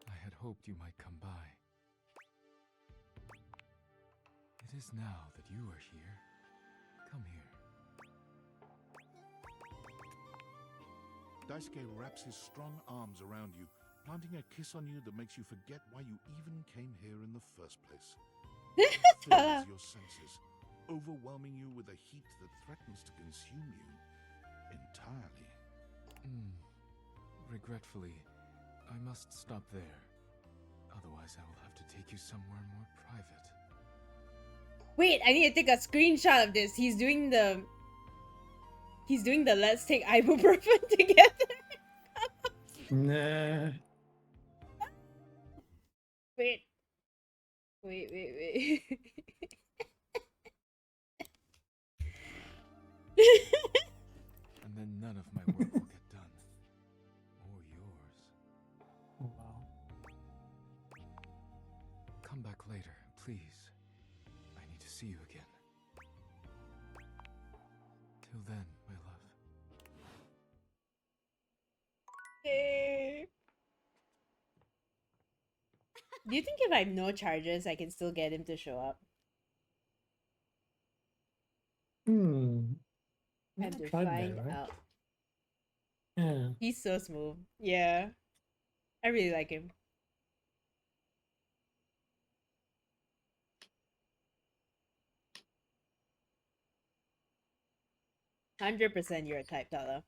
I had hoped you might come by. It is now that you are here. Come here. Daisuke wraps his strong arms around you, planting a kiss on you that makes you forget why you even came here in the first place. It fills your senses, overwhelming you with a heat that threatens to consume you entirely. Regretfully, I must stop there. Otherwise, I will have to take you somewhere more private. Wait, I need to take a screenshot of this. He's doing the let's take ibuprofen together. Nah. Wait. Wait. And then none of my work will get done. Or yours. Oh, wow. Come back later, please. I need to see you again. Till then, my love. Hey. Do you think if I have no charges, I can still get him to show up? I have to Tried find that, right? out. Yeah. He's so smooth. Yeah. I really like him. %, you're a type, Tala.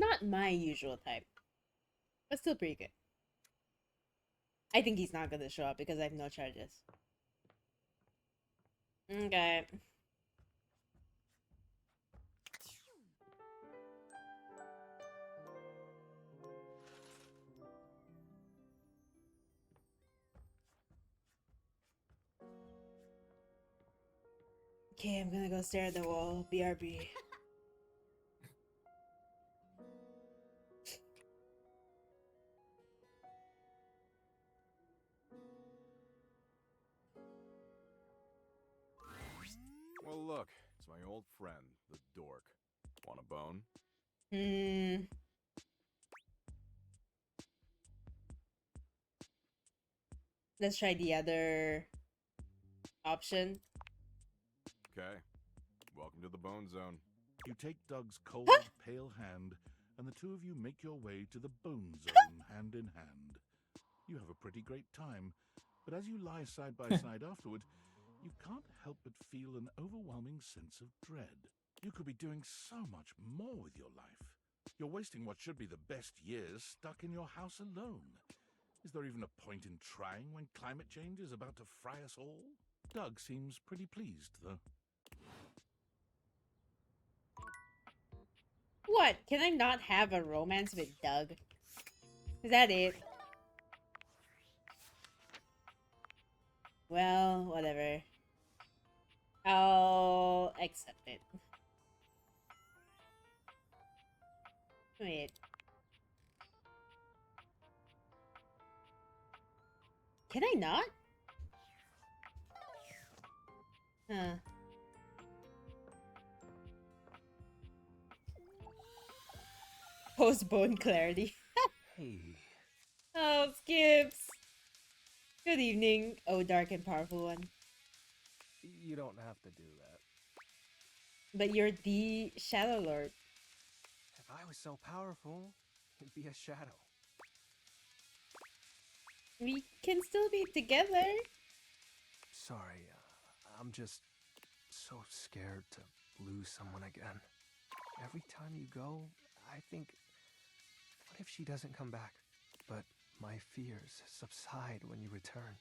Not my usual type, but still pretty good. I think he's not gonna show up because I have no charges. Okay. Okay, I'm gonna go stare at the wall. BRB. Well, look, it's my old friend, the dork. Want a bone? Hmm. Let's try the other option. Okay. Welcome to the bone zone. You take Doug's cold, pale hand, and the two of you make your way to the bone zone hand in hand. You have a pretty great time, but as you lie side by side afterward, you can't help but feel an overwhelming sense of dread. You could be doing so much more with your life. You're wasting what should be the best years stuck in your house alone. Is there even a point in trying when climate change is about to fry us all? Doug seems pretty pleased, though. What? Can I not have a romance with Doug? Is that it? Well, whatever. I'll accept it. Wait. Can I not? Huh. Post-bone clarity. Hey. Oh, Skips. Good evening, oh dark and powerful one. You don't have to do that. But you're the Shadow Lord. If I was so powerful, it'd be a shadow. We can still be together. Sorry, I'm just so scared to lose someone again. Every time you go, I think, what if she doesn't come back? But my fears subside when you return.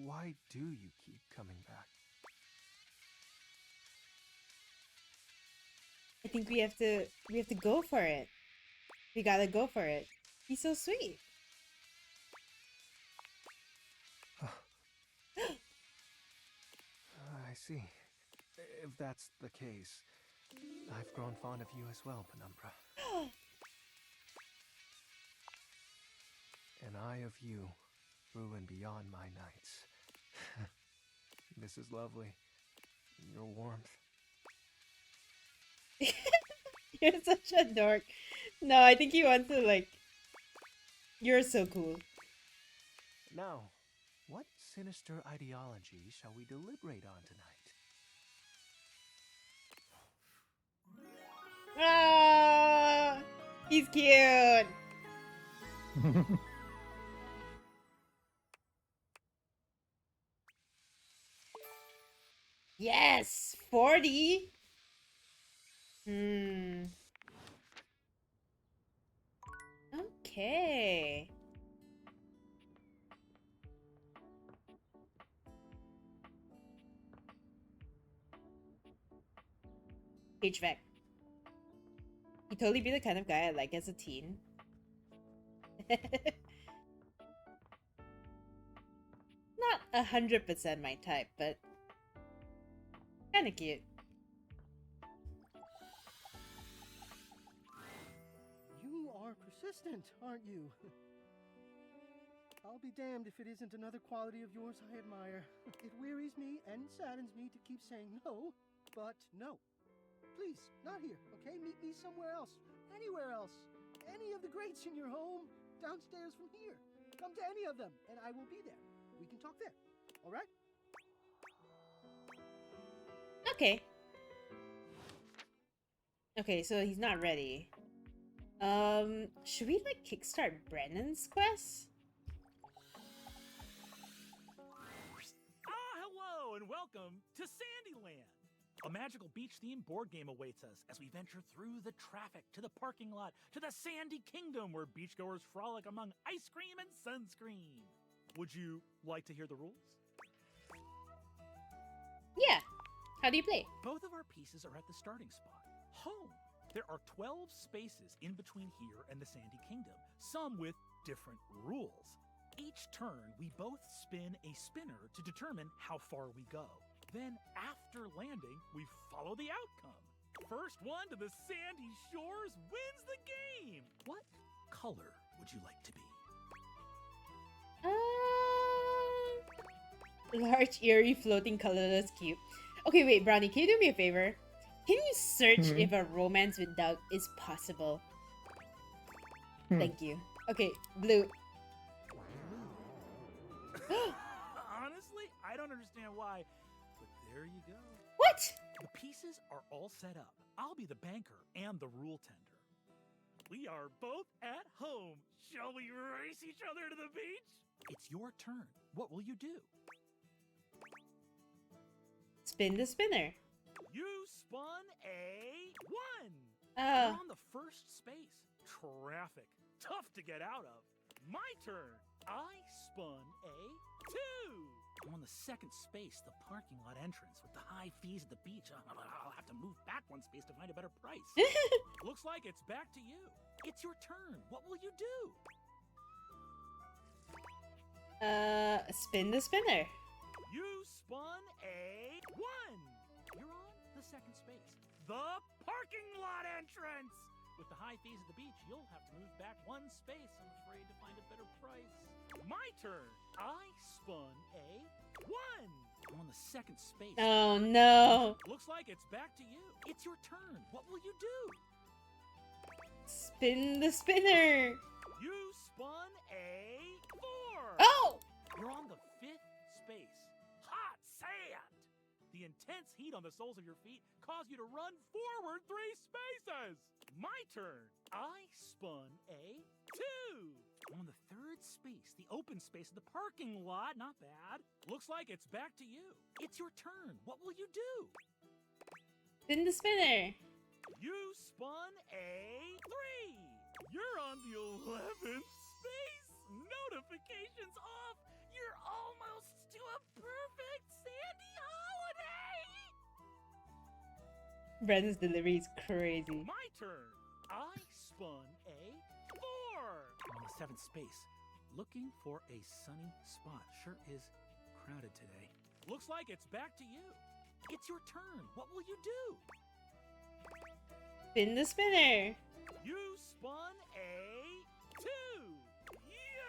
Why do you keep coming back? I think we have to go for it. We gotta go for it. He's so sweet. I see. If that's the case, I've grown fond of you as well, Penumbra. And I of you, through and beyond my nights. This is lovely. Your warmth. You're such a dork. No, I think he wants to, like... You're so cool. Now, what sinister ideology shall we deliberate on tonight? Ah, he's cute. Yes, 40. Okay. HVAC. He'd totally be the kind of guy I like as a teen. Not 100% my type, but kinda cute. You are persistent, aren't you? I'll be damned if it isn't another quality of yours I admire. It wearies me and saddens me to keep saying no, but no. Please, not here, okay? Meet me somewhere else. Anywhere else. Any of the greats in your home. Downstairs from here. Come to any of them, and I will be there. We can talk there. All right? Okay. Okay, so he's not ready. Should we, like, kickstart Brennan's quest? Hello and welcome to Sandyland. A magical beach-themed board game awaits us as we venture through the traffic to the parking lot to the Sandy Kingdom where beachgoers frolic among ice cream and sunscreen. Would you like to hear the rules? Yeah. How do you play? Both of our pieces are at the starting spot, home. There are 12 spaces in between here and the Sandy Kingdom, some with different rules. Each turn, we both spin a spinner to determine how far we go. Then, after landing, we follow the outcome. First one to the sandy shores wins the game! What color would you like to be? Large, eerie, floating, colorless cube. Okay, wait, Brownie, can you do me a favor? Can you search if a romance with Doug is possible? Thank you. Okay, blue. Honestly, I don't understand why, but there you go. What? The pieces are all set up. I'll be the banker and the rule tender. We are both at home. Shall we race each other to the beach? It's your turn. What will you do? Spin the spinner. You spun a 1. Oh. You're on the first space. Traffic. Tough to get out of. My turn. I spun a 2. I'm on the second space, the parking lot entrance with the high fees at the beach. I'll have to move back one space to find a better price. Looks like it's back to you. It's your turn. What will you do? Spin the spinner. You spun a 1. You're on the second space, the parking lot entrance. With the high fees at the beach, you'll have to move back one space, I'm afraid, to find a better price. My turn. I spun a 1. I'm on the second space. Oh no. Looks like it's back to you. It's your turn. What will you do? Spin the spinner. You spun a 4. Oh! You're on the 5th space. Hot sand. The intense heat on the soles of your feet cause you to run forward 3 spaces. My turn. I spun a 2. I'm on the 3rd space, the open space of the parking lot. Not bad. Looks like it's back to you. It's your turn. What will you do? Spin the spinner. You spun a 3. You're on the 11th space. Notifications off. You're almost to a perfect sandy holiday. Brandon's delivery is crazy. My turn. I spun a 4. I'm on the 7th space, looking for a sunny spot. Sure is crowded today. Looks like it's back to you. It's your turn. What will you do? Spin the spinner. You spun a 2. You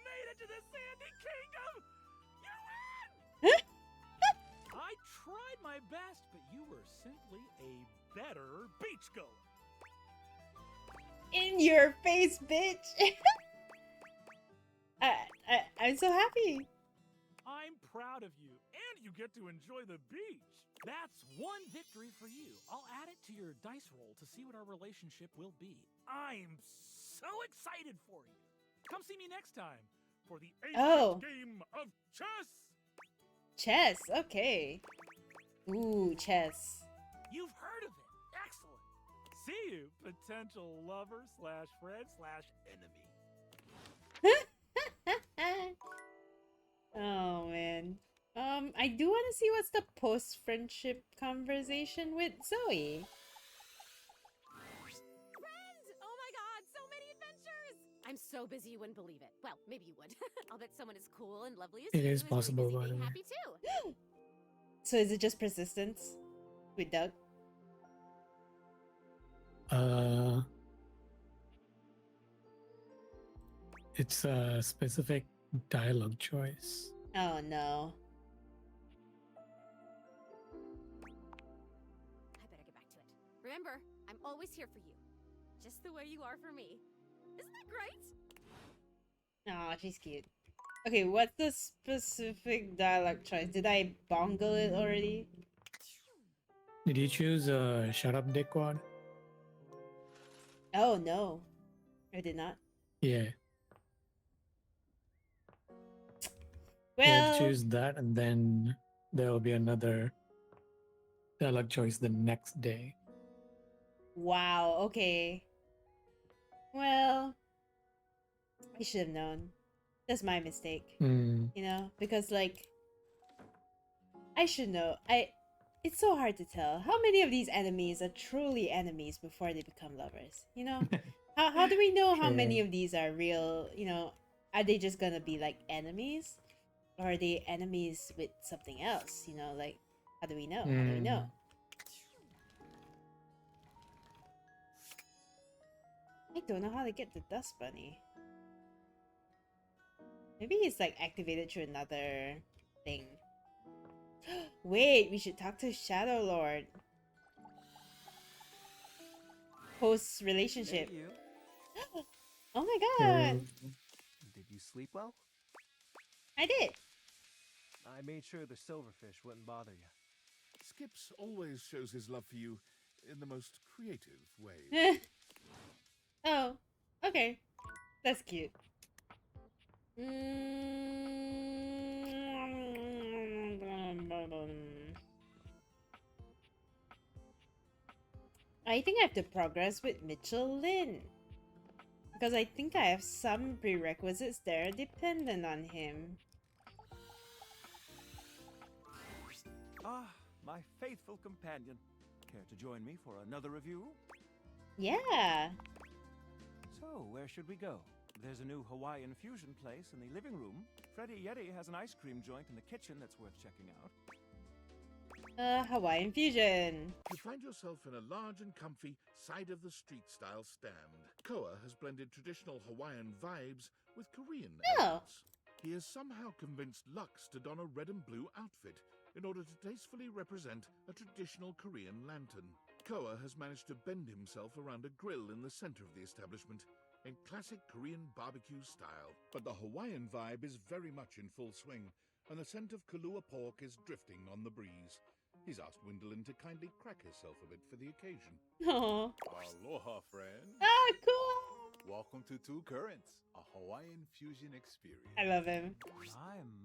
made it to the Sandy Kingdom. You win. I tried my best, but you were simply a better beachgoer. In your face, bitch. I'm so happy. I'm proud of you, and you get to enjoy the beach. That's one victory for you. I'll add it to your dice roll to see what our relationship will be. I'm so excited for you. Come see me next time for the 8th game of chess. Chess, okay. Ooh, chess. You've heard of it. Excellent. See you, potential lover / friend / enemy. Oh man. I do want to see what's the post-friendship conversation with Zoe. Friends! Oh my god, so many adventures! I'm so busy you wouldn't believe it. Well, maybe you would. I'll bet someone as cool and lovely as It you is possible, really by busy the being way. happy too. So is it just persistence with Doug? It's a specific dialogue choice. Oh no. I better get back to it. Remember, I'm always here for you. Just the way you are for me. Isn't that great? Oh, she's cute. Okay, what's the specific dialogue choice? Did I bongle it already? Did you choose Shut Up Dickwad? Oh no. I did not. Yeah. You have Well, to choose that, and then there will be another dialogue choice the next day. Wow, okay. Well, I should have known. That's my mistake. Hmm. You know? Because, like, I should know. It's so hard to tell. How many of these enemies are truly enemies before they become lovers? You know? How do we know how many True. of these are real, you know, are they just gonna be like enemies? Or are they enemies with something else? You know, like how do we know? How do we know? Hmm. I don't know how to get the dust bunny. Maybe he's like activated through another thing. Wait, we should talk to Shadow Lord. Post relationship. Hey, you. Oh my god! True. Did you sleep well? I did. I made sure the silverfish wouldn't bother you. Skips always shows his love for you in the most creative ways. Oh, okay. That's cute. I think I have to progress with Mitchell Lin. Because I think I have some prerequisites that are dependent on him. Ah, my faithful companion. Care to join me for another review? Yeah. So, where should we go? There's a new Hawaiian fusion place in the living room. Freddy Yeti has an ice cream joint in the kitchen that's worth checking out. Hawaiian fusion. You find yourself in a large and comfy side-of-the-street style stand. Koa has blended traditional Hawaiian vibes with Korean elements. He has somehow convinced Lux to don a red and blue outfit in order to tastefully represent a traditional Korean lantern. Koa has managed to bend himself around a grill in the center of the establishment in classic Korean barbecue style. But the Hawaiian vibe is very much in full swing, and the scent of Kahlua pork is drifting on the breeze. He's asked Gwendolyn to kindly crack herself a bit for the occasion. Aww. Aloha, friend. Ah, cool. Welcome to Two Currents, a Hawaiian fusion experience. I love him.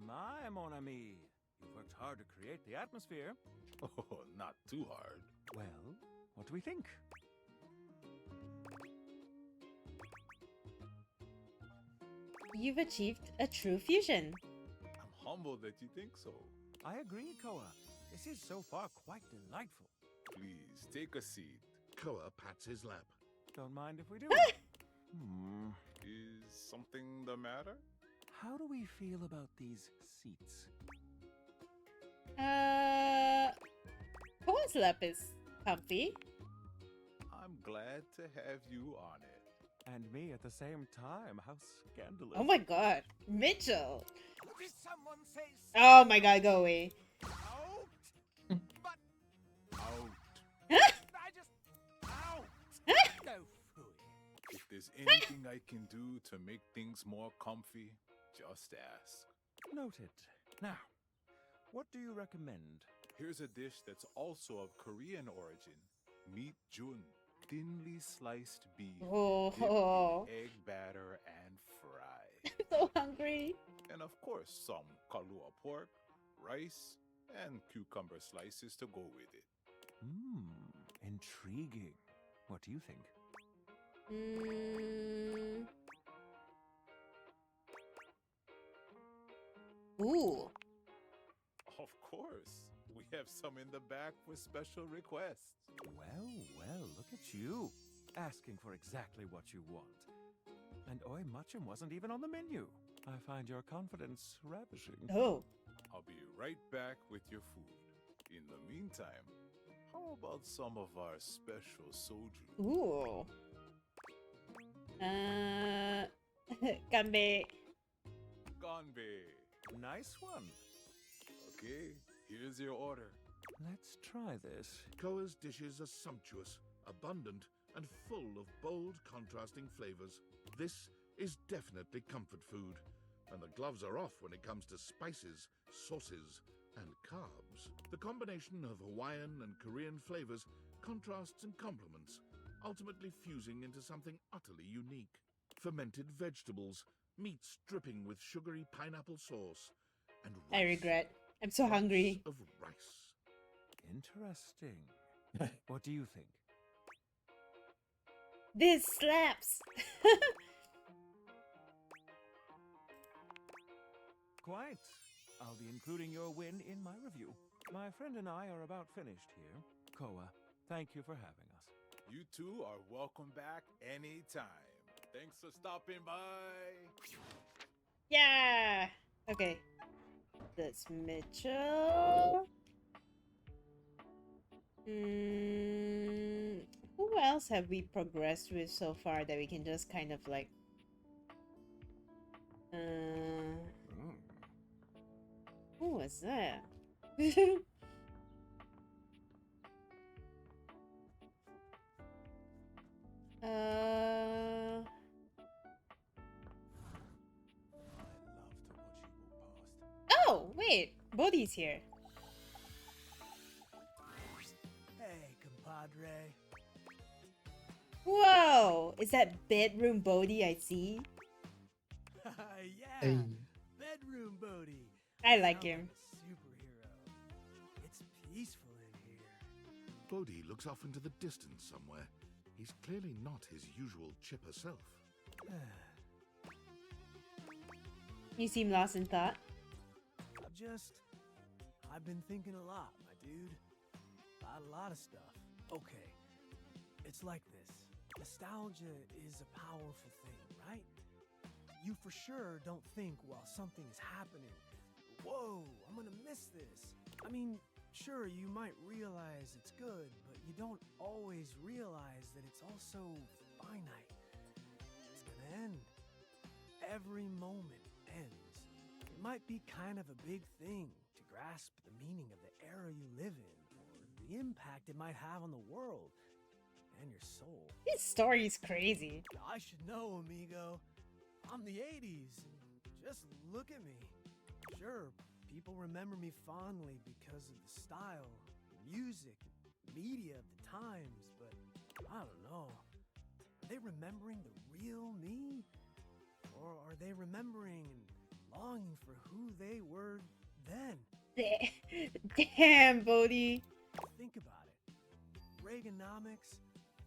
My, mon ami. You've worked hard to create the atmosphere. Oh, not too hard. Well, what do we think? You've achieved a true fusion. I'm humbled that you think so. I agree, Koa. This is so far quite delightful. Please, take a seat. Koa pats his lap. Don't mind if we do. Is something the matter? How do we feel about these seats? Koa's lap is comfy. I'm glad to have you on it. And me at the same time. How scandalous. Oh my god. Mitchell. Did someone say Oh my god, go away. out? Out. I just... Out! Go fooey. If there's anything I can do to make things more comfy, just ask. Noted. Now, what do you recommend? Here's a dish that's also of Korean origin. Meat jun. Thinly sliced beef. Oh. Dipped in egg batter and fried. I'm so hungry. And of course, some kalua pork, rice, and cucumber slices to go with it. Intriguing. What do you think? Ooh. Of course. We have some in the back for special requests. Well, look at you. Asking for exactly what you want. And Oi Muchum wasn't even on the menu. I find your confidence ravishing. Oh. I'll be right back with your food. In the meantime, how about some of our special soju? Ooh. Ganbei. Ganbei. Nice one. Okay, here's your order. Let's try this. Koa's dishes are sumptuous, abundant, and full of bold, contrasting flavors. This is definitely comfort food, and the gloves are off when it comes to spices, sauces, and carbs. The combination of Hawaiian and Korean flavors contrasts and complements, ultimately fusing into something utterly unique. Fermented vegetables, meats dripping with sugary pineapple sauce, and rice. I regret. I'm so hungry. Of rice. Interesting. What do you think? This slaps. Quite. I'll be including your win in my review. My friend and I are about finished here. Koa, thank you for having us. You two are welcome back anytime. Thanks for stopping by. Yeah. Okay. That's Mitchell. Who else have we progressed with so far that we can just kind of like who was that? Oh, wait. Bodhi's here. Hey, compadre. Whoa! Is that bedroom Bodhi I see? Yeah, Hey. bedroom Bodhi. I like Sounds him. a superhero. It's peaceful in here. Bodhi looks off into the distance somewhere. He's clearly not his usual chipper self. You seem lost in thought. I've been thinking a lot, my dude. About a lot of stuff. Okay, it's like this. Nostalgia is a powerful thing, right? You for sure don't think while something is happening, whoa, I'm gonna miss this. I mean, sure, you might realize it's good, but you don't always realize that it's also finite. It's gonna end. Every moment ends. It might be kind of a big thing to grasp the meaning of the era you live in, or the impact it might have on the world and your soul. This story is crazy. I should know, amigo. I'm the 80s, and just look at me. Sure, people remember me fondly because of the style, music, media of the times, but I don't know. Are they remembering the real me? Or are they remembering and longing for who they were then? Damn, Bodhi. Think about it. Reaganomics,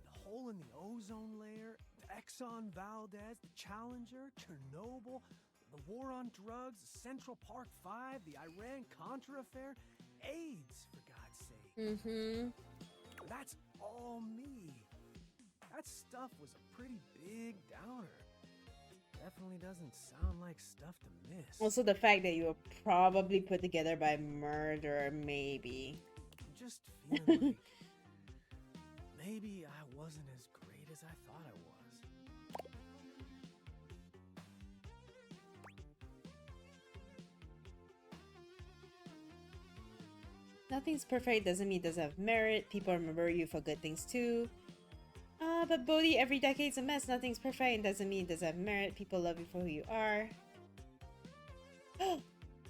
the hole in the ozone layer, Exxon Valdez, the Challenger, Chernobyl, the war on drugs, Central Park 5, the Iran-Contra affair, AIDS, for God's sake. That's all me. That stuff was a pretty big downer. Definitely doesn't sound like stuff to miss. Also, the fact that you were probably put together by murder, maybe. I'm just feeling like maybe I wasn't as great as I thought I was. Nothing's perfect doesn't mean it doesn't have merit. People remember you for good things too. But Bodhi, every decade's a mess. Nothing's perfect and doesn't mean it doesn't have merit. People love you for who you are.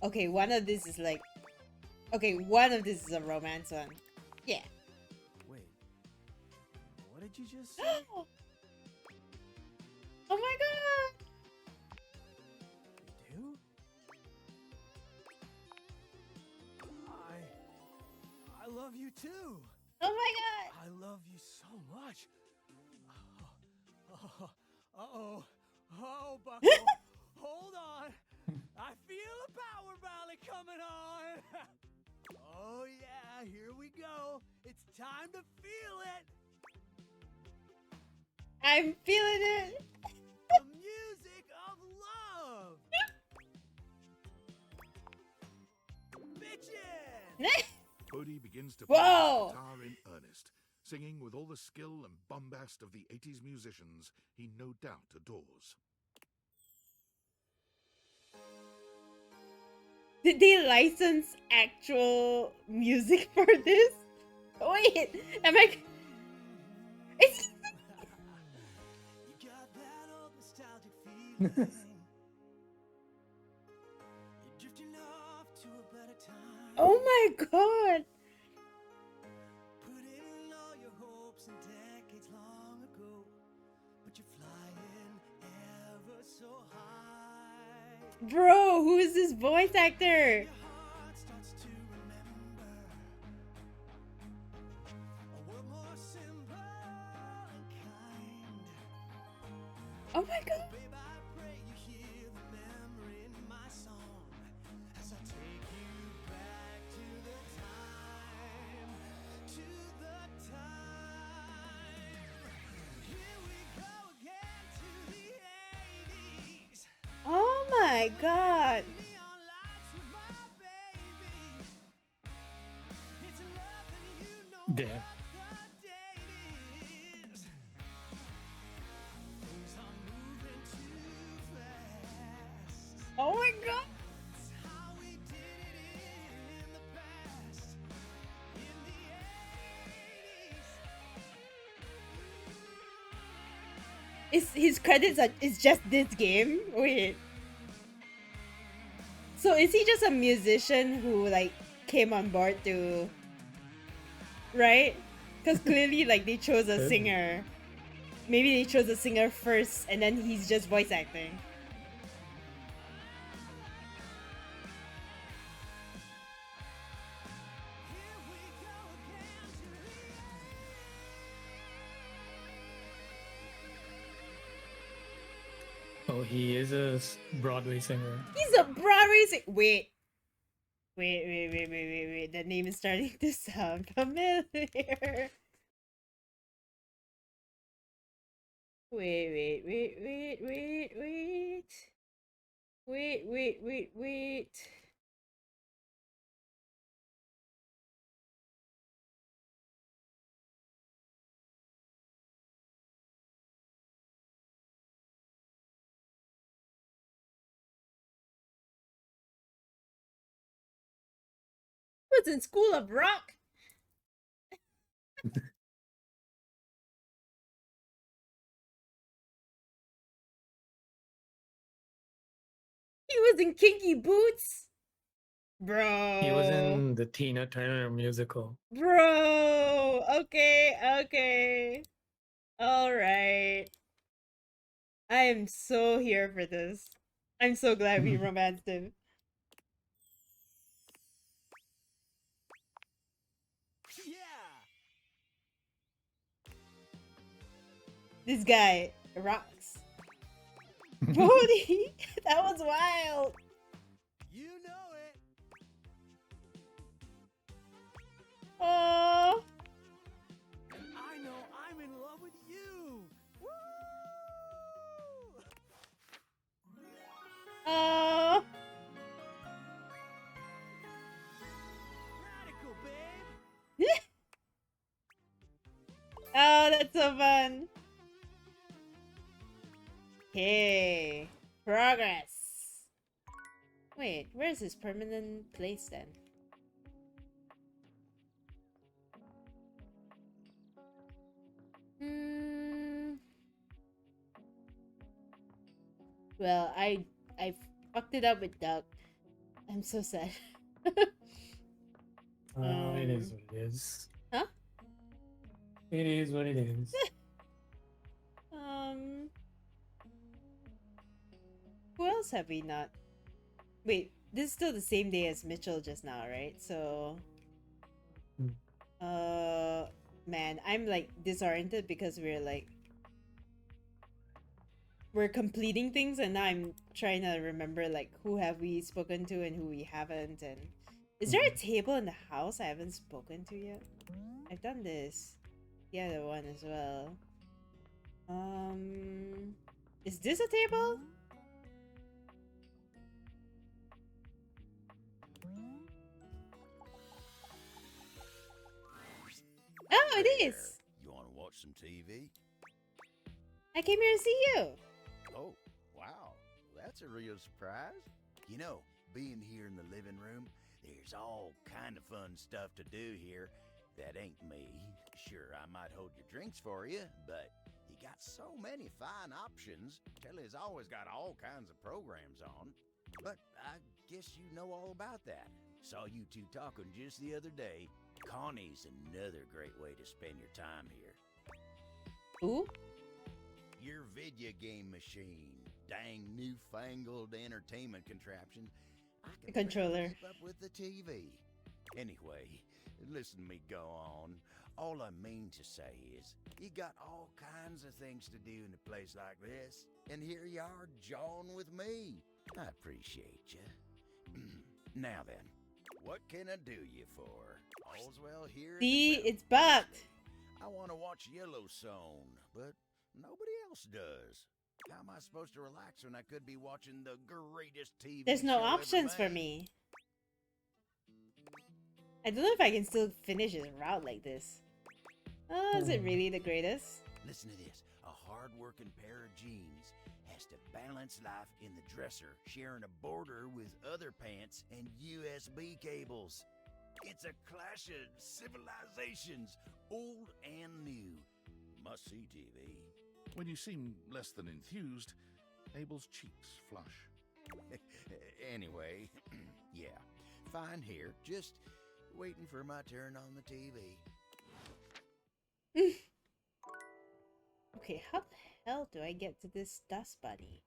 Okay, one of this is like... Okay, one of this is a romance one. Yeah. Wait, what did you just say? Oh my god! You do? I love you too! Oh my god! I love you so much! Uh-oh. Oh, Bucko. Hold on. I feel a power valley coming on. Oh, yeah. Here we go. It's time to feel it. I'm feeling it. The music of love. Bitchin'. Bodhi begins to play the guitar in earnest, singing with all the skill and bombast of the 80s musicians he no doubt adores. Did they license actual music for this? Wait, am I... It's... You got that old nostalgic feeling. You're drifting off to a better time. Oh my god! Put in all your hopes and decades long ago, but you're flying ever so high. Bro, who is this voice actor? Your heart starts to remember Oh my god. Oh my god. Damn. Oh my god. Is his credits are is just this game? Wait. So is he just a musician who like came on board to, right? Because clearly like they chose a singer. Maybe they chose a singer first and then he's just voice acting. Oh, he is a Broadway singer. He's a Broadway singer. Wait. That name is starting to sound familiar. Wait. Was in School of Rock. He was in Kinky Boots. Bro. He was in the Tina Turner musical. Bro. Okay. All right. I am so here for this. I'm so glad we romanced him. This guy rocks. Bodhi, that was wild. You know it. Oh. I know I'm in love with you. Woo! Oh. Radical, babe. Oh, that's so fun. Okay. Progress. Wait, where's his permanent place then? Well, I fucked it up with Duck. I'm so sad. It is what it is. Huh? It is what it is. Who else have we not? Wait, this is still the same day as Mitchell just now, right? So, man, I'm like disoriented because we're completing things and now I'm trying to remember like who have we spoken to and who we haven't. And is there a table in the house I haven't spoken to yet? I've done this. The other one as well. Is this a table? Oh, it is. You want to watch some TV? I came here to see you. Oh, wow. That's a real surprise. You know, being here in the living room, there's all kind of fun stuff to do here that ain't me. Sure, I might hold your drinks for you, but you got so many fine options. Telly's always got all kinds of programs on. But I guess you know all about that. Saw you two talking just the other day. Connie's another great way to spend your time here. Ooh? Your video game machine. Dang newfangled entertainment contraption. I can controller. keep up with the TV. Anyway, listen to me go on. All I mean to say is, you got all kinds of things to do in a place like this, and here you are jawing with me. I appreciate you. Now then, what can I do you for? All's well here. See, it's bugged. I want to watch Yellowstone, but nobody else does. How am I supposed to relax when I could be watching the greatest TV There's no show options ever for made? me. I don't know if I can still finish this route like this. Is it really the greatest? Listen to this. A hard-working pair of jeans has to balance life in the dresser, sharing a border with other pants and USB cables. It's a clash of civilizations, old and new. Must-see TV. When you seem less than enthused, Abel's cheeks flush. Anyway, yeah, fine here. Just waiting for my turn on the TV. Okay, how the hell do I get to this dust bunny?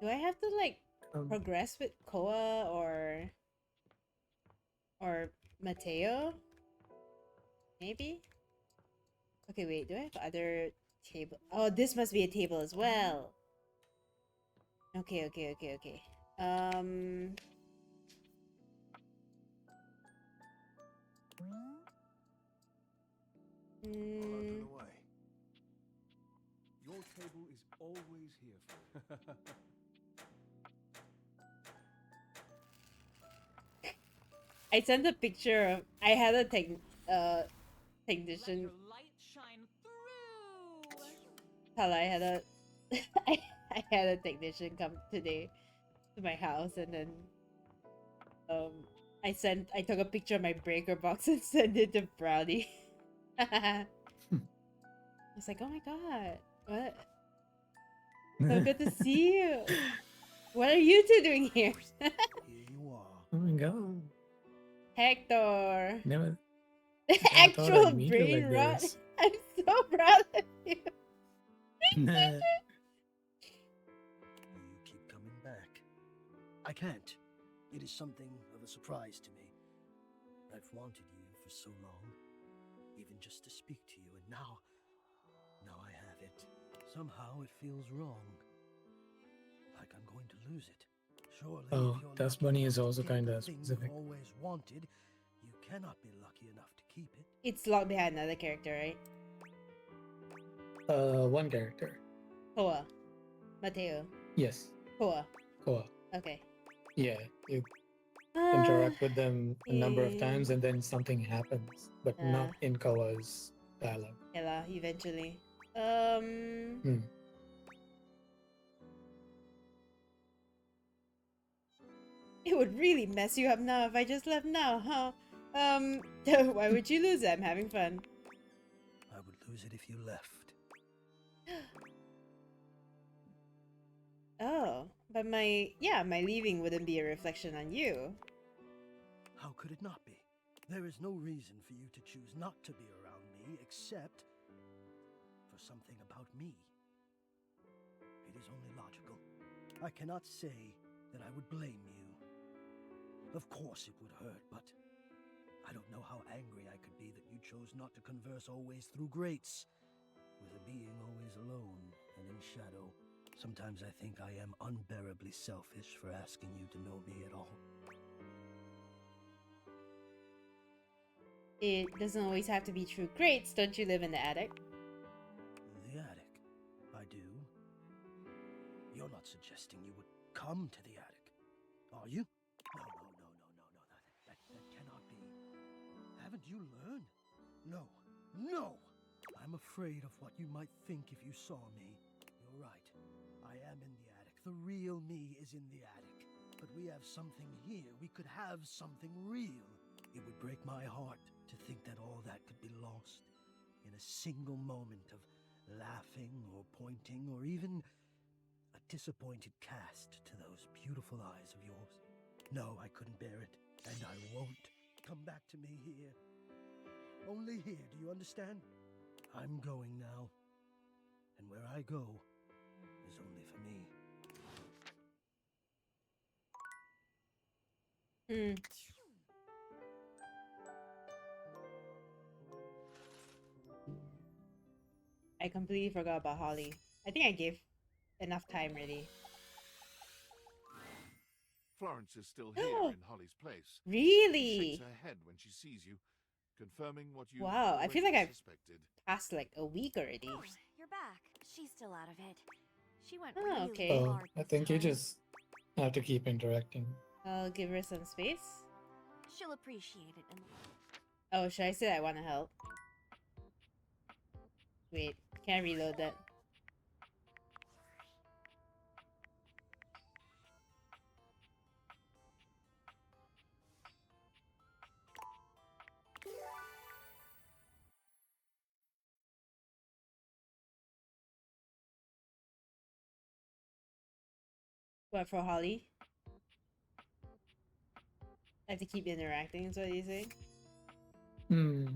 Do I have to like progress with Koa or Mateo? Maybe? Okay, wait, do I have other table? Oh, this must be a table as well. Okay. Out of the way. Your table is always here for you. I sent a picture of I had a technician. Hello, I had a I had a technician come today to my house, and then I took a picture of my breaker box and sent it to Brownie. I was like, oh my god, what? So good to see you. What are you two doing here? Here you are. Oh my god. Hector. Never thought Actual I'd meet you brain like rot. this. I'm so proud of you. Nah. You keep coming back. I can't. It is something of a surprise to me. I've wanted you for so long, even just to speak to you, and now I have it. Somehow it feels wrong. Like I'm going to lose it. Surely Oh, if you're Dust lucky Bunny enough is to also get kind the of thing specific. you've always wanted, you cannot be lucky enough to keep it. It's locked behind another character, right? One character. Koa. Mateo. Yes. Koa. Koa. Okay. Yeah, you interact with them a number of times and then something happens, but not in Koa's dialogue. Yeah, lah, eventually. It would really mess you up now if I just left now, huh? Why would you lose it? I'm having fun. I would lose it if you left. Oh, but my leaving wouldn't be a reflection on you. How could it not be? There is no reason for you to choose not to be around me except for something about me. It is only logical. I cannot say that I would blame you. Of course it would hurt, but I don't know how angry I could be that you chose not to converse always through grates, with a being always alone and in shadow. Sometimes I think I am unbearably selfish for asking you to know me at all. It doesn't always have to be true grates. Don't you live in the attic? The attic? I do. You're not suggesting you would come to the attic, are you? No. That cannot be. Haven't you learned? No. I'm afraid of what you might think if you saw me. You're right. I am in the attic. The real me is in the attic. But we have something here. We could have something real. It would break my heart to think that all that could be lost in a single moment of laughing or pointing or even a disappointed cast to those beautiful eyes of yours. No, I couldn't bear it, and I won't. Come back to me here. Only here, do you understand? I'm going now, and where I go is only for me. I completely forgot about Holly. I think I gave enough time already. Florence is still here in Holly's place. Really? She shakes her head when she sees you, confirming what you Wow, I feel like I've suspected. passed like a week already. Oh, you're back. She's still out of it. She went Oh, really okay. So hard I this think you time. just have to keep interacting. I'll give her some space. She'll appreciate it. And Oh, should I say I want to help? Wait, can I reload that? What, for Holly? I have to keep interacting, is what you say? Hmm.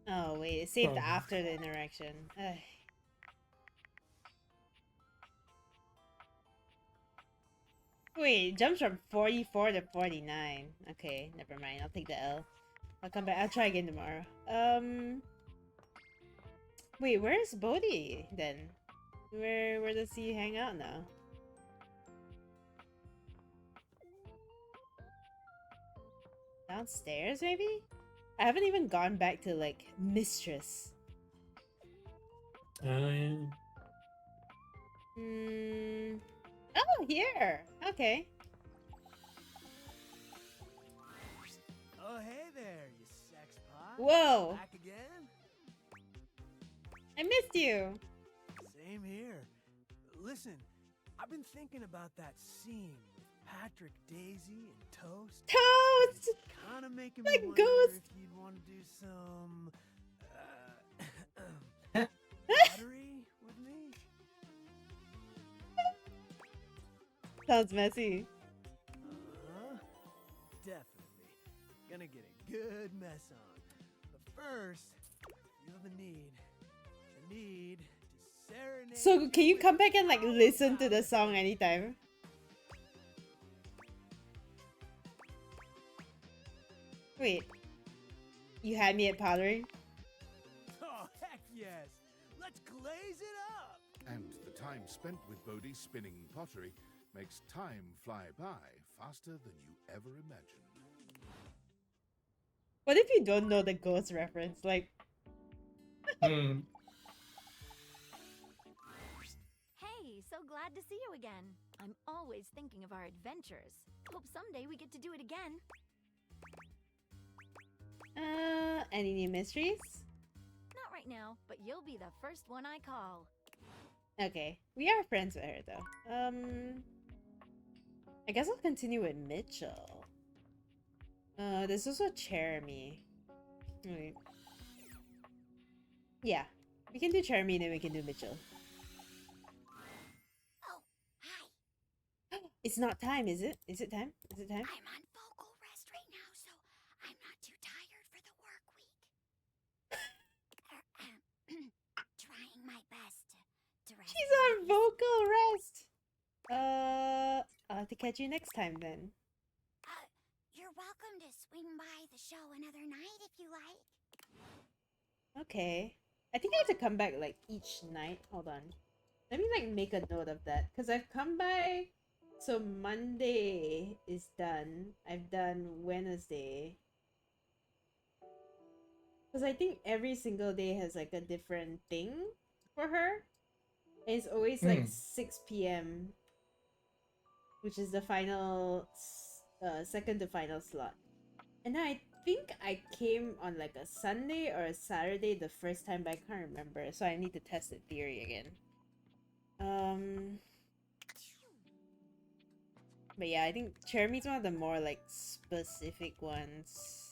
Oh, wait, it saved Probably. after the interaction. Ugh. Wait, it jumps from 44 to 49. Okay, never mind. I'll take the L. I'll come back. I'll try again tomorrow. Wait, where's Bodhi then? Where does he hang out now? Downstairs, maybe? I haven't even gone back to, like, Mistress. Oh, yeah. Oh, here! Okay. Oh, hey there, you sex pot. Whoa! Back again? I missed you! Same here. Listen, I've been thinking about that scene with Patrick, Daisy, and Toast. Toast! Kind of making My me wonder ghost! if you'd want to do some pottery with me. Sounds messy. Definitely. Gonna get a good mess on. But first, feel the need to serenade. So, can you come back and, like, listen to the song anytime? Wait. You had me at pottery? Oh, heck yes! Let's glaze it up! And the time spent with Bodhi spinning pottery makes time fly by faster than you ever imagined. What if you don't know the ghost reference? Like... Hmm. hey, so glad to see you again. I'm always thinking of our adventures. Hope someday we get to do it again. Any new mysteries? Not right now, but you'll be the first one I call. Okay, we are friends with her though. I guess I'll continue with Mitchell. There's also Jeremy. Wait. Yeah, we can do Jeremy and then we can do Mitchell. Oh, hi. It's not time, is it? Is it time? Is it time? I'm on vocal rest right now, so I'm not too tired for the work week. Trying my best to rest. She's on vocal rest! I'll have to catch you next time then. You're welcome to swing by the show another night if you like. Okay. I think I have to come back like each night. Hold on. Let me like make a note of that. Because I've come by. So Monday is done. I've done Wednesday. Because I think every single day has like a different thing for her. And it's always like 6 p.m. Which is the final, second to final slot. And I think I came on like a Sunday or a Saturday the first time, but I can't remember. So I need to test the theory again. But yeah, I think Jeremy's one of the more like specific ones.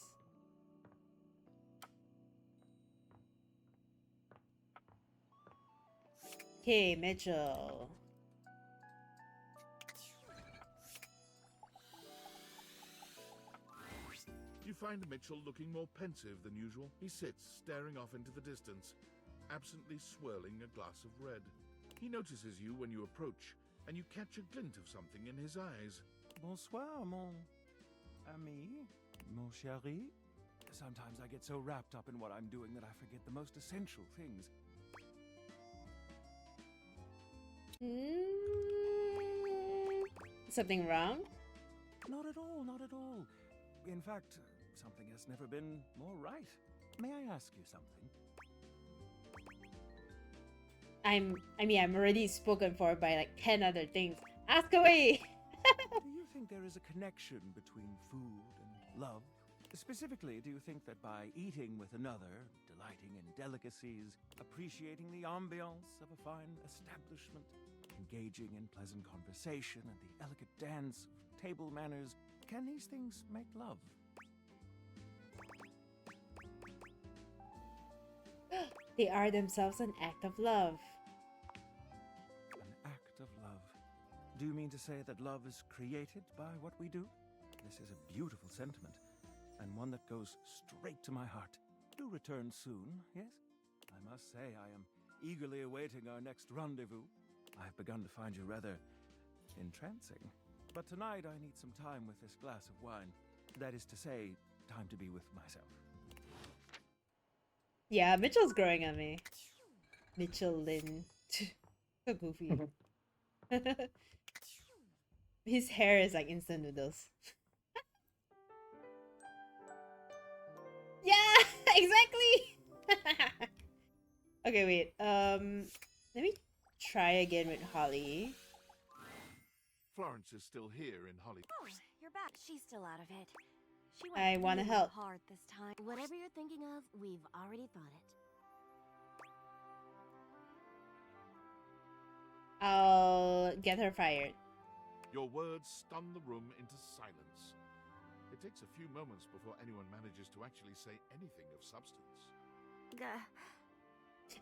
Okay, Mitchell. You find Mitchell looking more pensive than usual. He sits, staring off into the distance, absently swirling a glass of red. He notices you when you approach, and you catch a glint of something in his eyes. Bonsoir, mon ami, mon chéri. Sometimes I get so wrapped up in what I'm doing that I forget the most essential things. Something wrong? Not at all, not at all. In fact, something has never been more right. May I ask you something? I'm already spoken for by like 10 other things. Ask away! Do you think there is a connection between food and love? Specifically, do you think that by eating with another, delighting in delicacies, appreciating the ambiance of a fine establishment, engaging in pleasant conversation and the elegant dance of table manners, can these things make love? They are themselves an act of love. An act of love. Do you mean to say that love is created by what we do? This is a beautiful sentiment, and one that goes straight to my heart. Do return soon, yes? I must say I am eagerly awaiting our next rendezvous. I've begun to find you rather entrancing. But tonight I need some time with this glass of wine. That is to say, time to be with myself. Yeah, Mitchell's growing on me. Mitchell Lynn. So goofy. His hair is like instant noodles. Yeah, exactly. Okay, wait. Let me try again with Holly. Florence is still here in Holly. Oh, you're back. She's still out of it. She I went wanna really help. hard this time. Whatever you're thinking of, we've already thought it. I'll get her fired. Your words stun the room into silence. It takes a few moments before anyone manages to actually say anything of substance.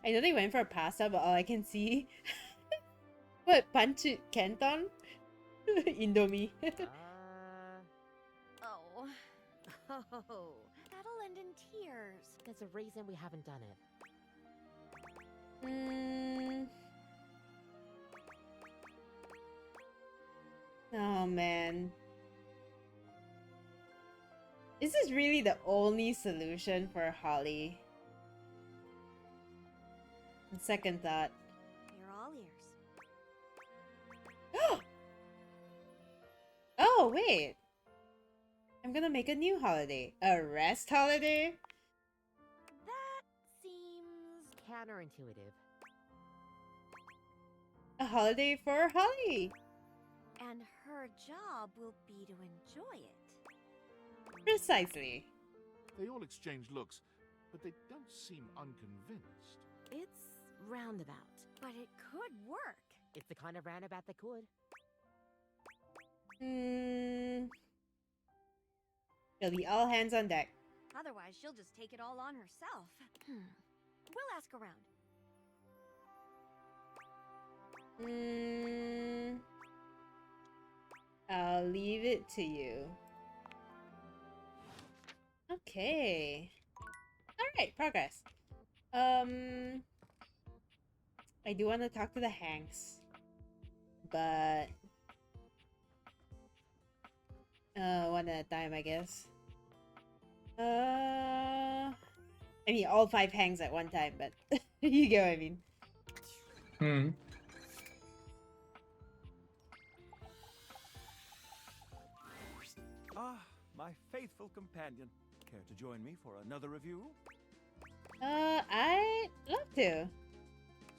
I know they went for pasta, but all I can see. What, Panchu Canton? Indomie. Oh. Oh. That'll end in tears. There's a reason we haven't done it. Oh man. Is this really the only solution for Holly? On second thought. You're all ears. Oh, wait. I'm gonna make a new holiday. A rest holiday? That seems counterintuitive. A holiday for Holly. And her job will be to enjoy it. Precisely. They all exchange looks, but they don't seem unconvinced. It's roundabout, but it could work. It's the kind of roundabout that could. It'll be all hands on deck. Otherwise, she'll just take it all on herself. We'll ask around. I'll leave it to you. Okay. Alright, progress. I do want to talk to the Hanks. But one at a time, I guess. I mean all 5 Hanks at one time, but you get what I mean. Ah, my faithful companion. Care to join me for another review? I'd love to.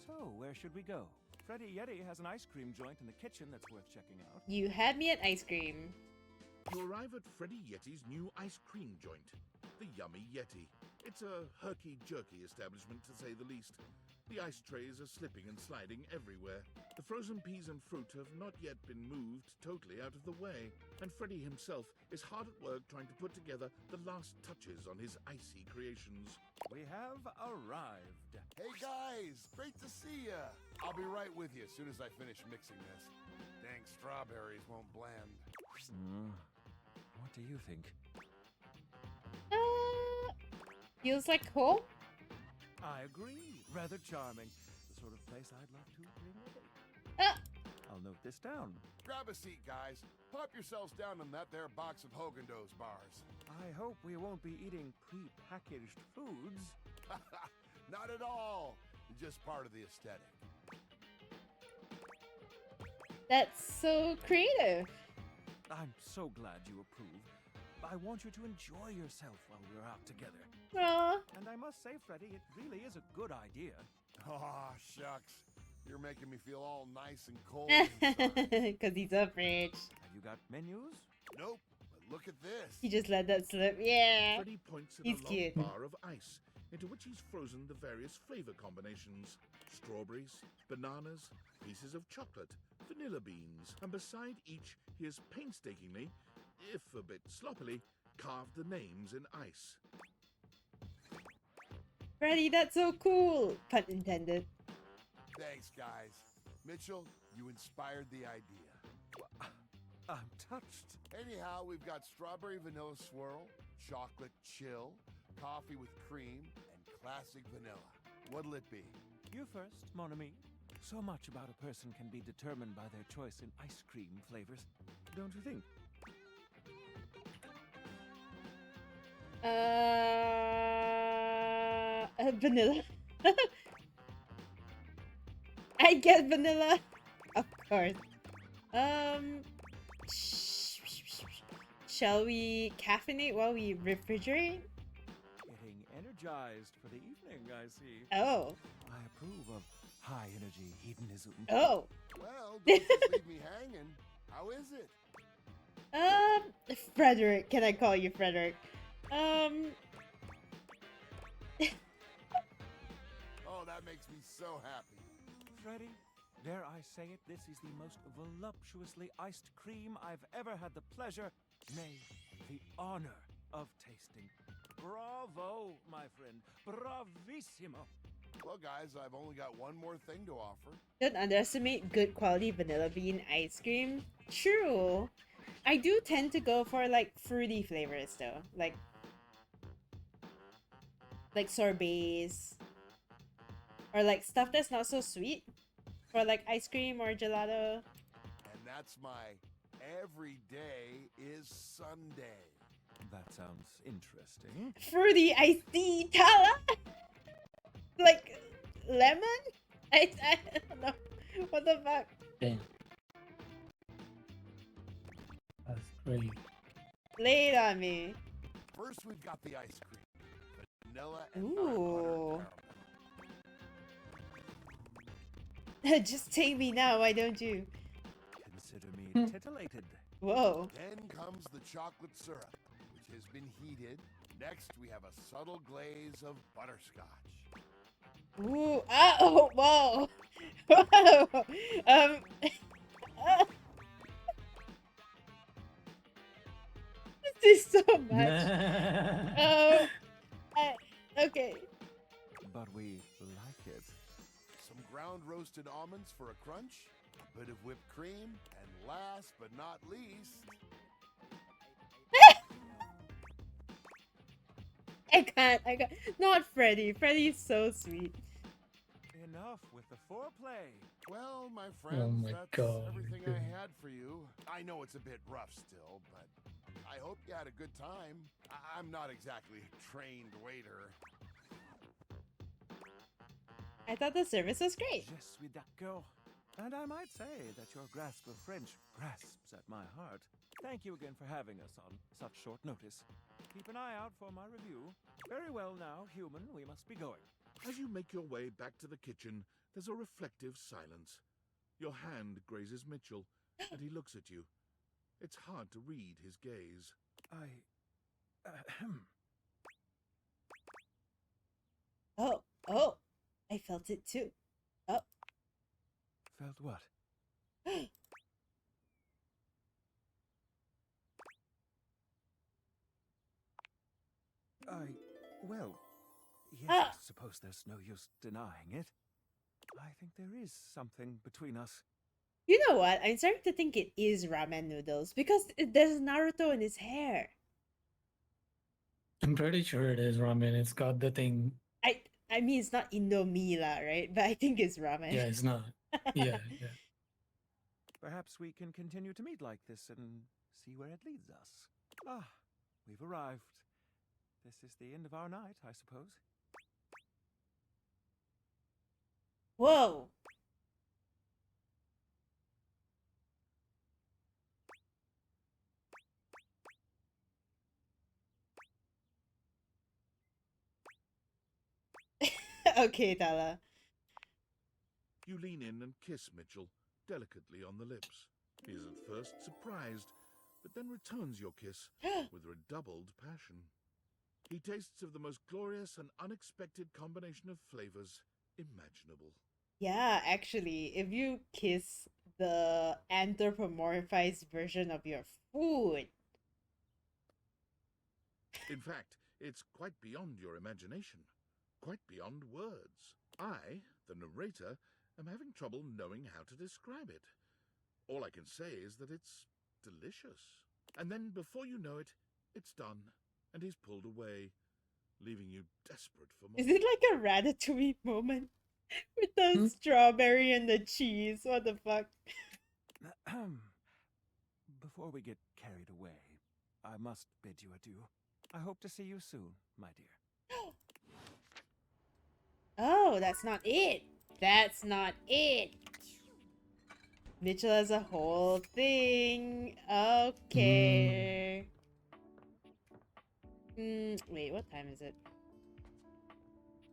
So, where should we go? Freddy Yeti has an ice cream joint in the kitchen that's worth checking out. You had me at ice cream. You arrive at Freddy Yeti's new ice cream joint, the Yummy Yeti. It's a herky-jerky establishment, to say the least. The ice trays are slipping and sliding everywhere. The frozen peas and fruit have not yet been moved totally out of the way, and Freddy himself is hard at work trying to put together the last touches on his icy creations. We have arrived. Hey guys, great to see ya. I'll be right with you as soon as I finish mixing this. Dang strawberries won't blend. What do you think? Feels like home? I agree. Rather charming. The sort of place I'd love to bring with me. I'll note this down. Grab a seat, guys. Pop yourselves down in that there box of Haagen-Dazs bars. I hope we won't be eating pre-packaged foods. Not at all. Just part of the aesthetic. That's so creative. I'm so glad you approve. I want you to enjoy yourself while we're out together. Aww. And I must say, Freddy, it really is a good idea. Aw, shucks. You're making me feel all nice and cold. Because he's up rich. Have you got menus? Nope, but look at this. He just let that slip. Yeah. Freddy points at He's a long cute. bar of ice, into which he's frozen the various flavor combinations. Strawberries, bananas, pieces of chocolate, vanilla beans, and beside each he has painstakingly, if a bit sloppily, carved the names in ice. Freddy, that's so cool. Pun intended. Thanks, guys. Mitchell, you inspired the idea. I'm touched. Anyhow, we've got strawberry vanilla swirl, chocolate chill, coffee with cream, and classic vanilla. What'll it be? You first, mon ami. So much about a person can be determined by their choice in ice cream flavors, don't you think? Vanilla. I get vanilla. Of course. Shall we caffeinate while we refrigerate? Getting energized for the evening, I see. Oh. I approve of high energy hedonism. Oh. Well, don't just leave me hanging. How is it? Frederick. Can I call you Frederick? Oh, that makes me so happy. Freddy, dare I say it, this is the most voluptuously iced cream I've ever had the pleasure, nay, the honor of tasting. Bravo, my friend. Bravissimo. Well, guys, I've only got one more thing to offer. Don't underestimate good quality vanilla bean ice cream. True. I do tend to go for like fruity flavors though. Like sorbets. Or like stuff that's not so sweet. For like ice cream or gelato. And that's my every day is Sunday. That sounds interesting. Fruity iced tea, Tala! Like lemon? I don't know. What the fuck? Damn. That's great. Lay it on me. First, we've got the ice cream. Vanilla and Ooh. butter Just take me now, why don't you? Consider me titillated. Whoa. Then comes the chocolate syrup, which has been heated. Next, we have a subtle glaze of butterscotch. Ooh, oh, whoa. Whoa. This is so much. Okay. But we like it. Some ground roasted almonds for a crunch, a bit of whipped cream, and last but not least... I can't. Not Freddy. Freddy's so sweet. Enough with the foreplay. Well, my friends, my that's God. everything I had for you. I know it's a bit rough still, but I hope you had a good time. I'm not exactly a trained waiter. I thought the service was great. Je suis d'accord. And I might say that your grasp of French grasps at my heart. Thank you again for having us on such short notice. Keep an eye out for my review. Very well now, human, we must be going. As you make your way back to the kitchen, there's a reflective silence. Your hand grazes Mitchell, and he looks at you. It's hard to read his gaze. Oh, I felt it too. Oh. Felt what? Well, yes, I suppose there's no use denying it. I think there is something between us. You know what? I'm starting to think it is ramen noodles because there's Naruto in his hair. I'm pretty sure it is ramen. It's got the thing. I mean, it's not Indomie lah, right? But I think it's ramen. Yeah, it's not. Yeah. Perhaps we can continue to meet like this and see where it leads us. Ah, we've arrived. This is the end of our night, I suppose. Whoa. Okay, Tala. You lean in and kiss Mitchell delicately on the lips. He is at first surprised, but then returns your kiss with redoubled passion. He tastes of the most glorious and unexpected combination of flavors imaginable. Yeah, actually, if you kiss the anthropomorphized version of your food. In fact, it's quite beyond your imagination, quite beyond words. I, the narrator, am having trouble knowing how to describe it. All I can say is that it's delicious. And then, before you know it, it's done, and he's pulled away, leaving you desperate for more. Is it like a Ratatouille moment? With the strawberry and the cheese. What the fuck? Before we get carried away, I must bid you adieu. I hope to see you soon, my dear. Oh, that's not it. That's not it. Mitchell has a whole thing. Okay. Wait, what time is it?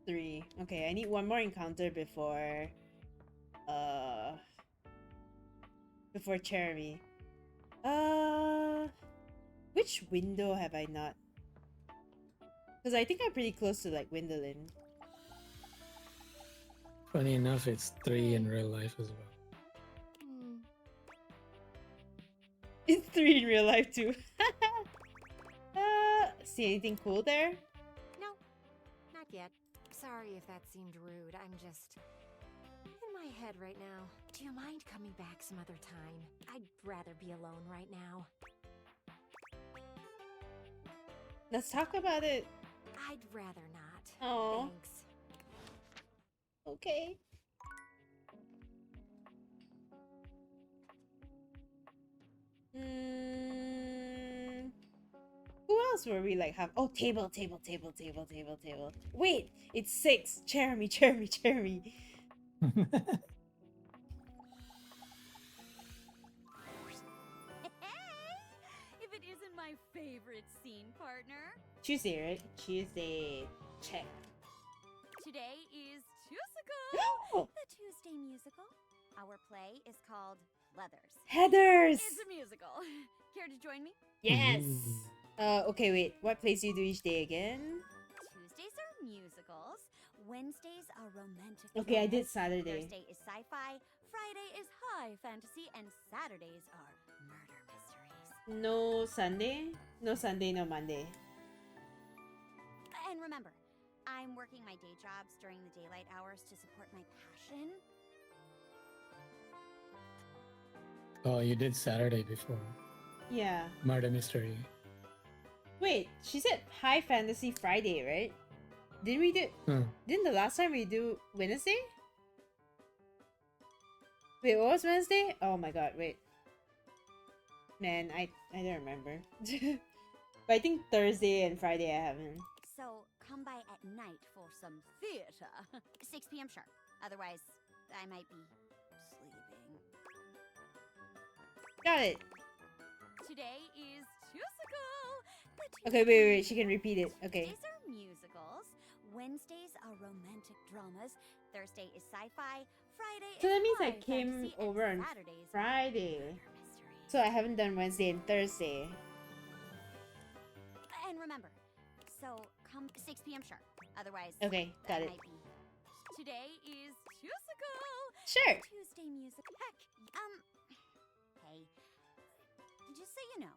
3. Okay, I need one more encounter before before Jeremy. Which window have I not? Because I think I'm pretty close to like Windolin. Funny enough, it's 3 in real life as well. It's 3 in real life too. See anything cool there? No, not yet. Sorry if that seemed rude. I'm just in my head right now. Do you mind coming back some other time? I'd rather be alone right now. Let's talk about it. I'd rather not. Oh. Thanks. Okay. Who else were we like have? Oh, table. Wait, it's 6. Jeremy. If it isn't my favorite scene partner. Tuesday, right? Tuesday. Check. Today is Tuesday. The Tuesday musical. Our play is called Leathers. Heathers! It's a musical. Care to join me? Yes! Okay, wait. What plays do you do each day again? Tuesdays are musicals. Wednesdays are romantic. Okay, I did dramas, Saturday. Thursday is sci-fi. Friday is high fantasy, and Saturdays are murder mysteries. No Sunday? No Sunday, no Monday. And remember, I'm working my day jobs during the daylight hours to support my passion. Oh, you did Saturday before. Yeah. Murder Mystery. Wait, she said High Fantasy Friday, right? Didn't we do... Didn't the last time we do Wednesday? Wait, what was Wednesday? Oh my god, wait. Man, I don't remember. But I think Thursday and Friday I haven't. So come by at night for some theater. 6 p.m. sharp. Otherwise, I might be sleeping. Got it. Today is Tuesday. Okay, wait. She can repeat it. Okay. Tuesdays are musicals. Wednesdays are romantic dramas. Thursday is sci-fi. Friday So is that means I high came fantasy, over and on Saturdays are Friday. murder mysteries. So I haven't done Wednesday and Thursday. And remember, so come 6 p.m. sharp. Otherwise, Okay, got I it. might be. Today is Tuesday. Sure. Tuesday music. Heck, hey, just so you know,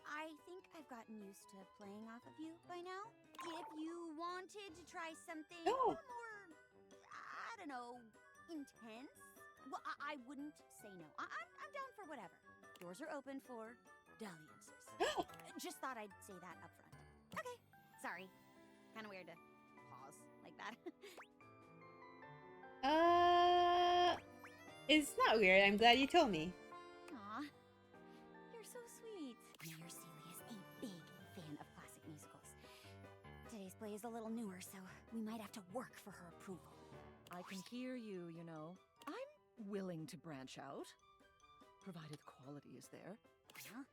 I think I've gotten used to playing off of you by now. If you wanted to try something more, I don't know, intense, well, I wouldn't say no. I'm down for whatever. Doors are open for dalliances. Just thought I'd say that up front. Okay, sorry. Kind of weird to pause like that. It's not weird. I'm glad you told me. Aw, you're so sweet. Mayor Celia is a big fan of classic musicals. Today's play is a little newer, so we might have to work for her approval. I can hear you, you know. I'm willing to branch out, provided the quality is there. Huh?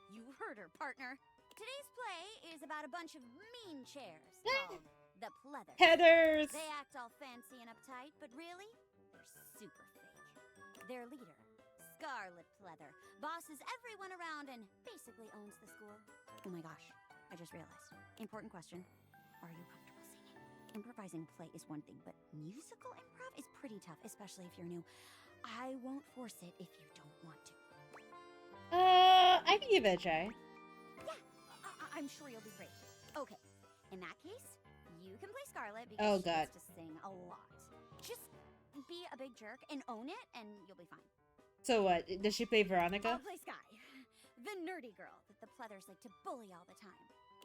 You heard her, partner. Today's play is about a bunch of mean chairs called The Pleathers. Heathers! They act all fancy and uptight, but really, they're super fake. Their leader, Scarlet Pleather, bosses everyone around and basically owns the school. Oh my gosh, I just realized. Important question. Are you comfortable singing? Improvising a play is one thing, but musical improv is pretty tough, especially if you're new. I won't force it if you don't want to. I can give it a try. Yeah, I'm sure you'll be great. Okay, in that case, you can play Scarlet Oh, because she God. gets to sing a lot. Just be a big jerk and own it, and you'll be fine. So what? Does she play Veronica? I'll play Sky, the nerdy girl that the Pleathers like to bully all the time.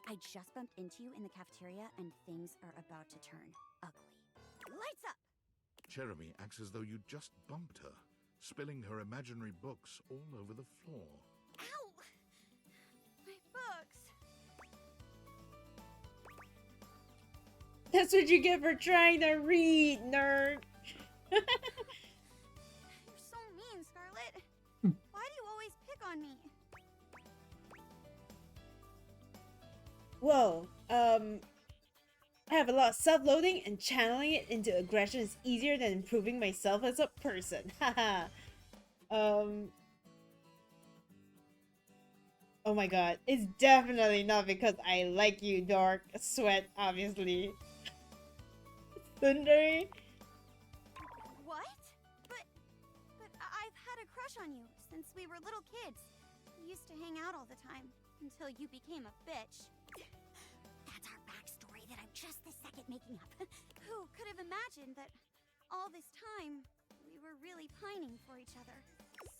I just bumped into you in the cafeteria, and things are about to turn ugly. Lights up! Jeremy acts as though you just bumped her, spilling her imaginary books all over the floor. Ow! My books! That's what you get for trying to read, nerd. You're so mean, Scarlet. Why do you always pick on me? Whoa, I have a lot of self-loathing, and channeling it into aggression is easier than improving myself as a person. Haha. Oh my god, it's definitely not because I like you, Dark Sweat, obviously. Sundari? What? But I've had a crush on you since we were little kids. We used to hang out all the time until you became a bitch. That's our backstory that I'm just this second making up. Who could have imagined that all this time we were really pining for each other?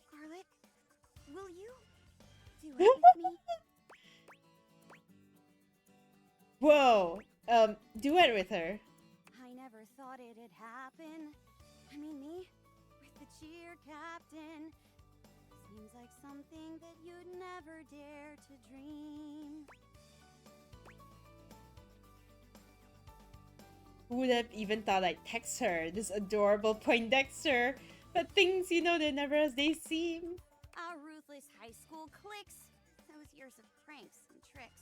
Scarlet, will you do it with me? Whoa, duet with her. I never thought it'd happen. I mean, me with the cheer captain. Seems like something that you'd never dare to dream. Who would have even thought I'd text her, this adorable Poindexter? But things, you know, they're never as they seem. Our ruthless high school cliques. Those years of pranks and tricks.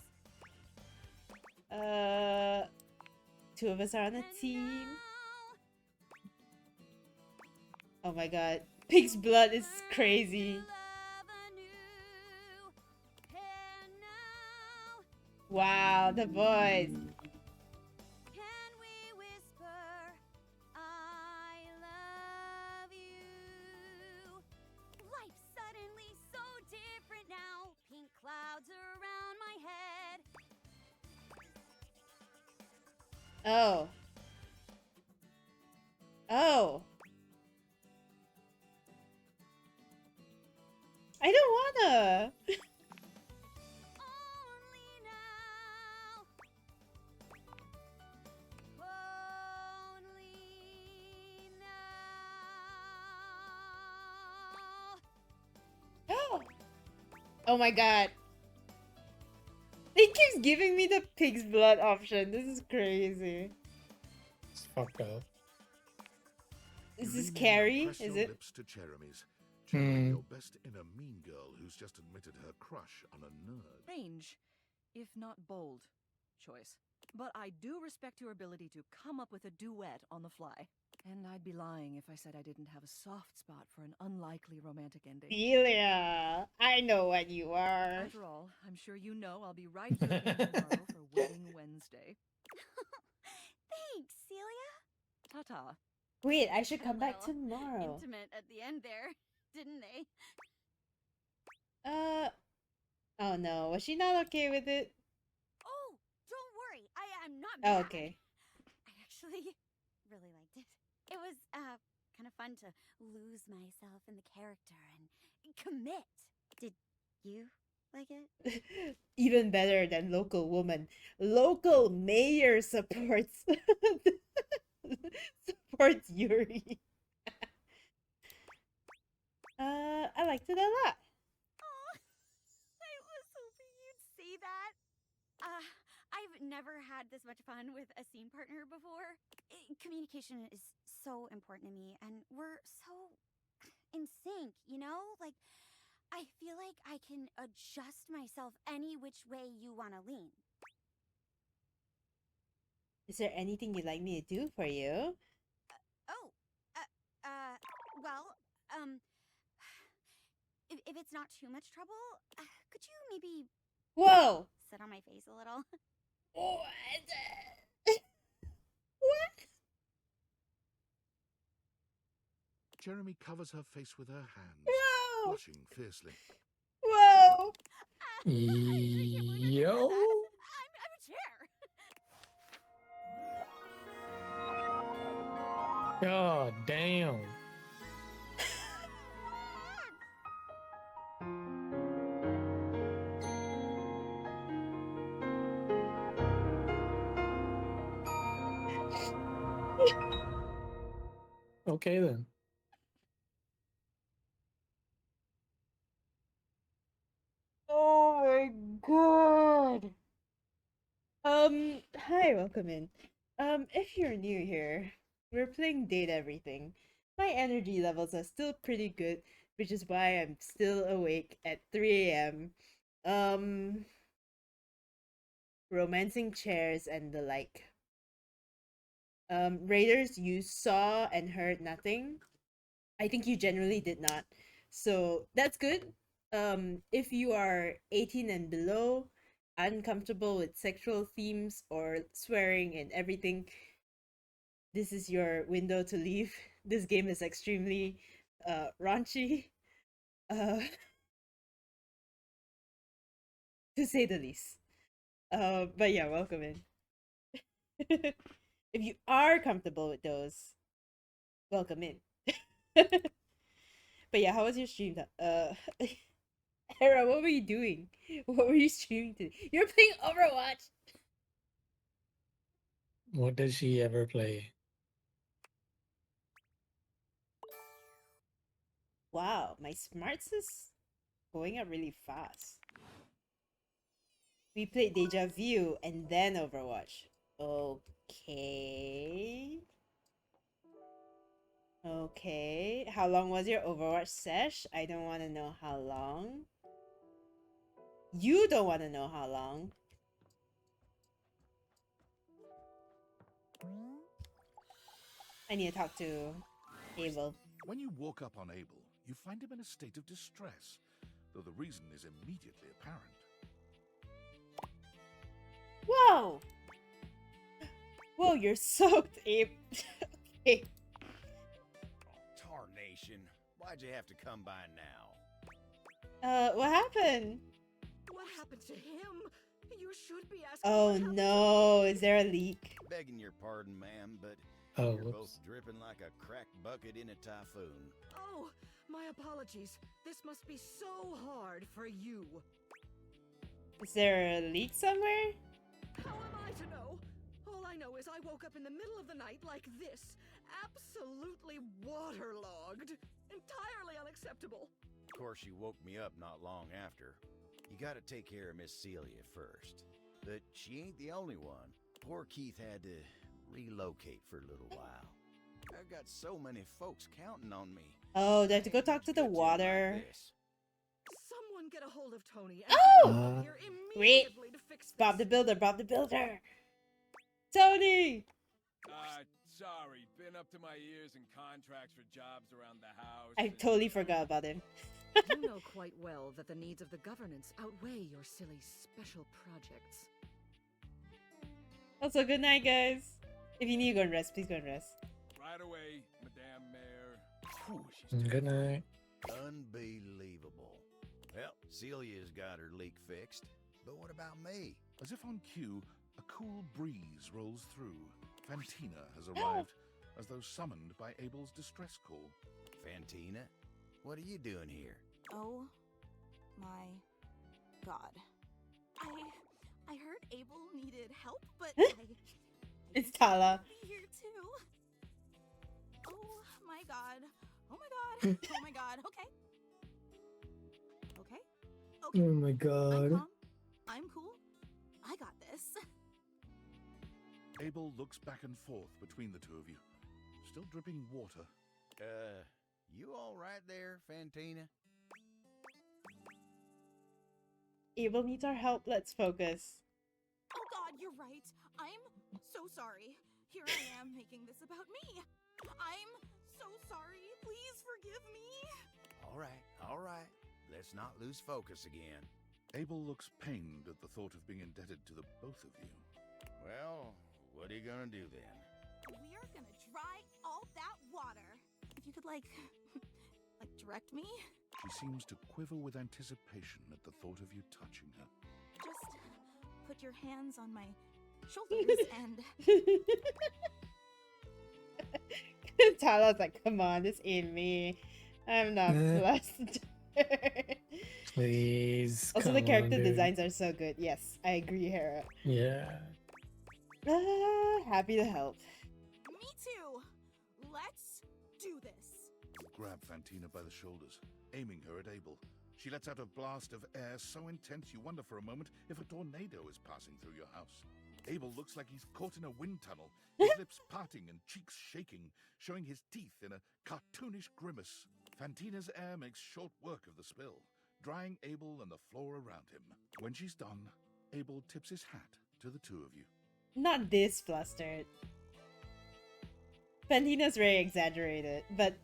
Two of us are on a team. Oh my god. Pig's blood is crazy. Wow, the voice. Can we whisper, I love you? Life's suddenly so different now. Pink clouds around my head. Oh. Oh. I don't wanna. Oh my god. It keeps giving me the pig's blood option. This is crazy. It's fucked up. Is this Carrie? Press Is your it? lips to Jeremy's. Jeremy, your best inner mean girl who's just admitted her crush on a nerd. Range, if not bold, choice. But I do respect your ability to come up with a duet on the fly. And I'd be lying if I said I didn't have a soft spot for an unlikely romantic ending. Celia, I know what you are. After all, I'm sure you know I'll be right here again tomorrow for Wedding Wednesday. Thanks, Celia. Ta-ta. Wait, I should come A back little tomorrow. Intimate at the end there, didn't they? Oh no, was she not okay with it? Oh, don't worry. I'm not Oh, mad. okay. I actually really liked it. It was kind of fun to lose myself in the character and commit. Did you like it? Even better than local woman. Local mayor supports supports Yuri. I liked it a lot. Oh, I was hoping you'd say that. I've never had this much fun with a scene partner before. Communication is so important to me, and we're so in sync, you know? Like, I feel like I can adjust myself any which way you want to lean. Is there anything you'd like me to do for you? Oh, well, if it's not too much trouble, could you maybe Whoa! sit on my face a little? What? Jeremy covers her face with her hands, Whoa! blushing fiercely. Whoa! Yo. I'm a chair. God damn. Okay then. Oh my god. Hi, welcome in. If you're new here, we're playing Date Everything. My energy levels are still pretty good, which is why I'm still awake at 3 a.m. Um, romancing chairs and the like. Raiders, you saw and heard nothing. I think you generally did not. So that's good. If you are 18 and below, uncomfortable with sexual themes or swearing and everything, this is your window to leave. This game is extremely raunchy. To say the least. But yeah, welcome in. If you are comfortable with those, welcome in. But yeah, how was your stream? Hera, what were you doing? What were you streaming today? You're playing Overwatch. What does she ever play? Wow, my smarts is going up really fast. We played Deja Vu and then Overwatch. Okay. Okay. How long was your Overwatch sesh? I don't want to know how long. You don't want to know how long. I need to talk to Abel. When you walk up on Abel, you find him in a state of distress, though the reason is immediately apparent. Whoa! Whoa, you're soaked, Abe. Okay. Tarnation. Why'd you have to come by now? What happened? What happened to him? You should be asking. Oh no, is there a leak? Begging your pardon, ma'am, but Oh, you're whoops. both dripping like a cracked bucket in a typhoon. Oh, my apologies. This must be so hard for you. Is there a leak somewhere? How am I to know? All I know is I woke up in the middle of the night like this, absolutely waterlogged. Entirely unacceptable. Of course, you woke me up not long after. You gotta take care of Miss Celia first. But she ain't the only one. Poor Keith had to relocate for a little while. I've got so many folks counting on me. Oh, do I have to go talk to the Good to water? like this. Someone get a hold of Tony and Oh! send him here Wait. immediately to fix Bob the Builder, Bob the Builder. Tony! Sorry, been up to my ears in contracts for jobs around the house. I totally forgot about him. You know quite well that the needs of the governance outweigh your silly special projects. Also, good night, guys. If you need to go and rest, please go and rest. Right away, Madame Mayor. Whew, she's Good night. Unbelievable. Well, Celia's got her leak fixed. But what about me? As if on cue, a cool breeze rolls through. Fantina has arrived, as though summoned by Abel's distress call. Fantina, what are you doing here? Oh my god. I heard Abel needed help, but It's Tala. be here too. Oh my god. Oh my god. Oh my god. Okay. Okay. Okay. Oh my god. I'm calm. I'm cool. I got this. Abel looks back and forth between the two of you, still dripping water. You all right there, Fantina? Abel needs our help. Let's focus. Oh god, you're right. I'm so sorry. Here I am making this about me. I'm so sorry. Please forgive me. All right. Let's not lose focus again. Abel looks pained at the thought of being indebted to the both of you. Well, what are you gonna do then? We're gonna dry all that water. If you could, like direct me? She seems to quiver with anticipation at the thought of you touching her. Just put your hands on my shoulders and... Tyler's like, come on, this ain't me. I'm not blessed. Please. Also, come the character on, dude. designs are so good. Yes, I agree, Hera. Yeah. Happy to help. Me too. Let's do this. Grab Fantina by the shoulders, aiming her at Abel. She lets out a blast of air so intense you wonder for a moment if a tornado is passing through your house. Abel looks like he's caught in a wind tunnel, his lips parting and cheeks shaking, showing his teeth in a cartoonish grimace. Fantina's air makes short work of the spill, drying Abel and the floor around him. When she's done, Abel tips his hat to the two of you. Not this flustered. Fantina's very exaggerated, but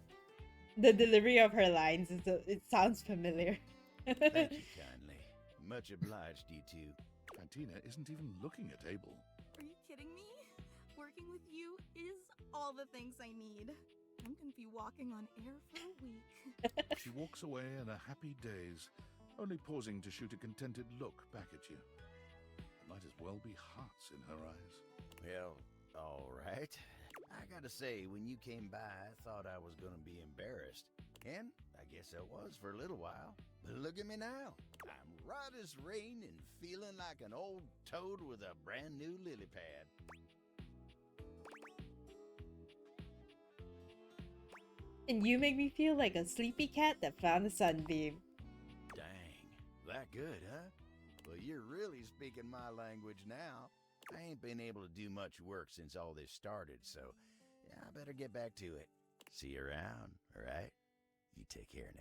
the delivery of her lines it sounds familiar. Thank you kindly. Much obliged, you two. Fantina isn't even looking at Abel. Are you kidding me? Working with you is all the things I need. I'm gonna be walking on air for a week. She walks away in a happy daze, only pausing to shoot a contented look back at you. There might as well be hearts in her eyes. Well, all right. I gotta say, when you came by, I thought I was gonna be embarrassed. And I guess I was for a little while. But look at me now. I'm right as rain and feeling like an old toad with a brand new lily pad. And you make me feel like a sleepy cat that found a sunbeam. Dang, that good, huh? Well, you're really speaking my language now. I ain't been able to do much work since all this started, so yeah, I better get back to it. See you around, all right? You take care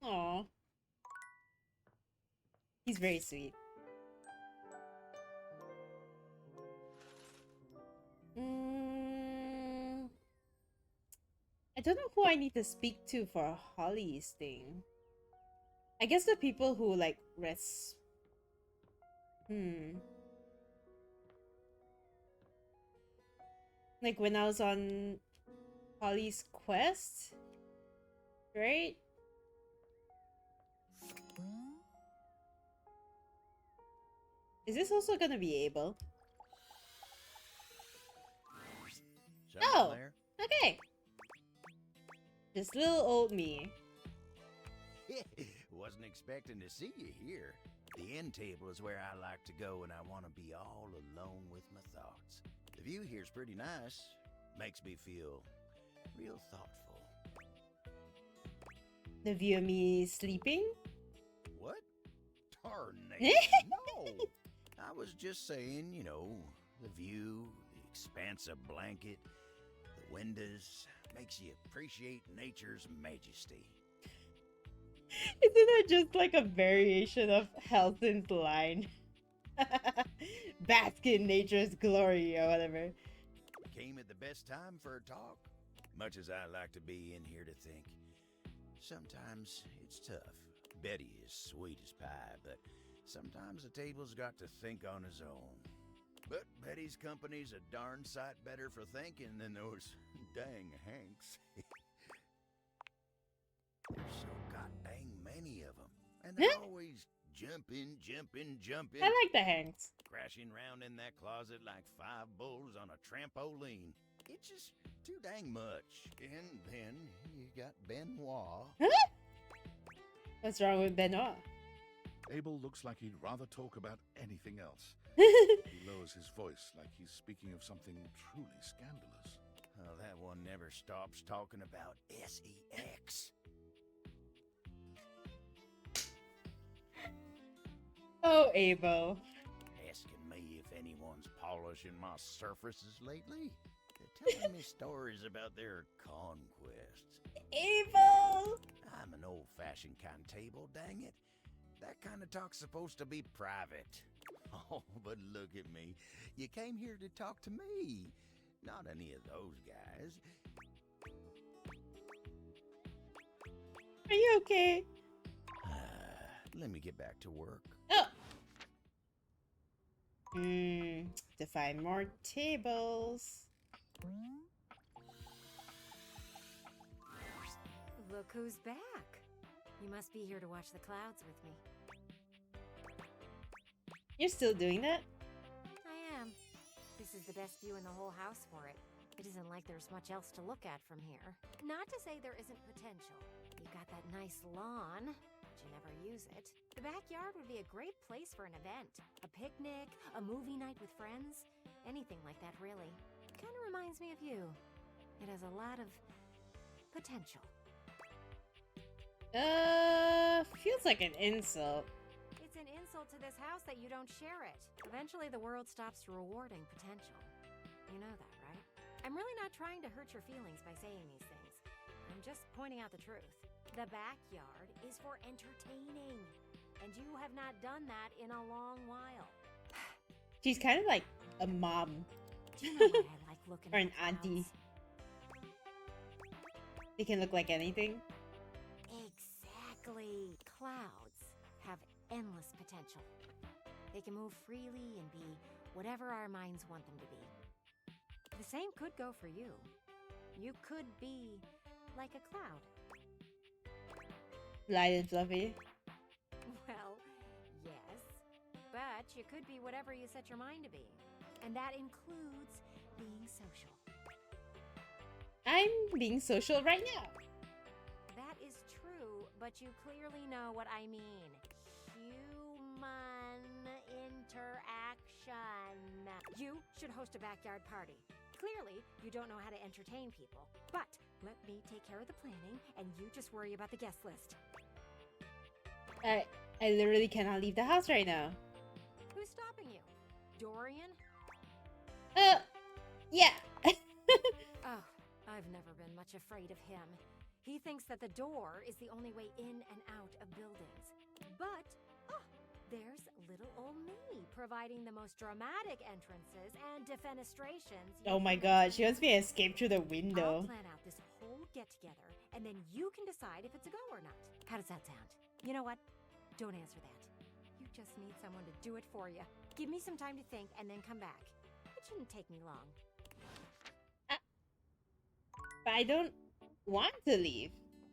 now. Aw. He's very sweet. I don't know who I need to speak to for Holly's thing. I guess the people who like like when I was on Holly's quest, right? Is this also gonna be able? Oh, okay. Just little old me. Wasn't expecting to see you here. The end table is where I like to go when I want to be all alone with my thoughts. The view here's pretty nice. Makes me feel real thoughtful. The view of me sleeping? What? Darnation, no! I was just saying, you know, the view, the expansive blanket, the windows, makes you appreciate nature's majesty. Isn't that just like a variation of Helson's line? Bask in nature's glory or whatever. Came at the best time for a talk. Much as I like to be in here to think, sometimes it's tough. Betty is sweet as pie, but sometimes the table's got to think on his own. But Betty's company's a darn sight better for thinking than those dang Hanks. There's so goddamn many of them. And they're always jumping. I like the Hanks. Crashing around in that closet like 5 bulls on a trampoline. It's just too dang much. And then you got Benoit. Huh? What's wrong with Benoit? Abel looks like he'd rather talk about anything else. He lowers his voice like he's speaking of something truly scandalous. Oh, that one never stops talking about sex. Oh, Abel. Asking me if anyone's polishing my surfaces lately. They're telling me stories about their conquests. Abel! I'm an old-fashioned kind of table, dang it. That kind of talk's supposed to be private. Oh, but look at me. You came here to talk to me, not any of those guys. Are you okay? Let me get back to work. Oh. To find more tables. Look who's back. You must be here to watch the clouds with me. You're still doing that? I am. This is the best view in the whole house for it. It isn't like there's much else to look at from here. Not to say there isn't potential. You've got that nice lawn, but you never use it. The backyard would be a great place for an event. A picnic, a movie night with friends, anything like that, really. Kind of reminds me of you. It has a lot of potential. Feels like an insult. It's an insult to this house that you don't share it. Eventually, the world stops rewarding potential. You know that, right? I'm really not trying to hurt your feelings by saying these things. I'm just pointing out the truth. The backyard is for entertaining, and you have not done that in a long while. She's kind of like a mom. Do you know why I like looking or at an the auntie. clouds? They can look like anything. Exactly. Clouds have endless potential. They can move freely and be whatever our minds want them to be. The same could go for you. You could be like a cloud. Light and fluffy. Well, yes. But you could be whatever you set your mind to be. And that includes being social. I'm being social right now. That is true, but you clearly know what I mean. Human interaction. You should host a backyard party. Clearly, you don't know how to entertain people. But let me take care of the planning, and you just worry about the guest list. I literally cannot leave the house right now. Who's stopping you? Dorian? Yeah. Oh, I've never been much afraid of him. He thinks that the door is the only way in and out of buildings. But, there's little old me, providing the most dramatic entrances and defenestrations. Oh my god, she wants me to escape through the window. I'll plan out this whole get-together, and then you can decide if it's a go or not. How does that sound? You know what? Don't answer that. You just need someone to do it for you. Give me some time to think, and then come back. It shouldn't take me long. But I don't want to leave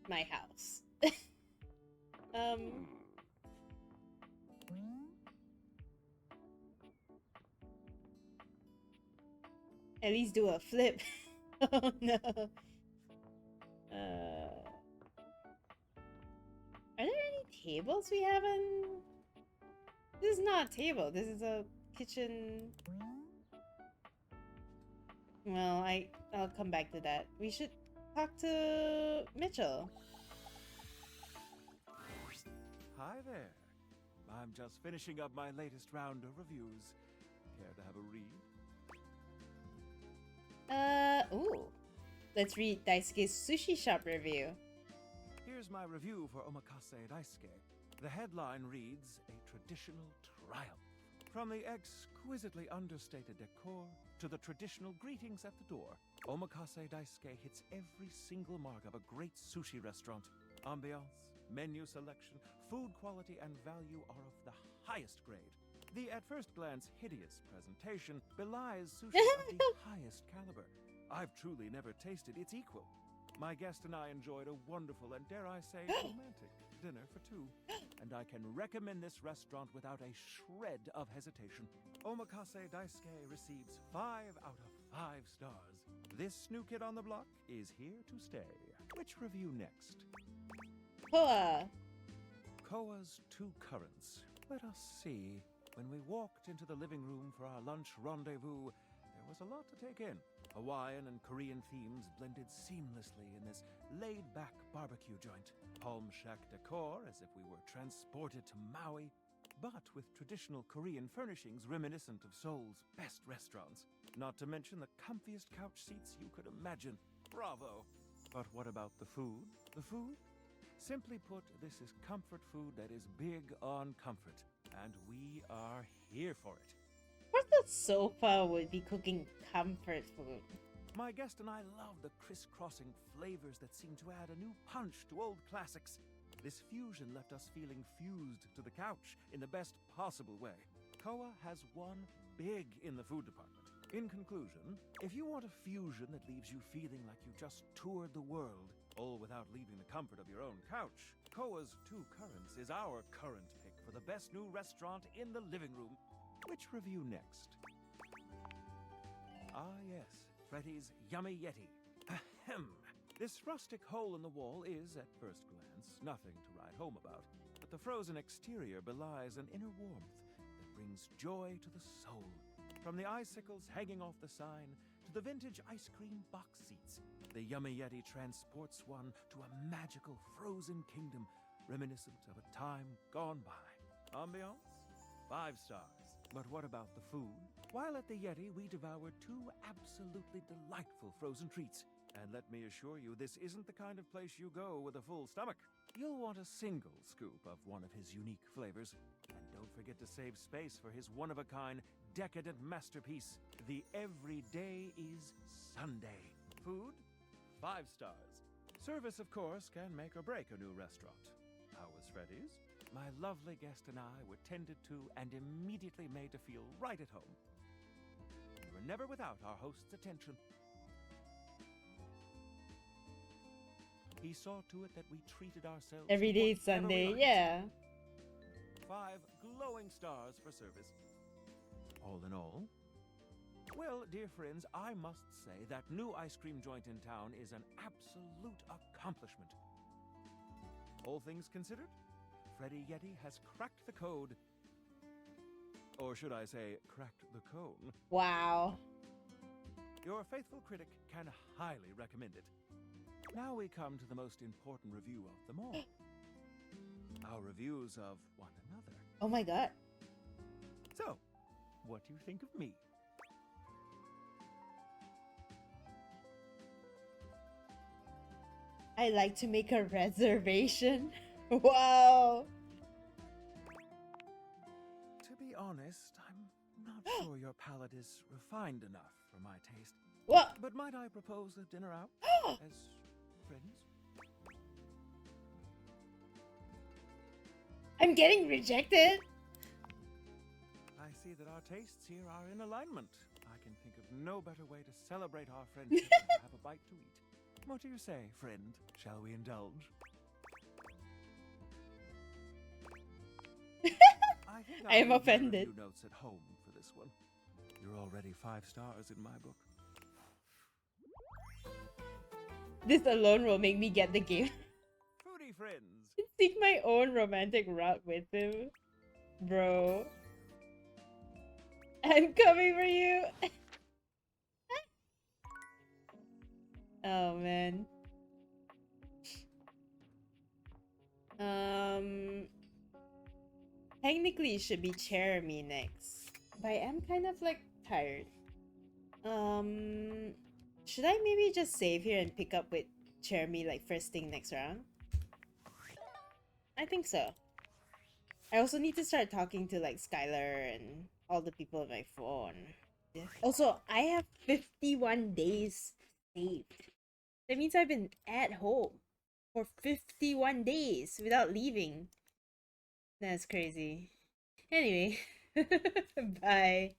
my house. At least do a flip. Oh no. Are there any tables we haven't? This is not a table. This is a kitchen. Well, I'll come back to that. We should talk to Mitchell. Hi there. I'm just finishing up my latest round of reviews. Care to have a read? Ooh. Let's read Daisuke's sushi shop review. Here's my review for Omakase Daisuke. The headline reads, "A traditional triumph." From the exquisitely understated decor to the traditional greetings at the door, Omakase Daisuke hits every single mark of a great sushi restaurant. Ambiance, menu selection, food quality, and value are of the highest grade. The at first glance hideous presentation belies sushi of the highest caliber. I've truly never tasted its equal. My guest and I enjoyed a wonderful and, dare I say, romantic dinner for two, and I can recommend this restaurant without a shred of hesitation. Omakase Daisuke receives 5 out of 5 stars. This new kid on the block is here to stay. Which review next? Koa. Koa's Two Currents. Let us see. When we walked into the living room for our lunch rendezvous, there was a lot to take in. Hawaiian and Korean themes blended seamlessly in this laid-back barbecue joint. Palm shack decor as if we were transported to Maui, but with traditional Korean furnishings reminiscent of Seoul's best restaurants. Not to mention the comfiest couch seats you could imagine. Bravo! But what about the food? The food? Simply put, this is comfort food that is big on comfort. and we are here for it. Of course the sofa would be cooking comfort food. My guest and I love the crisscrossing flavors that seem to add a new punch to old classics. This fusion left us feeling fused to the couch in the best possible way. Koa has won big in the food department. In conclusion, if you want a fusion that leaves you feeling like you just toured the world, all without leaving the comfort of your own couch, Koa's Two Currents is our current pick for the best new restaurant in the living room. Which review next? Ah yes, Freddy's Yummy Yeti. Ahem. This rustic hole in the wall is, at first glance, nothing to write home about, but the frozen exterior belies an inner warmth that brings joy to the soul. From the icicles hanging off the sign to the vintage ice cream box seats, the Yummy Yeti transports one to a magical frozen kingdom reminiscent of a time gone by. Ambiance? 5 stars. But what about the food? While at the Yeti, we devoured 2 absolutely delightful frozen treats. And let me assure you, this isn't the kind of place you go with a full stomach. You'll want a single scoop of one of his unique flavors. And don't forget to save space for his one-of-a-kind, decadent masterpiece, the Everyday is Sunday. Food? 5 stars. Service, of course, can make or break a new restaurant. How was Freddy's? My lovely guest and I were tended to and immediately made to feel right at home. We were never without our host's attention. He saw to it that we treated ourselves Every to day is whatever we Sunday, liked. yeah. 5 glowing stars for service. All in all, well, dear friends, I must say that new ice cream joint in town is an absolute accomplishment. All things considered, Freddy Yeti has cracked the code. Or should I say, cracked the cone. Wow. Your faithful critic can highly recommend it. Now we come to the most important review of them all. Our reviews of one another. Oh my god. So, what do you think of me? I like to make a reservation. Wow. To be honest, I'm not sure your palate is refined enough for my taste. What? But might I propose a dinner out as friends? I'm getting rejected. I see that our tastes here are in alignment. I can think of no better way to celebrate our friendship than to have a bite to eat. What do you say, friend? Shall we indulge? I am I'll leave my offended. review notes at home for this one. You're already 5 stars in my book. This alone will make me get the game. Foodie friends. Seek my own romantic route with him. Bro. I'm coming for you. Oh man. Technically it should be Jeremy next. But I am kind of like tired. Should I maybe just save here and pick up with Jeremy like first thing next round? I think so. I also need to start talking to like Skylar and all the people on my phone. Also, I have 51 days saved. That means I've been at home for 51 days without leaving. That's crazy. Anyway, bye.